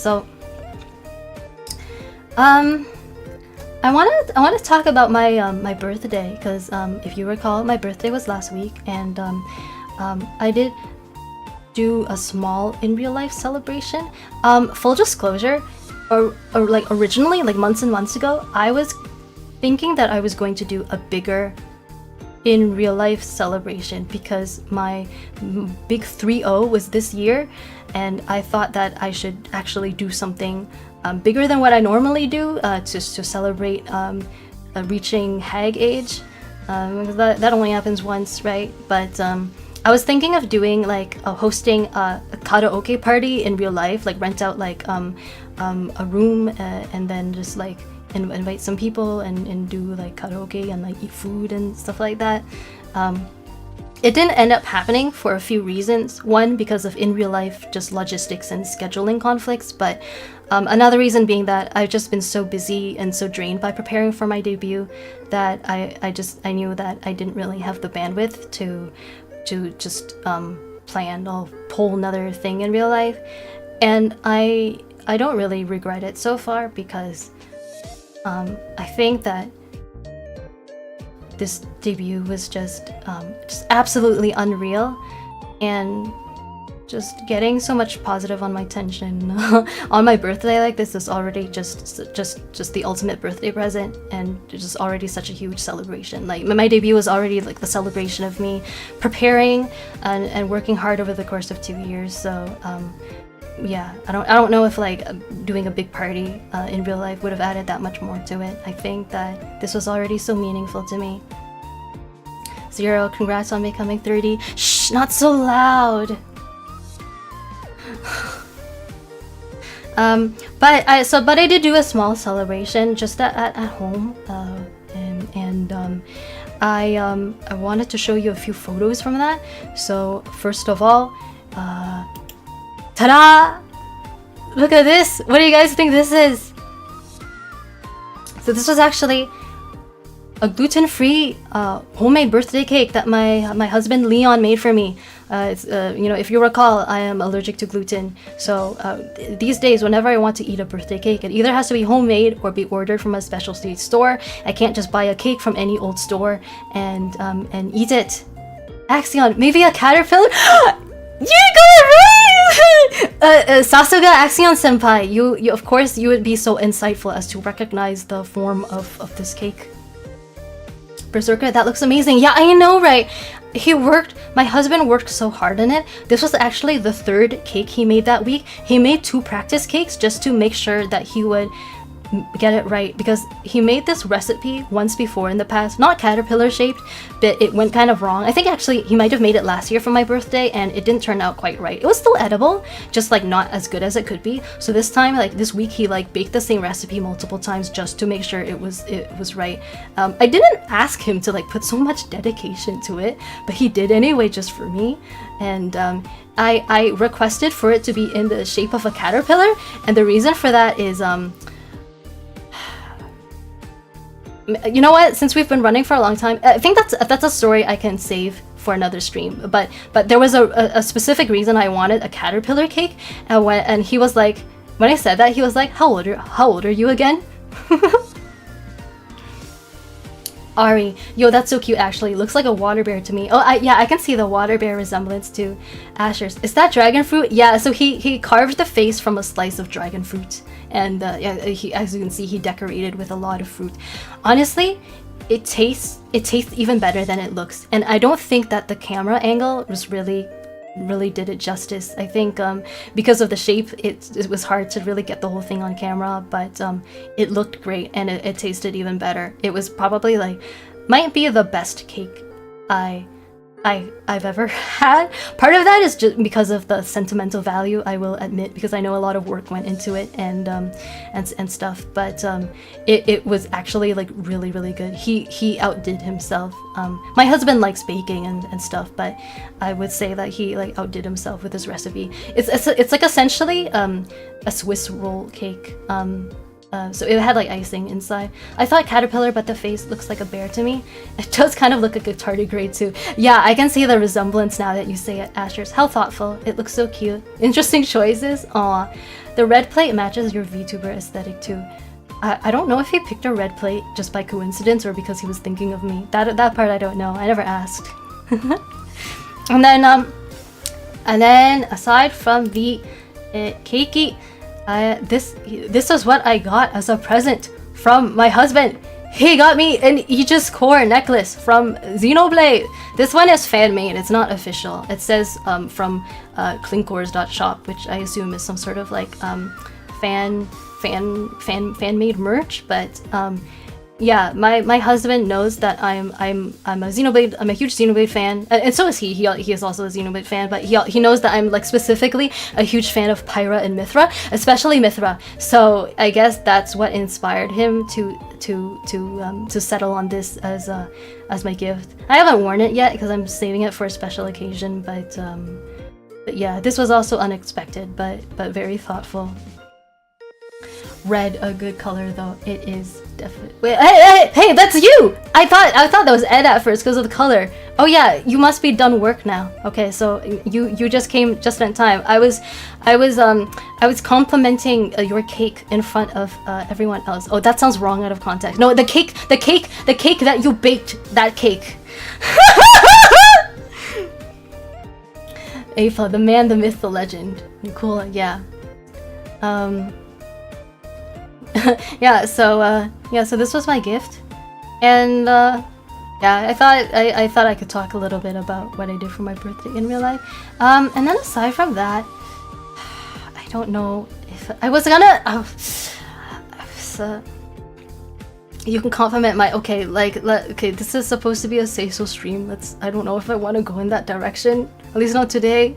want to talk about my my birthday, because if you recall, my birthday was last week, and I did do a small in real life celebration. Full disclosure, or like originally, like months and months ago, I was thinking that I was going to do a bigger in real life celebration because my big 3-0 was this year, and I thought that I should actually do something bigger than what I normally do to celebrate reaching hag age. That only happens once, right? But I was thinking of doing like hosting a karaoke party in real life, like rent out like a room and then just like invite some people and do like karaoke and like eat food and stuff like that. It didn't end up happening for a few reasons. One, because of in real life just logistics and scheduling conflicts, but another reason being that I've just been so busy and so drained by preparing for my debut that I knew that I didn't really have the bandwidth to just plan a whole another thing in real life. And I don't really regret it so far, because I think that this debut was just absolutely unreal, and just getting so much positive on my tension on my birthday like this is already just the ultimate birthday present, and just already such a huge celebration. Like my debut was already like the celebration of me preparing and working hard over the course of 2 years. So yeah, I don't know if like doing a big party in real life would have added that much more to it. I think that this was already so meaningful to me. Zero, congrats on becoming 30. Shh, not so loud. But I did do a small celebration just at home, and I wanted to show you a few photos from that. So first of all, ta-da! Look at this! What do you guys think this is? So this was actually a gluten-free homemade birthday cake that my husband Leon made for me. It's if you recall, I am allergic to gluten, so these days whenever I want to eat a birthday cake, it either has to be homemade or be ordered from a specialty store. I can't just buy a cake from any old store and eat it. Axaeon, maybe a caterpillar. You got it right! Sasuga, Axaeon senpai, you of course you would be so insightful as to recognize the form of this cake. Berserker, that looks amazing. Yeah, I know, right? he worked, my husband worked so hard on it. This was actually the 3rd cake he made that week. He made 2 practice cakes just to make sure that he would get it right, because he made this recipe once before in the past, not caterpillar shaped, but it went kind of wrong. I think actually he might have made it last year for my birthday and it didn't turn out quite right. It was still edible, just like not as good as it could be. So this time, like this week, he like baked the same recipe multiple times just to make sure it was right. I didn't ask him to like put so much dedication to it, but he did anyway just for me. And I requested for it to be in the shape of a caterpillar, and the reason for that is you know what? Since we've been running for a long time, I think that's a story I can save for another stream. But there was a specific reason I wanted a caterpillar cake, and he was like, when I said that, he was like, how old are you again? Ari, yo, that's so cute. Actually, looks like a water bear to me. Oh, yeah, I can see the water bear resemblance to Asher's. Is that dragon fruit? Yeah. So he carved the face from a slice of dragon fruit. And yeah, as you can see, he decorated with a lot of fruit. Honestly, it tastes even better than it looks, and I don't think that the camera angle was really did it justice. I think because of the shape, it was hard to really get the whole thing on camera, but it looked great and it tasted even better. It was probably like might be the best cake I've ever had. Part of that is just because of the sentimental value, I will admit, because I know a lot of work went into it and stuff. But it was actually like really good. He outdid himself. My husband likes baking and stuff, but I would say that he like outdid himself with his recipe. It's like essentially a Swiss roll cake. So it had like icing inside. I thought caterpillar, but the face looks like a bear to me. It does kind of look like a tardigrade too. Yeah, I can see the resemblance now that you say it, Asher's. How thoughtful. It looks so cute. Interesting choices. Aw. The red plate matches your VTuber aesthetic too. I don't know if he picked a red plate just by coincidence or because he was thinking of me. That part I don't know. I never asked. And then aside from the cakey, this is what I got as a present from my husband. He got me an Aegis Core necklace from Xenoblade. This one is fan made, it's not official. It says from clinkors.shop, which I assume is some sort of like fan made merch, but yeah, my husband knows that I'm a Xenoblade. I'm a huge Xenoblade fan, and so is he. He is also a Xenoblade fan, but he knows that I'm like specifically a huge fan of Pyra and Mithra, especially Mithra. So I guess that's what inspired him to settle on this as my gift. I haven't worn it yet because I'm saving it for a special occasion, but yeah, this was also unexpected, but very thoughtful. Red, a good color though. It is definitely. Wait, hey, that's you! I thought that was Ed at first because of the color. Oh yeah, you must be done work now. Okay, so you just came just in time. I was complimenting your cake in front of everyone else. Oh, that sounds wrong out of context. No, the cake that you baked. That cake. Afa, the man, the myth, the legend. Cool, yeah. Yeah, so this was my gift, and yeah, I thought I could talk a little bit about what I did for my birthday in real life, and then aside from that, I don't know if I was gonna. You can compliment my okay, this is supposed to be a say so stream. I don't know if I want to go in that direction, at least not today.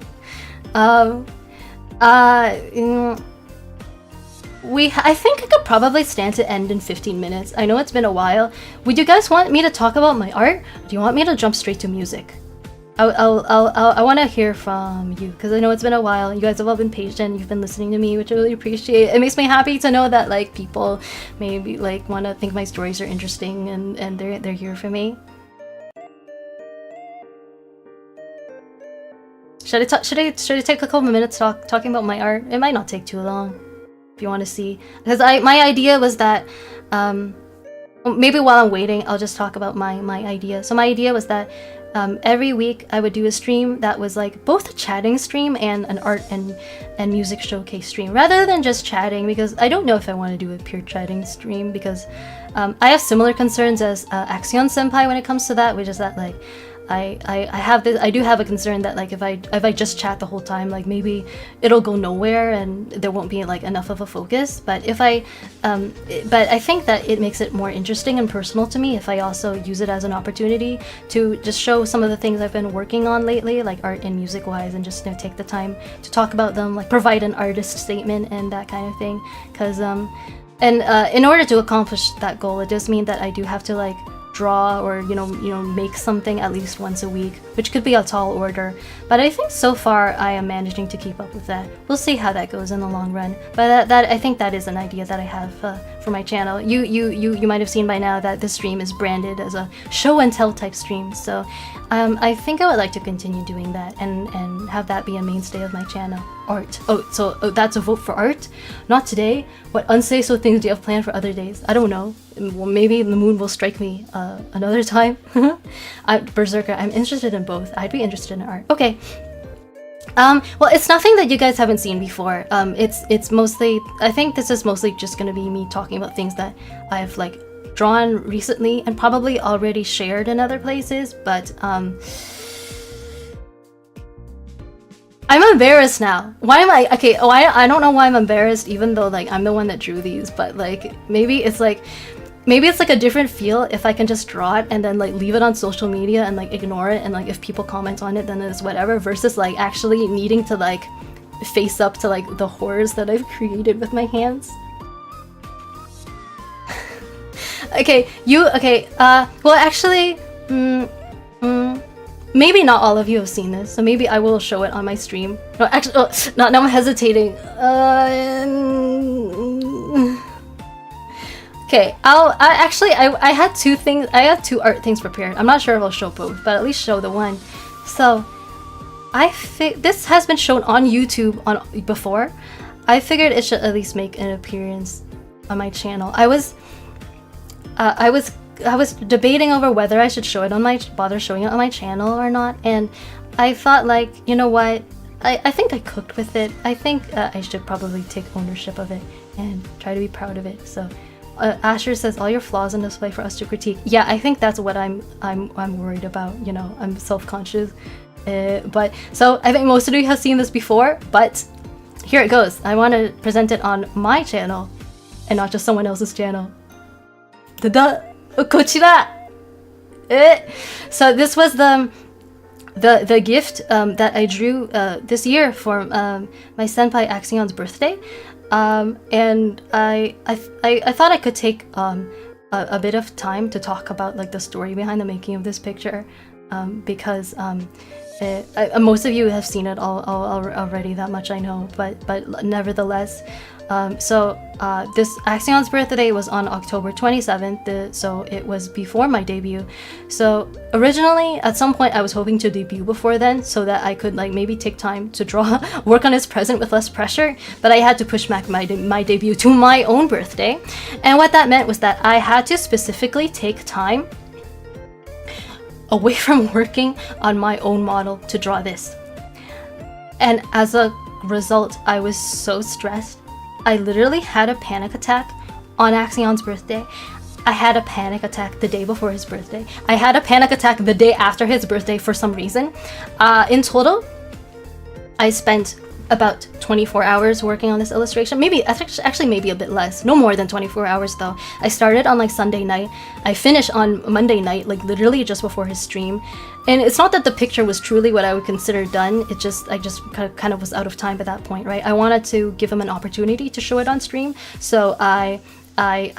I think I could probably stand to end in 15 minutes. I know it's been a while. Would you guys want me to talk about my art? Or do you want me to jump straight to music? I want to hear from you because I know it's been a while. You guys have all been patient. You've been listening to me, which I really appreciate. It makes me happy to know that like people maybe like want to think my stories are interesting and they're here for me. Should I take a couple minutes talking about my art? It might not take too long. If you want to see, because my idea was that maybe while I'm waiting I'll just talk about my idea. So my idea was that every week I would do a stream that was like both a chatting stream and an art and music showcase stream, rather than just chatting, because I don't know if I want to do a pure chatting stream, because I have similar concerns as Axaeon senpai when it comes to that, which is that like I do have a concern that like if I just chat the whole time, like maybe it'll go nowhere and there won't be like enough of a focus. But if but I think that it makes it more interesting and personal to me if I also use it as an opportunity to just show some of the things I've been working on lately, like art and music wise, and just take the time to talk about them, like provide an artist statement and that kind of thing. Because in order to accomplish that goal, it does mean that I do have to like draw or make something at least once a week, which could be a tall order, but I think so far I am managing to keep up with that. We'll see how that goes in the long run, but that I think that is an idea that I have for my channel. You might have seen by now that this stream is branded as a show and tell type stream, so I think I would like to continue doing that and have that be a mainstay of my channel. Art. So that's a vote for art? Not today? What unsay-so things do you have planned for other days? I don't know. Well, maybe the moon will strike me another time. Berserker, I'm interested in both. I'd be interested in art. Okay. Well, it's nothing that you guys haven't seen before. It's mostly, I think this is mostly just gonna be me talking about things that I've like drawn recently and probably already shared in other places, but I'm embarrassed now. Why am I okay? Oh, I don't know why I'm embarrassed, even though like I'm the one that drew these. But like maybe it's like a different feel if I can just draw it and then like leave it on social media and like ignore it, and like if people comment on it, then it's whatever. Versus like actually needing to like face up to like the horrors that I've created with my hands. Okay, well actually, maybe not all of you have seen this, so maybe I will show it on my stream. No, actually, now I'm hesitating. Okay, I had two things. I had two art things prepared. I'm not sure if I'll show both, but at least show the one. So, this has been shown on YouTube before. I figured it should at least make an appearance on my channel. I was debating over whether I should bother showing it on my channel or not, and I thought like, you know what, I think I cooked with it. I think I should probably take ownership of it and try to be proud of it. So Asher says all your flaws on display for us to critique. Yeah, I think that's what I'm worried about. You know, I'm self-conscious. But so I think most of you have seen this before, but here it goes. I want to present it on my channel and not just someone else's channel. Tada! Kochira! So this was the gift that I drew this year for my senpai Axaeon's birthday, and I thought I could take a bit of time to talk about like the story behind the making of this picture, because most of you have seen it already, that much I know, but nevertheless. This Axaeon's birthday was on October 27th, so it was before my debut. So originally, at some point, I was hoping to debut before then, so that I could like maybe take time to work on his present with less pressure. But I had to push back my debut to my own birthday, and what that meant was that I had to specifically take time away from working on my own model to draw this. And as a result, I was so stressed. I literally had a panic attack on Axaeon's birthday. I had a panic attack the day before his birthday. I had a panic attack the day after his birthday for some reason. In total, I spent about 24 hours working on this illustration. Maybe, actually maybe a bit less. No more than 24 hours though. I started on like Sunday night. I finished on Monday night, like literally just before his stream. And it's not that the picture was truly what I would consider done. I just kind of was out of time at that point, right? I wanted to give him an opportunity to show it on stream. So I kind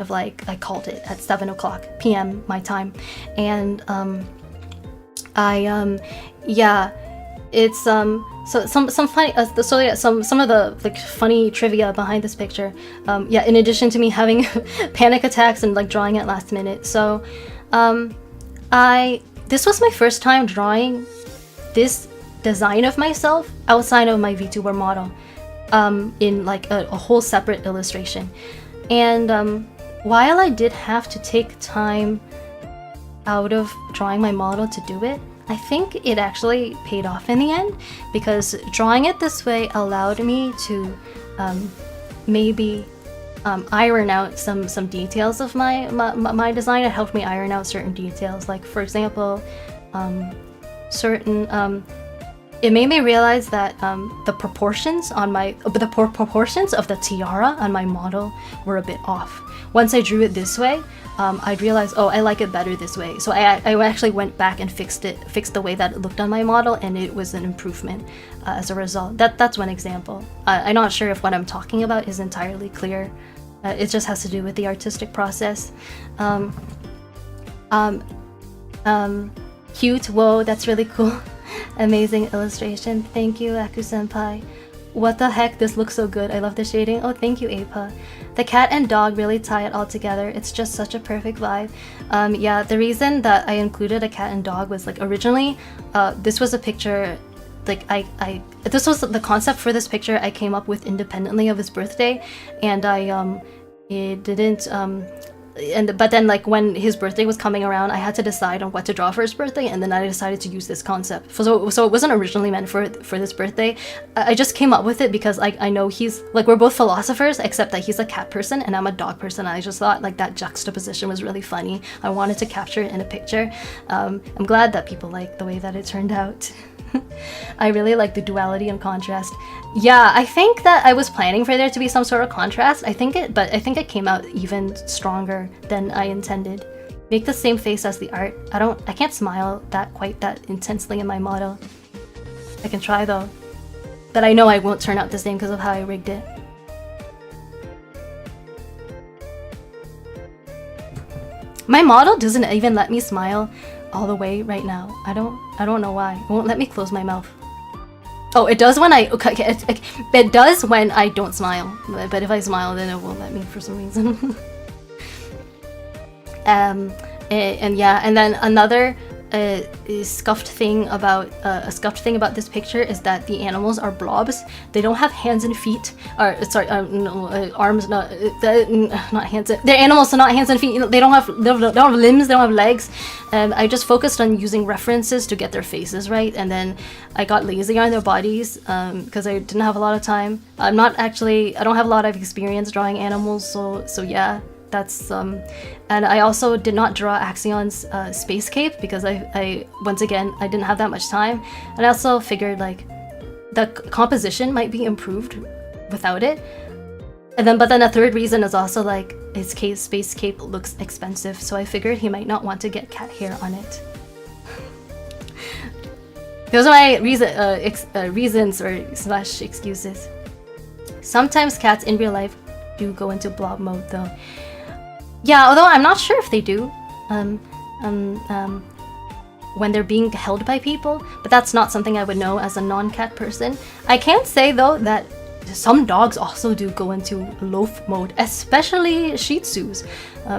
of like, I called it at 7 o'clock p.m. my time. And yeah. It's so some funny some of the like funny trivia behind this picture. Yeah, in addition to me having panic attacks and like drawing at last minute. So this was my first time drawing this design of myself outside of my VTuber model, in like a whole separate illustration. And while I did have to take time out of drawing my model to do it, I think it actually paid off in the end, because drawing it this way allowed me to maybe iron out some details of my design. It helped me iron out certain details. Like for example, it made me realize that the proportions on proportions of the tiara on my model were a bit off. Once I drew it this way, I realized, oh, I like it better this way. So I actually went back and fixed the way that it looked on my model, and it was an improvement as a result. That's one example. I'm not sure if what I'm talking about is entirely clear. It just has to do with the artistic process. Cute, whoa, that's really cool. Amazing illustration. Thank you, Aku-senpai. What the heck, this looks so good. I love the shading. Oh, thank you, Apa. The cat and dog really tie it all together. It's just such a perfect vibe. Yeah, the reason that I included a cat and dog was like originally, this was a picture, like this was the concept for this picture I came up with independently of his birthday, and it didn't, but then like when his birthday was coming around, I had to decide on what to draw for his birthday, and then I decided to use this concept. So it wasn't originally meant for this birthday. I just came up with it because I know he's like, we're both philosophers, except that he's a cat person and I'm a dog person. I just thought like that juxtaposition was really funny. I wanted to capture it in a picture. I'm glad that people like the way that it turned out. I really like the duality and contrast. Yeah, I think that I was planning for there to be some sort of contrast. I think it came out even stronger than I intended. Make the same face as the art. I can't smile quite that intensely in my model. I can try though. But I know I won't turn out the same because of how I rigged it. My model doesn't even let me smile all the way right now. I don't know why. It won't let me close my mouth. Oh, it does when it does when I don't smile. But if I smile, then it won't let me for some reason. And yeah, and then another scuffed thing about this picture is that the animals are blobs. They don't have hands and feet, or sorry, arms, not hands. They're animals, so not hands and feet. You know, they don't have limbs. They don't have legs. I just focused on using references to get their faces right, and then I got lazy on their bodies because I didn't have a lot of time. I don't have a lot of experience drawing animals, so yeah. That's and I also did not draw Axaeon's space cape because I once again I didn't have that much time, and I also figured like the composition might be improved without it. And but then a third reason is also like his space cape looks expensive, so I figured he might not want to get cat hair on it. Those are my reasons or slash excuses. Sometimes cats in real life do go into blob mode though. Yeah, although I'm not sure if they do when they're being held by people, but that's not something I would know as a non-cat person. I can say though that some dogs also do go into loaf mode, especially Shih Tzus,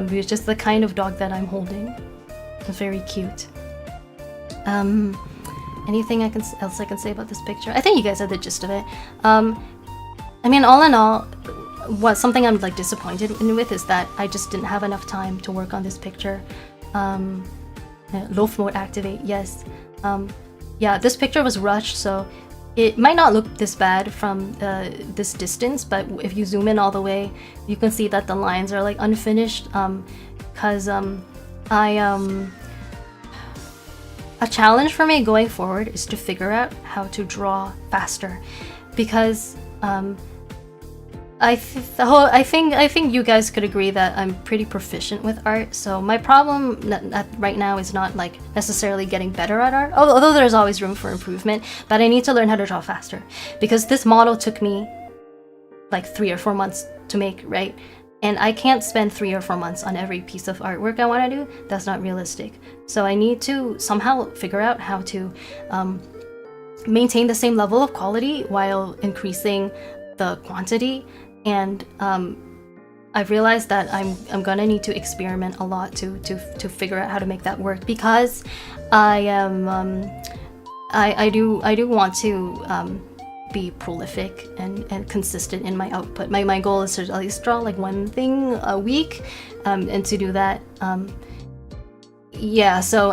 which is just the kind of dog that I'm holding. It's very cute. Anything else I can say about this picture? I think you guys had the gist of it. I mean, all in all, something I'm like disappointed with is that I just didn't have enough time to work on this picture. Loaf mode activate, yes. Yeah, this picture was rushed, so it might not look this bad from this distance, but if you zoom in all the way, you can see that the lines are like unfinished. Because a challenge for me going forward is to figure out how to draw faster, because I think you guys could agree that I'm pretty proficient with art, so my problem right now is not like necessarily getting better at art, although there's always room for improvement, but I need to learn how to draw faster, because this model took me like 3 or 4 months to make, right? And I can't spend 3 or 4 months on every piece of artwork I want to do. That's not realistic. So I need to somehow figure out how to maintain the same level of quality while increasing the quantity. And I've realized that I'm gonna need to experiment a lot to figure out how to make that work, because I do want to be prolific and consistent in my output. My goal is to at least draw like one thing a week, and to do that, yeah. So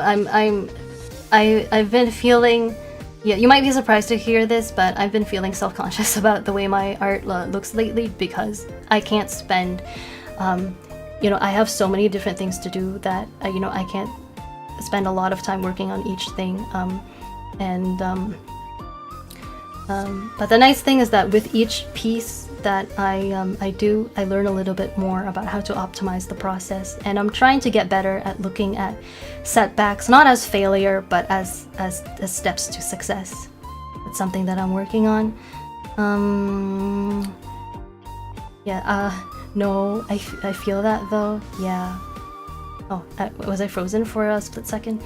I've been feeling, yeah, you might be surprised to hear this, but I've been feeling self-conscious about the way my art looks lately because I can't spend, you know, I have so many different things to do that, you know, I can't spend a lot of time working on each thing. But the nice thing is that with each piece that I do, I learn a little bit more about how to optimize the process, and I'm trying to get better at looking at setbacks not as failure but as steps to success. It's something that I'm working on. No, I feel that though. Yeah. Oh, was I frozen for a split second?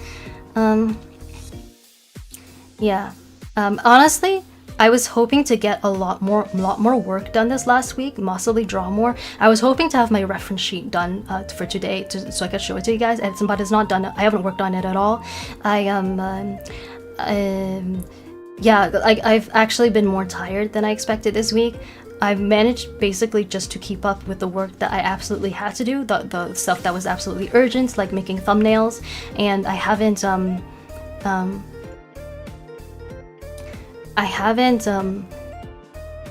Yeah. Honestly, I was hoping to get a lot more work done this last week, possibly draw more. I was hoping to have my reference sheet done for today, so I could show it to you guys. But it's not done. I haven't worked on it at all. I've actually been more tired than I expected this week. I've managed basically just to keep up with the work that I absolutely had to do, the stuff that was absolutely urgent, like making thumbnails, and I haven't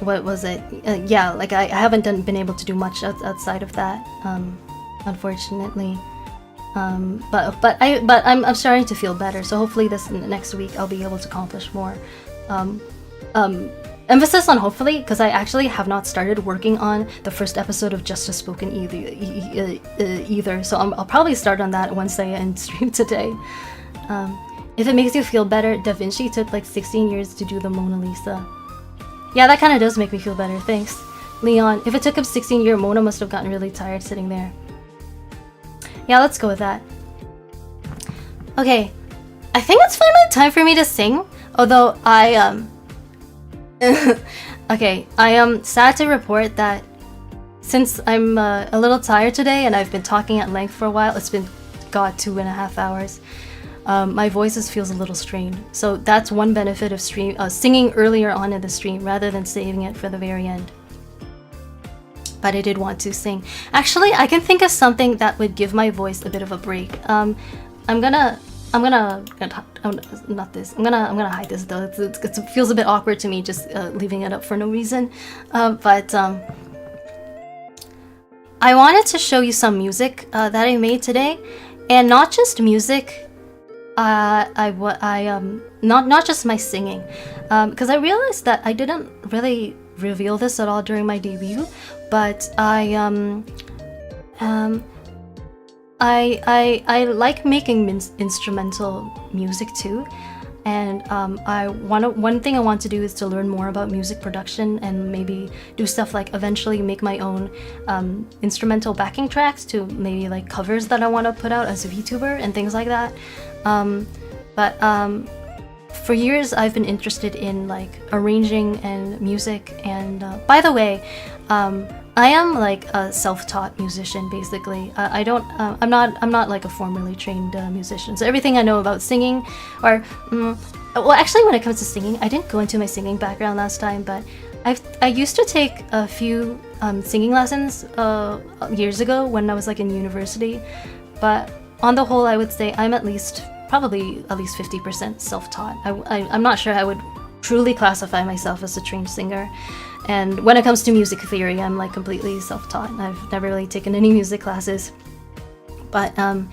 what was it? I haven't been able to do much outside of that, unfortunately. But I'm starting to feel better. So hopefully this next week I'll be able to accomplish more. Emphasis on hopefully, because I actually have not started working on the first episode of Just a Spoken either. So I'll probably start on that once I end stream today. If it makes you feel better, Da Vinci took like 16 years to do the Mona Lisa. Yeah, that kind of does make me feel better, thanks. Leon, if it took him 16 years, Mona must have gotten really tired sitting there. Yeah, let's go with that. Okay, I think it's finally time for me to sing, although okay, I am sad to report that since I'm a little tired today and I've been talking at length for a while, it's been, God, 2.5 hours. My voice feels a little strained, so that's one benefit of singing earlier on in the stream rather than saving it for the very end. But I did want to sing. Actually, I can think of something that would give my voice a bit of a break. I'm gonna not this. I'm gonna hide this though. It feels a bit awkward to me just leaving it up for no reason. But I wanted to show you some music that I made today, and not just music. Not just my singing, because I realized that I didn't really reveal this at all during my debut, but I like making instrumental music too, and one thing I want to do is to learn more about music production and maybe do stuff like eventually make my own instrumental backing tracks to maybe like covers that I want to put out as a VTuber and things like that. For years I've been interested in like arranging and music, and by the way, I am like a self-taught musician basically. I'm not like a formally trained musician, so everything I know about singing, or well, actually when it comes to singing, I didn't go into my singing background last time, but I used to take a few singing lessons years ago when I was like in university, but on the whole I would say I'm probably at least 50% self-taught. I'm not sure I would truly classify myself as a trained singer. And when it comes to music theory, I'm like completely self-taught. I've never really taken any music classes. But I've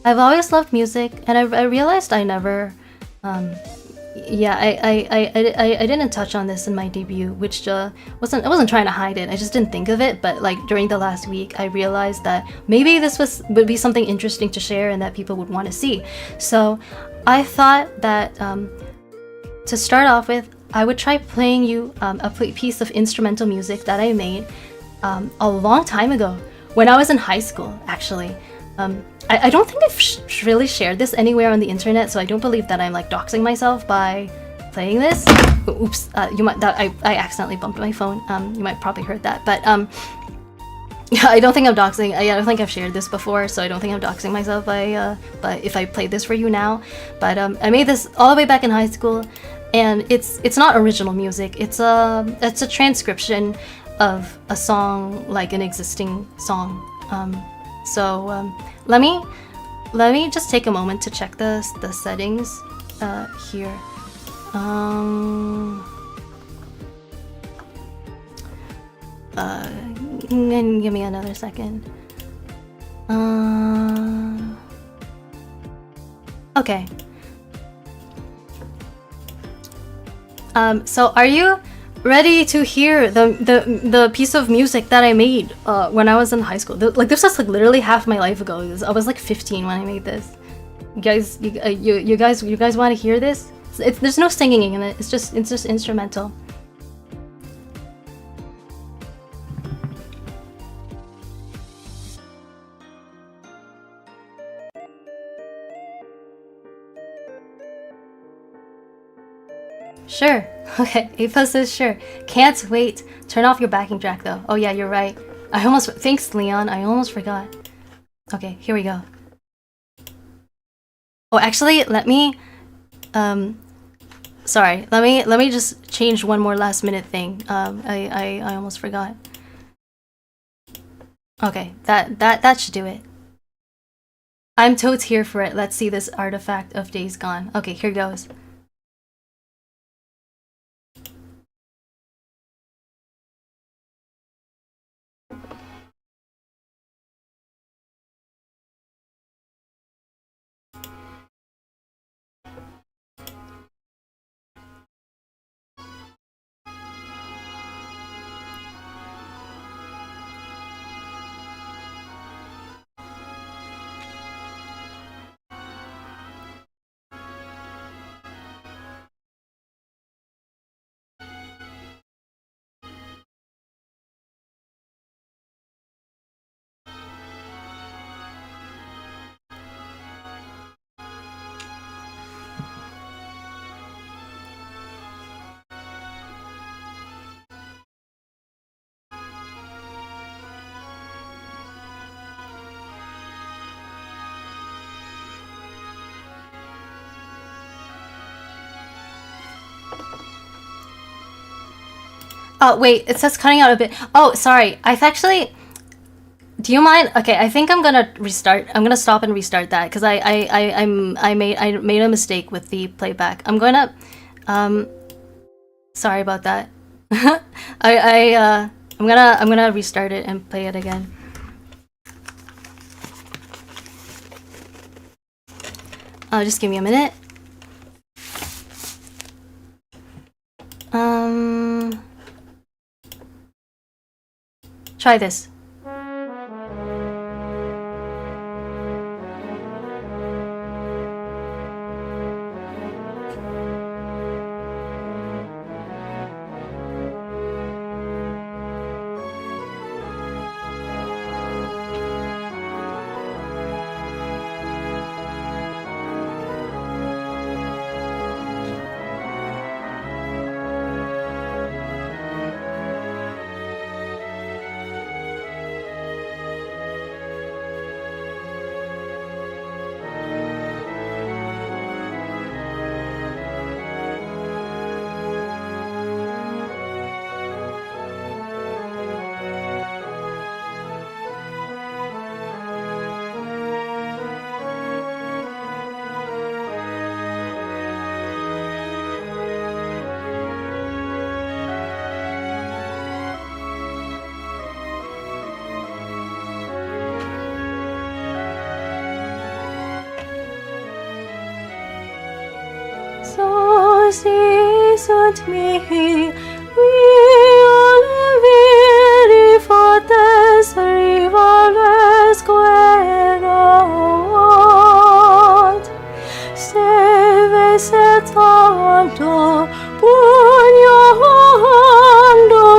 always loved music, and I realized I never I didn't touch on this in my debut, which I wasn't trying to hide it. I just didn't think of it. But like during the last week, I realized that maybe this would be something interesting to share and that people would want to see. So I thought that to start off with, I would try playing you a piece of instrumental music that I made a long time ago when I was in high school, actually. I don't think I've really shared this anywhere on the internet, so I don't believe that I'm like doxing myself by playing this. Oops, I accidentally bumped my phone. You might probably heard that, but yeah, I don't think I'm doxing. I don't think I've shared this before, so I don't think I'm doxing myself but if I played this for you now. But I made this all the way back in high school, and it's not original music. It's a transcription of a song, like an existing song. So let me just take a moment to check the settings. here. Give me another second. Okay. So are you ready to hear the piece of music that I made when I was in high school? Like this was like literally half my life ago. I was like 15 when I made this. You guys want to hear this? There's no singing in it. It's just instrumental. Sure. Okay. Apo says sure. Can't wait. Turn off your backing track though. Oh yeah, you're right. Thanks, Leon. I almost forgot. Okay, here we go. Oh, actually, let me sorry. Let me just change one more last minute thing. I almost forgot. Okay, that should do it. I'm totes here for it. Let's see this artifact of days gone. Okay, here goes. Oh, wait, it says cutting out a bit. Oh, sorry. I've actually... Do you mind? Okay, I think I'm gonna restart. I'm gonna stop and restart that because I made a mistake with the playback. I'm gonna... Sorry about that. I'm gonna restart it and play it again. Just give me a minute. Try this. Me, we all viri fortes rivales querant, se vese tanto pugnando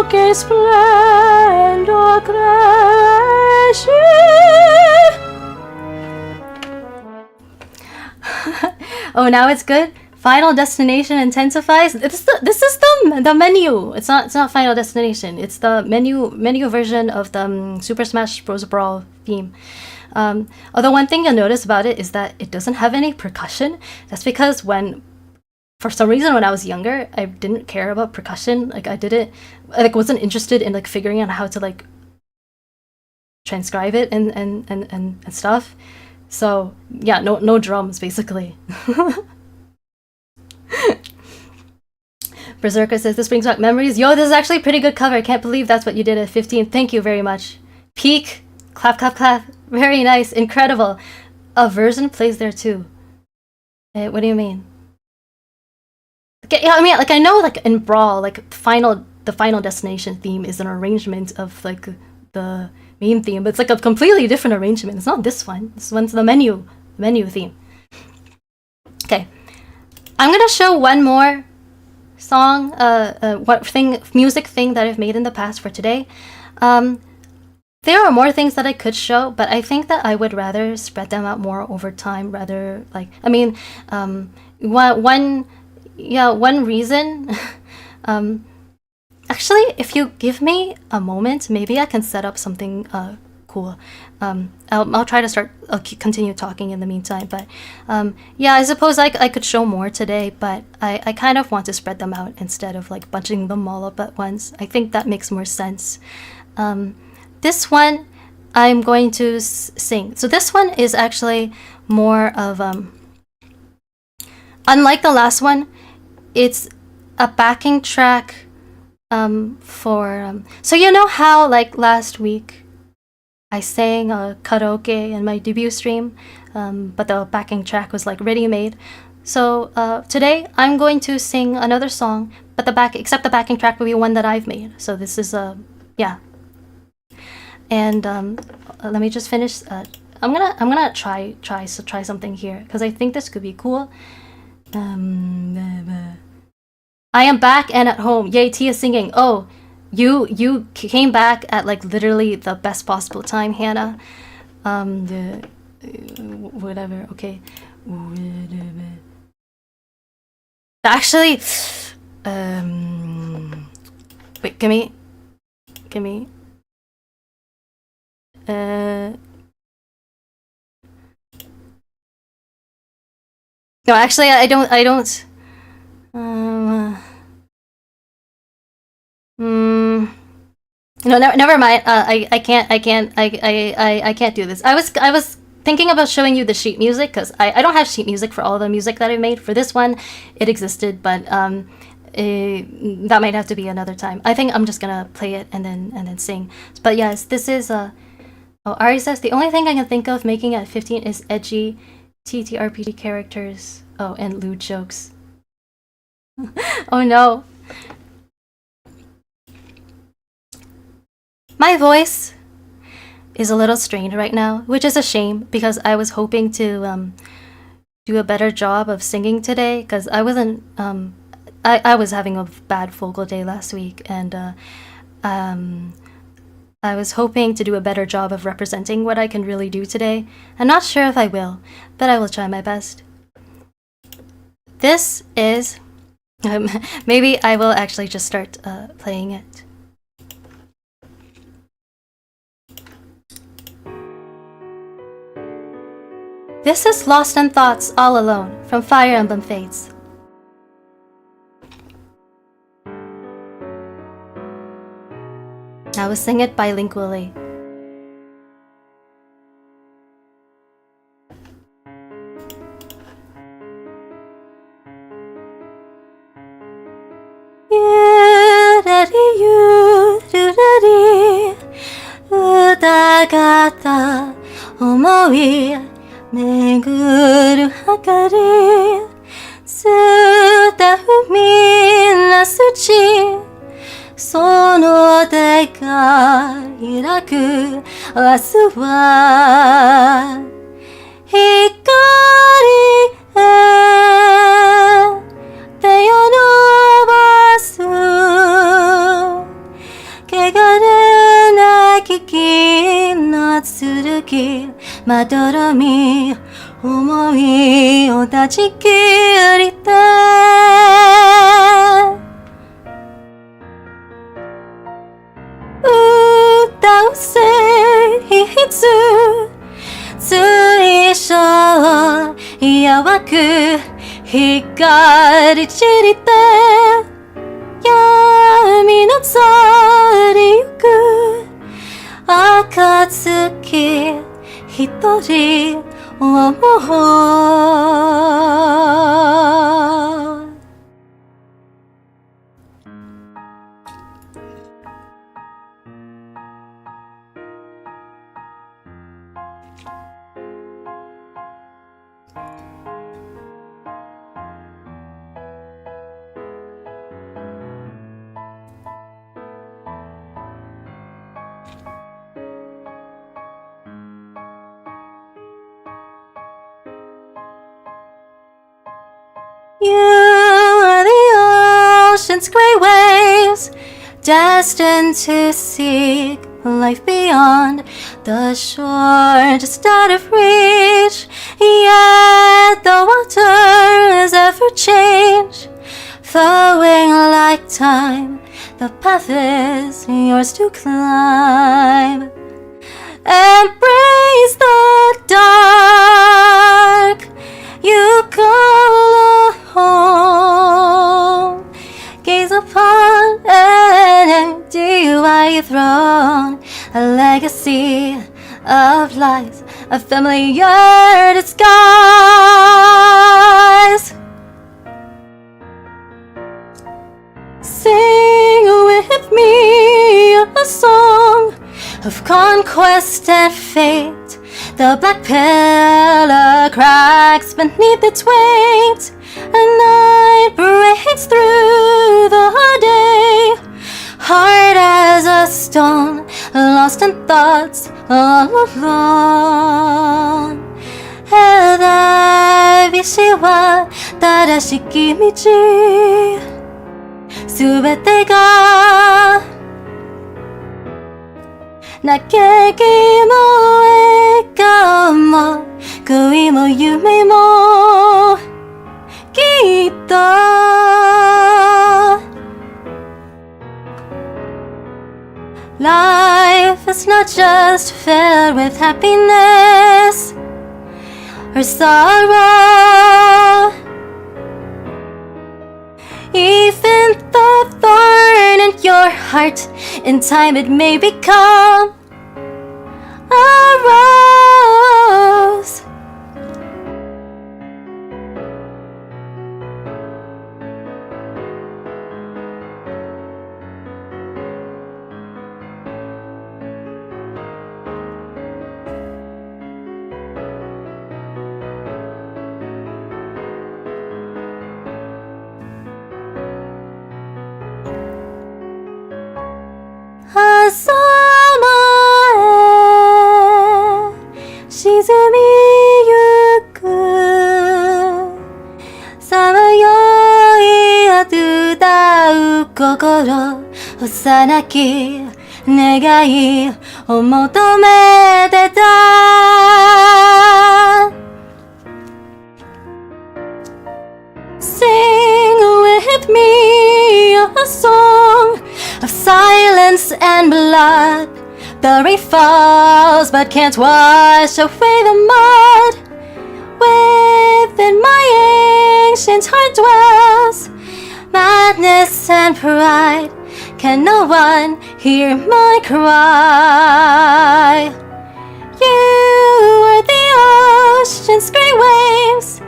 che splendor cresce. Oh, now it's good? Final destination intensifies. This is the menu. It's not Final Destination. It's the menu version of the Super Smash Bros. Brawl theme. Although one thing you'll notice about it is that it doesn't have any percussion. That's because for some reason when I was younger, I didn't care about percussion. Like I wasn't interested in like figuring out how to like transcribe it and stuff. So yeah, no drums basically. Berserker says, this brings back memories. Yo, this is actually a pretty good cover. I can't believe that's what you did at 15. Thank you very much. Peak. Clap, clap, clap. Very nice. Incredible. A version plays there too. What do you mean? Yeah, I mean, like, I know, like, in Brawl, like, the final destination theme is an arrangement of, like, the main theme, but it's, like, a completely different arrangement. It's not this one. This one's the menu theme. Okay. I'm gonna show one more song, music thing that I've made in the past for today. There are more things that I could show, but I think that I would rather spread them out more over time, rather, like, I mean, one reason, actually, if you give me a moment, maybe I can set up something cool. I'll try to I'll continue talking in the meantime, but yeah, I suppose I could show more today, but I kind of want to spread them out instead of like bunching them all up at once. I think that makes more sense. This one I'm going to sing. So this one is actually more of, unlike the last one, it's a backing track for, so you know how like last week I sang karaoke in my debut stream, but the backing track was like ready-made. So today I'm going to sing another song, but except the backing track will be one that I've made. So this is yeah. And let me just finish. I'm gonna try something here because I think this could be cool. I am back and at home. Yay, Tia singing. Oh, you came back at like literally the best possible time, Hannah. Whatever. Okay. Actually, wait. Give me. No, actually, I don't. No, never mind. I can't do this. I was thinking about showing you the sheet music because I don't have sheet music for all the music that I made. For this one, it existed, but that might have to be another time. I think I'm just gonna play it and then sing. But yes, this is Oh, Ari says the only thing I can think of making at 15 is edgy TTRPG characters. Oh, and lewd jokes. Oh no. My voice is a little strained right now, which is a shame because I was hoping to do a better job of singing today because I wasn't I was having a bad vocal day last week, and I was hoping to do a better job of representing what I can really do today. I'm not sure if I will, but I will try my best. This is... maybe I will actually just start playing it. This is Lost in Thoughts All Alone from Fire Emblem Fates. I will sing it bilingually. Yurari, udagata omoi meguru hakari, tsuta fumi na suchi, その手が開く明日は光へ手を伸ばす汚れなき金の剣まどろみ思いを断ち切りたい歌うせいつ水晶弱く光散りて闇の去りゆく暁一人を思う ocean's gray waves, destined to seek life beyond the shore, just out of reach. Yet the waters ever change, flowing like time. The path is yours to climb. Embrace the dark, you call home. Gaze upon an empty white throne, a legacy of lies, a familiar disguise. Sing with me a song of conquest and fate. The black pillar cracks beneath its weight. A night breaks through the day, hard as a stone, lost in thoughts all alone. 枝道は正しき道、すべてが嘆きも笑顔も恋も夢もきっと Life is not just filled with happiness or sorrow. Even the thorn in your heart, in time it may become a rose. Kokoro 幼き願いを求めてた Sing with me a song of silence and blood. The rain falls but can't wash away the mud. Within my ancient heart dwells madness and pride. Can no one hear my cry? You are the ocean's great waves,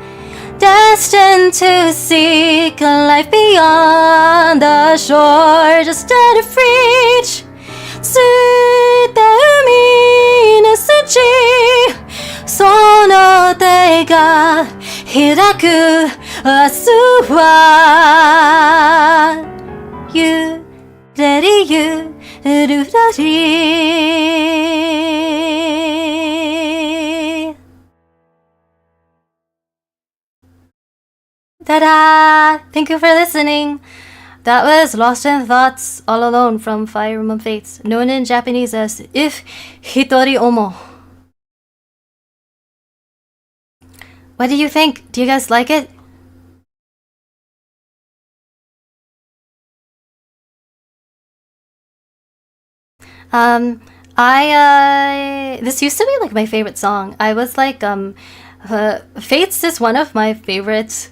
destined to seek a life beyond the shore, just out of reach. ついた海の筋、その手が開く明日はゆらりゆるらり Ta-da! Thank you for listening. That was Lost in Thoughts All Alone from Fire Emblem Fates, known in Japanese as If Hitori Omo. What do you think? Do you guys like it? This used to be like my favorite song. I was like, Fates is one of my favorite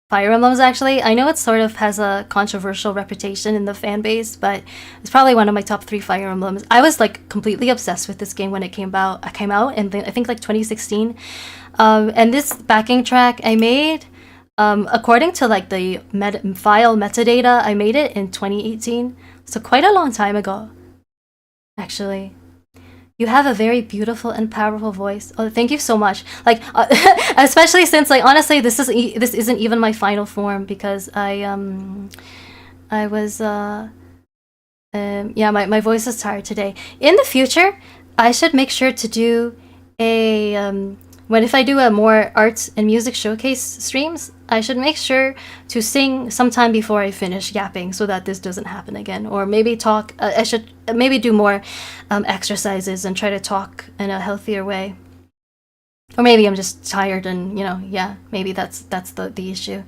Fire Emblems, actually. I know it sort of has a controversial reputation in the fan base, but it's probably one of my top 3 Fire Emblems. I was like completely obsessed with this game when it came out. I think like 2016. And this backing track I made, according to like the file metadata, I made it in 2018. So quite a long time ago, actually. You have a very beautiful and powerful voice. Oh, thank you so much. Like, especially since, like, honestly, this isn't even my final form because yeah, my voice is tired today. In the future, I should make sure to do a when if I do a more arts and music showcase streams, I should make sure to sing sometime before I finish yapping so that this doesn't happen again. Or maybe talk, I should maybe do more exercises and try to talk in a healthier way. Or maybe I'm just tired and, you know, yeah, maybe that's the issue.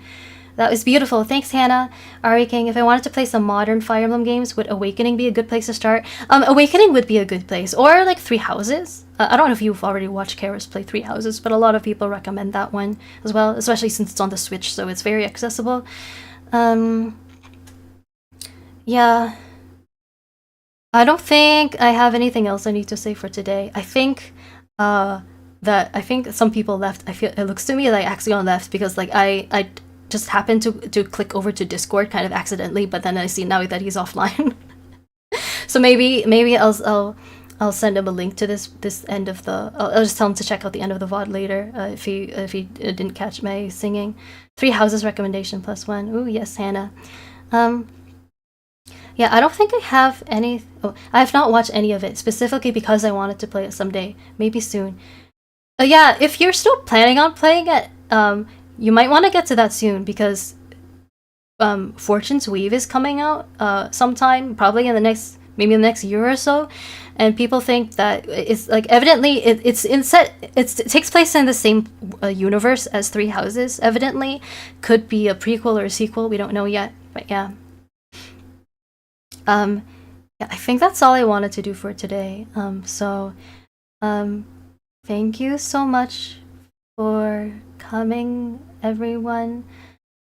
That was beautiful. Thanks, Hannah. Ari King, if I wanted to play some modern Fire Emblem games, would Awakening be a good place to start? Awakening would be a good place. Or like Three Houses. I don't know if you've already watched Charis play Three Houses, but a lot of people recommend that one as well, especially since it's on the Switch, so it's very accessible. Yeah. I don't think I have anything else I need to say for today. I think some people left. I feel it looks to me like Axaeon left because like I just happened to click over to Discord kind of accidentally, but then I see now that he's offline. So maybe I'll send him a link to this end of the. I'll just tell him to check out the end of the VOD later if he didn't catch my singing. Three Houses recommendation +1. Ooh yes, Hannah. Yeah, I don't think I have any. Oh, I have not watched any of it specifically because I wanted to play it someday, maybe soon. Yeah, if you're still planning on playing it, you might want to get to that soon because Fortune's Weave is coming out sometime, probably in the next year or so, and people think that it's like evidently it takes place in the same universe as Three Houses. Evidently, could be a prequel or a sequel. We don't know yet, but yeah. Yeah, I think that's all I wanted to do for today. Thank you so much for coming, everyone.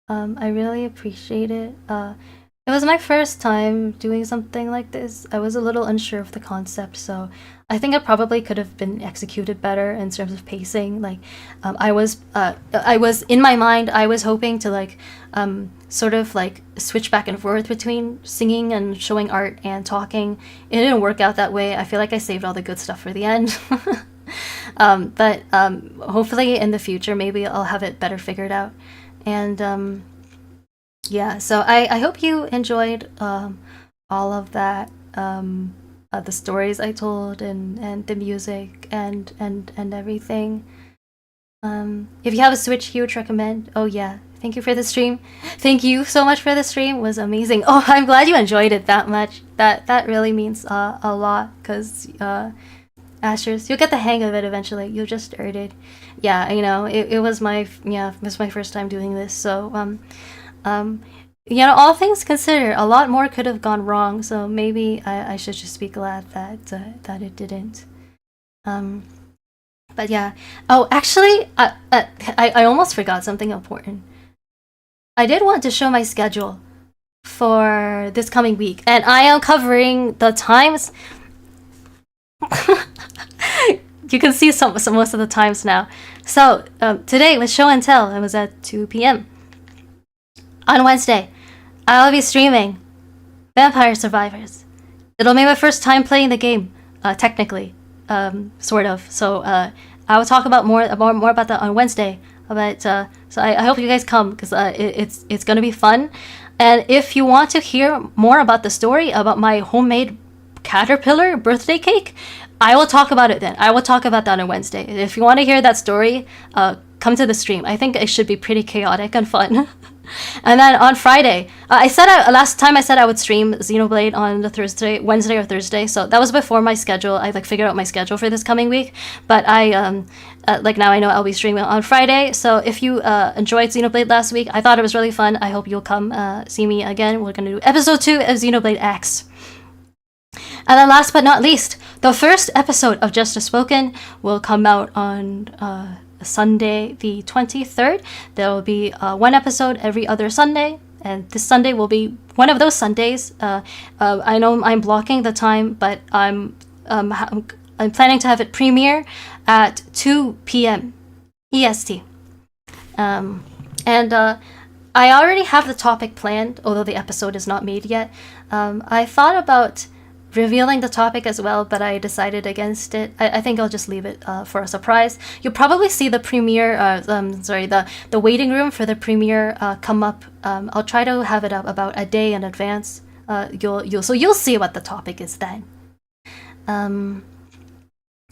I really appreciate it. It was my first time doing something like this. I was a little unsure of the concept, so I think it probably could have been executed better in terms of pacing. Like, I was in my mind, I was hoping to like, sort of like switch back and forth between singing and showing art and talking. It didn't work out that way. I feel like I saved all the good stuff for the end. But hopefully in the future, maybe I'll have it better figured out. And yeah, so I hope you enjoyed all of that, the stories I told and the music and everything. If you have a Switch, huge recommend. Oh yeah, thank you for the stream. Thank you so much for the stream. It was amazing. Oh, I'm glad you enjoyed it that much. That really means a lot because Ashers, you'll get the hang of it eventually. You'll just earn it. Yeah, you know, it was my first time doing this, so you know, all things considered, a lot more could have gone wrong. So maybe I should just be glad that it didn't. But yeah. Oh, actually, I almost forgot something important. I did want to show my schedule for this coming week, and I am covering the times. You can see some most of the times now. So today was show and tell. It was at 2 p.m. On Wednesday, I'll be streaming Vampire Survivors. It'll be my first time playing the game, technically, sort of. So I will talk about more about that on Wednesday. But so I hope you guys come because it's gonna be fun. And if you want to hear more about the story about my homemade caterpillar birthday cake, I will talk about it then. I will talk about that on Wednesday. If you want to hear that story, come to the stream. I think it should be pretty chaotic and fun. And then on Friday, last time I said I would stream Xenoblade on the Wednesday or Thursday. So that was before my schedule. I like figured out my schedule for this coming week. But I like now I know I'll be streaming on Friday. So if you enjoyed Xenoblade last week, I thought it was really fun. I hope you'll come see me again. We're gonna do episode 2 of Xenoblade X. And then last but not least, the first episode of Just a Spoken will come out on Sunday the 23rd. There will be one episode every other Sunday, and this Sunday will be one of those Sundays. I know I'm blocking the time, but I'm planning to have it premiere at 2 p.m. EST. And I already have the topic planned, although the episode is not made yet. I thought about revealing the topic as well, but I decided against it. I think I'll just leave it for a surprise. You'll probably see the premiere, the waiting room for the premiere come up. I'll try to have it up about a day in advance. You'll see what the topic is then.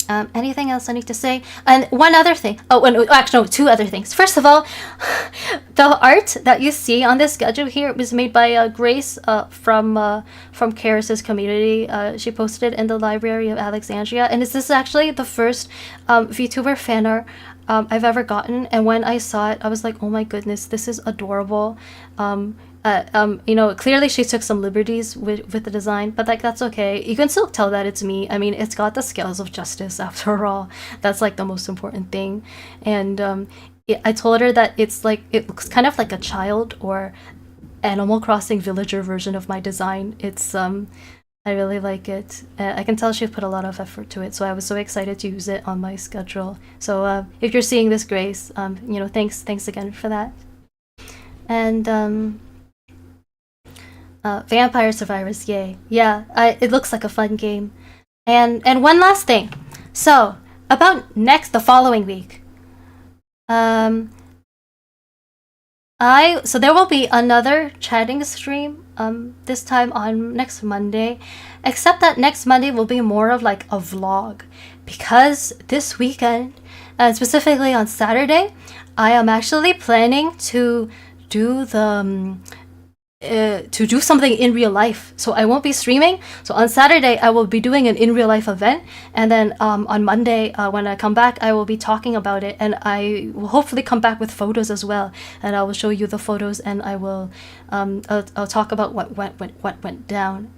Anything else I need to say? And one other thing. Oh, and actually, no, two other things. First of all, the art that you see on this schedule here was made by Grace from Charis's community. She posted it in the library of Alexandria, and this is actually the first VTuber fan art I've ever gotten. And when I saw it, I was like, oh my goodness, this is adorable. You know, clearly she took some liberties with the design, but like that's okay. You can still tell that it's me. I mean, it's got the scales of justice after all. That's like the most important thing. And I told her that it's like, it looks kind of like a child or Animal Crossing villager version of my design. It's I really like it. I can tell she put a lot of effort to it, so I was so excited to use it on my schedule. So if you're seeing this, Grace, you know, thanks again for that. And Vampire Survivors, yay. Yeah, it looks like a fun game. And one last thing. So, about the following week. So there will be another chatting stream, this time on next Monday. Except that next Monday will be more of like a vlog. Because this weekend, and specifically on Saturday, I am actually planning to do something in real life. So I won't be streaming. So on Saturday I will be doing an in real life event, and then on Monday when I come back I will be talking about it, and I will hopefully come back with photos as well, and I will show you the photos, and I will I'll talk about what went down.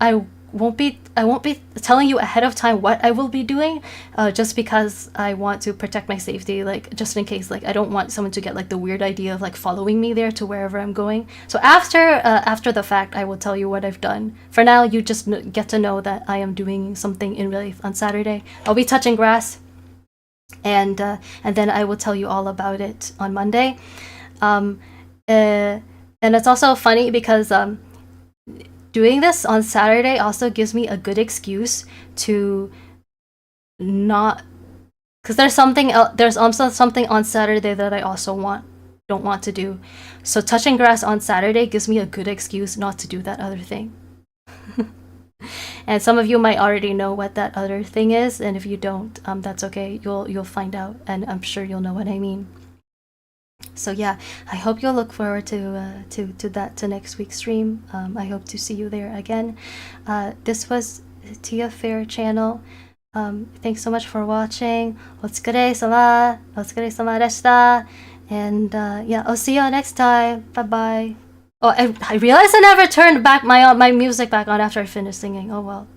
I won't be telling you ahead of time what I will be doing, just because I want to protect my safety, like just in case, like I don't want someone to get like the weird idea of like following me there to wherever I'm going. So after the fact I will tell you what I've done. For now you just get to know that I am doing something in real life on Saturday. I'll be touching grass, and then I will tell you all about it on Monday. And it's also funny because doing this on Saturday also gives me a good excuse to not, because there's also something on Saturday that I also don't want to do. So touching grass on Saturday gives me a good excuse not to do that other thing. And some of you might already know what that other thing is, and if you don't, that's okay. You'll find out, and I'm sure you'll know what I mean. So yeah, I hope you'll look forward to next week's stream. I hope to see you there again. This was Tia Faire channel. Thanks so much for watching. Otsukare-sama. Otsukare-sama deshita. And yeah, I'll see you next time. Bye bye. Oh, I realized I never turned back my music back on after I finished singing. Oh well.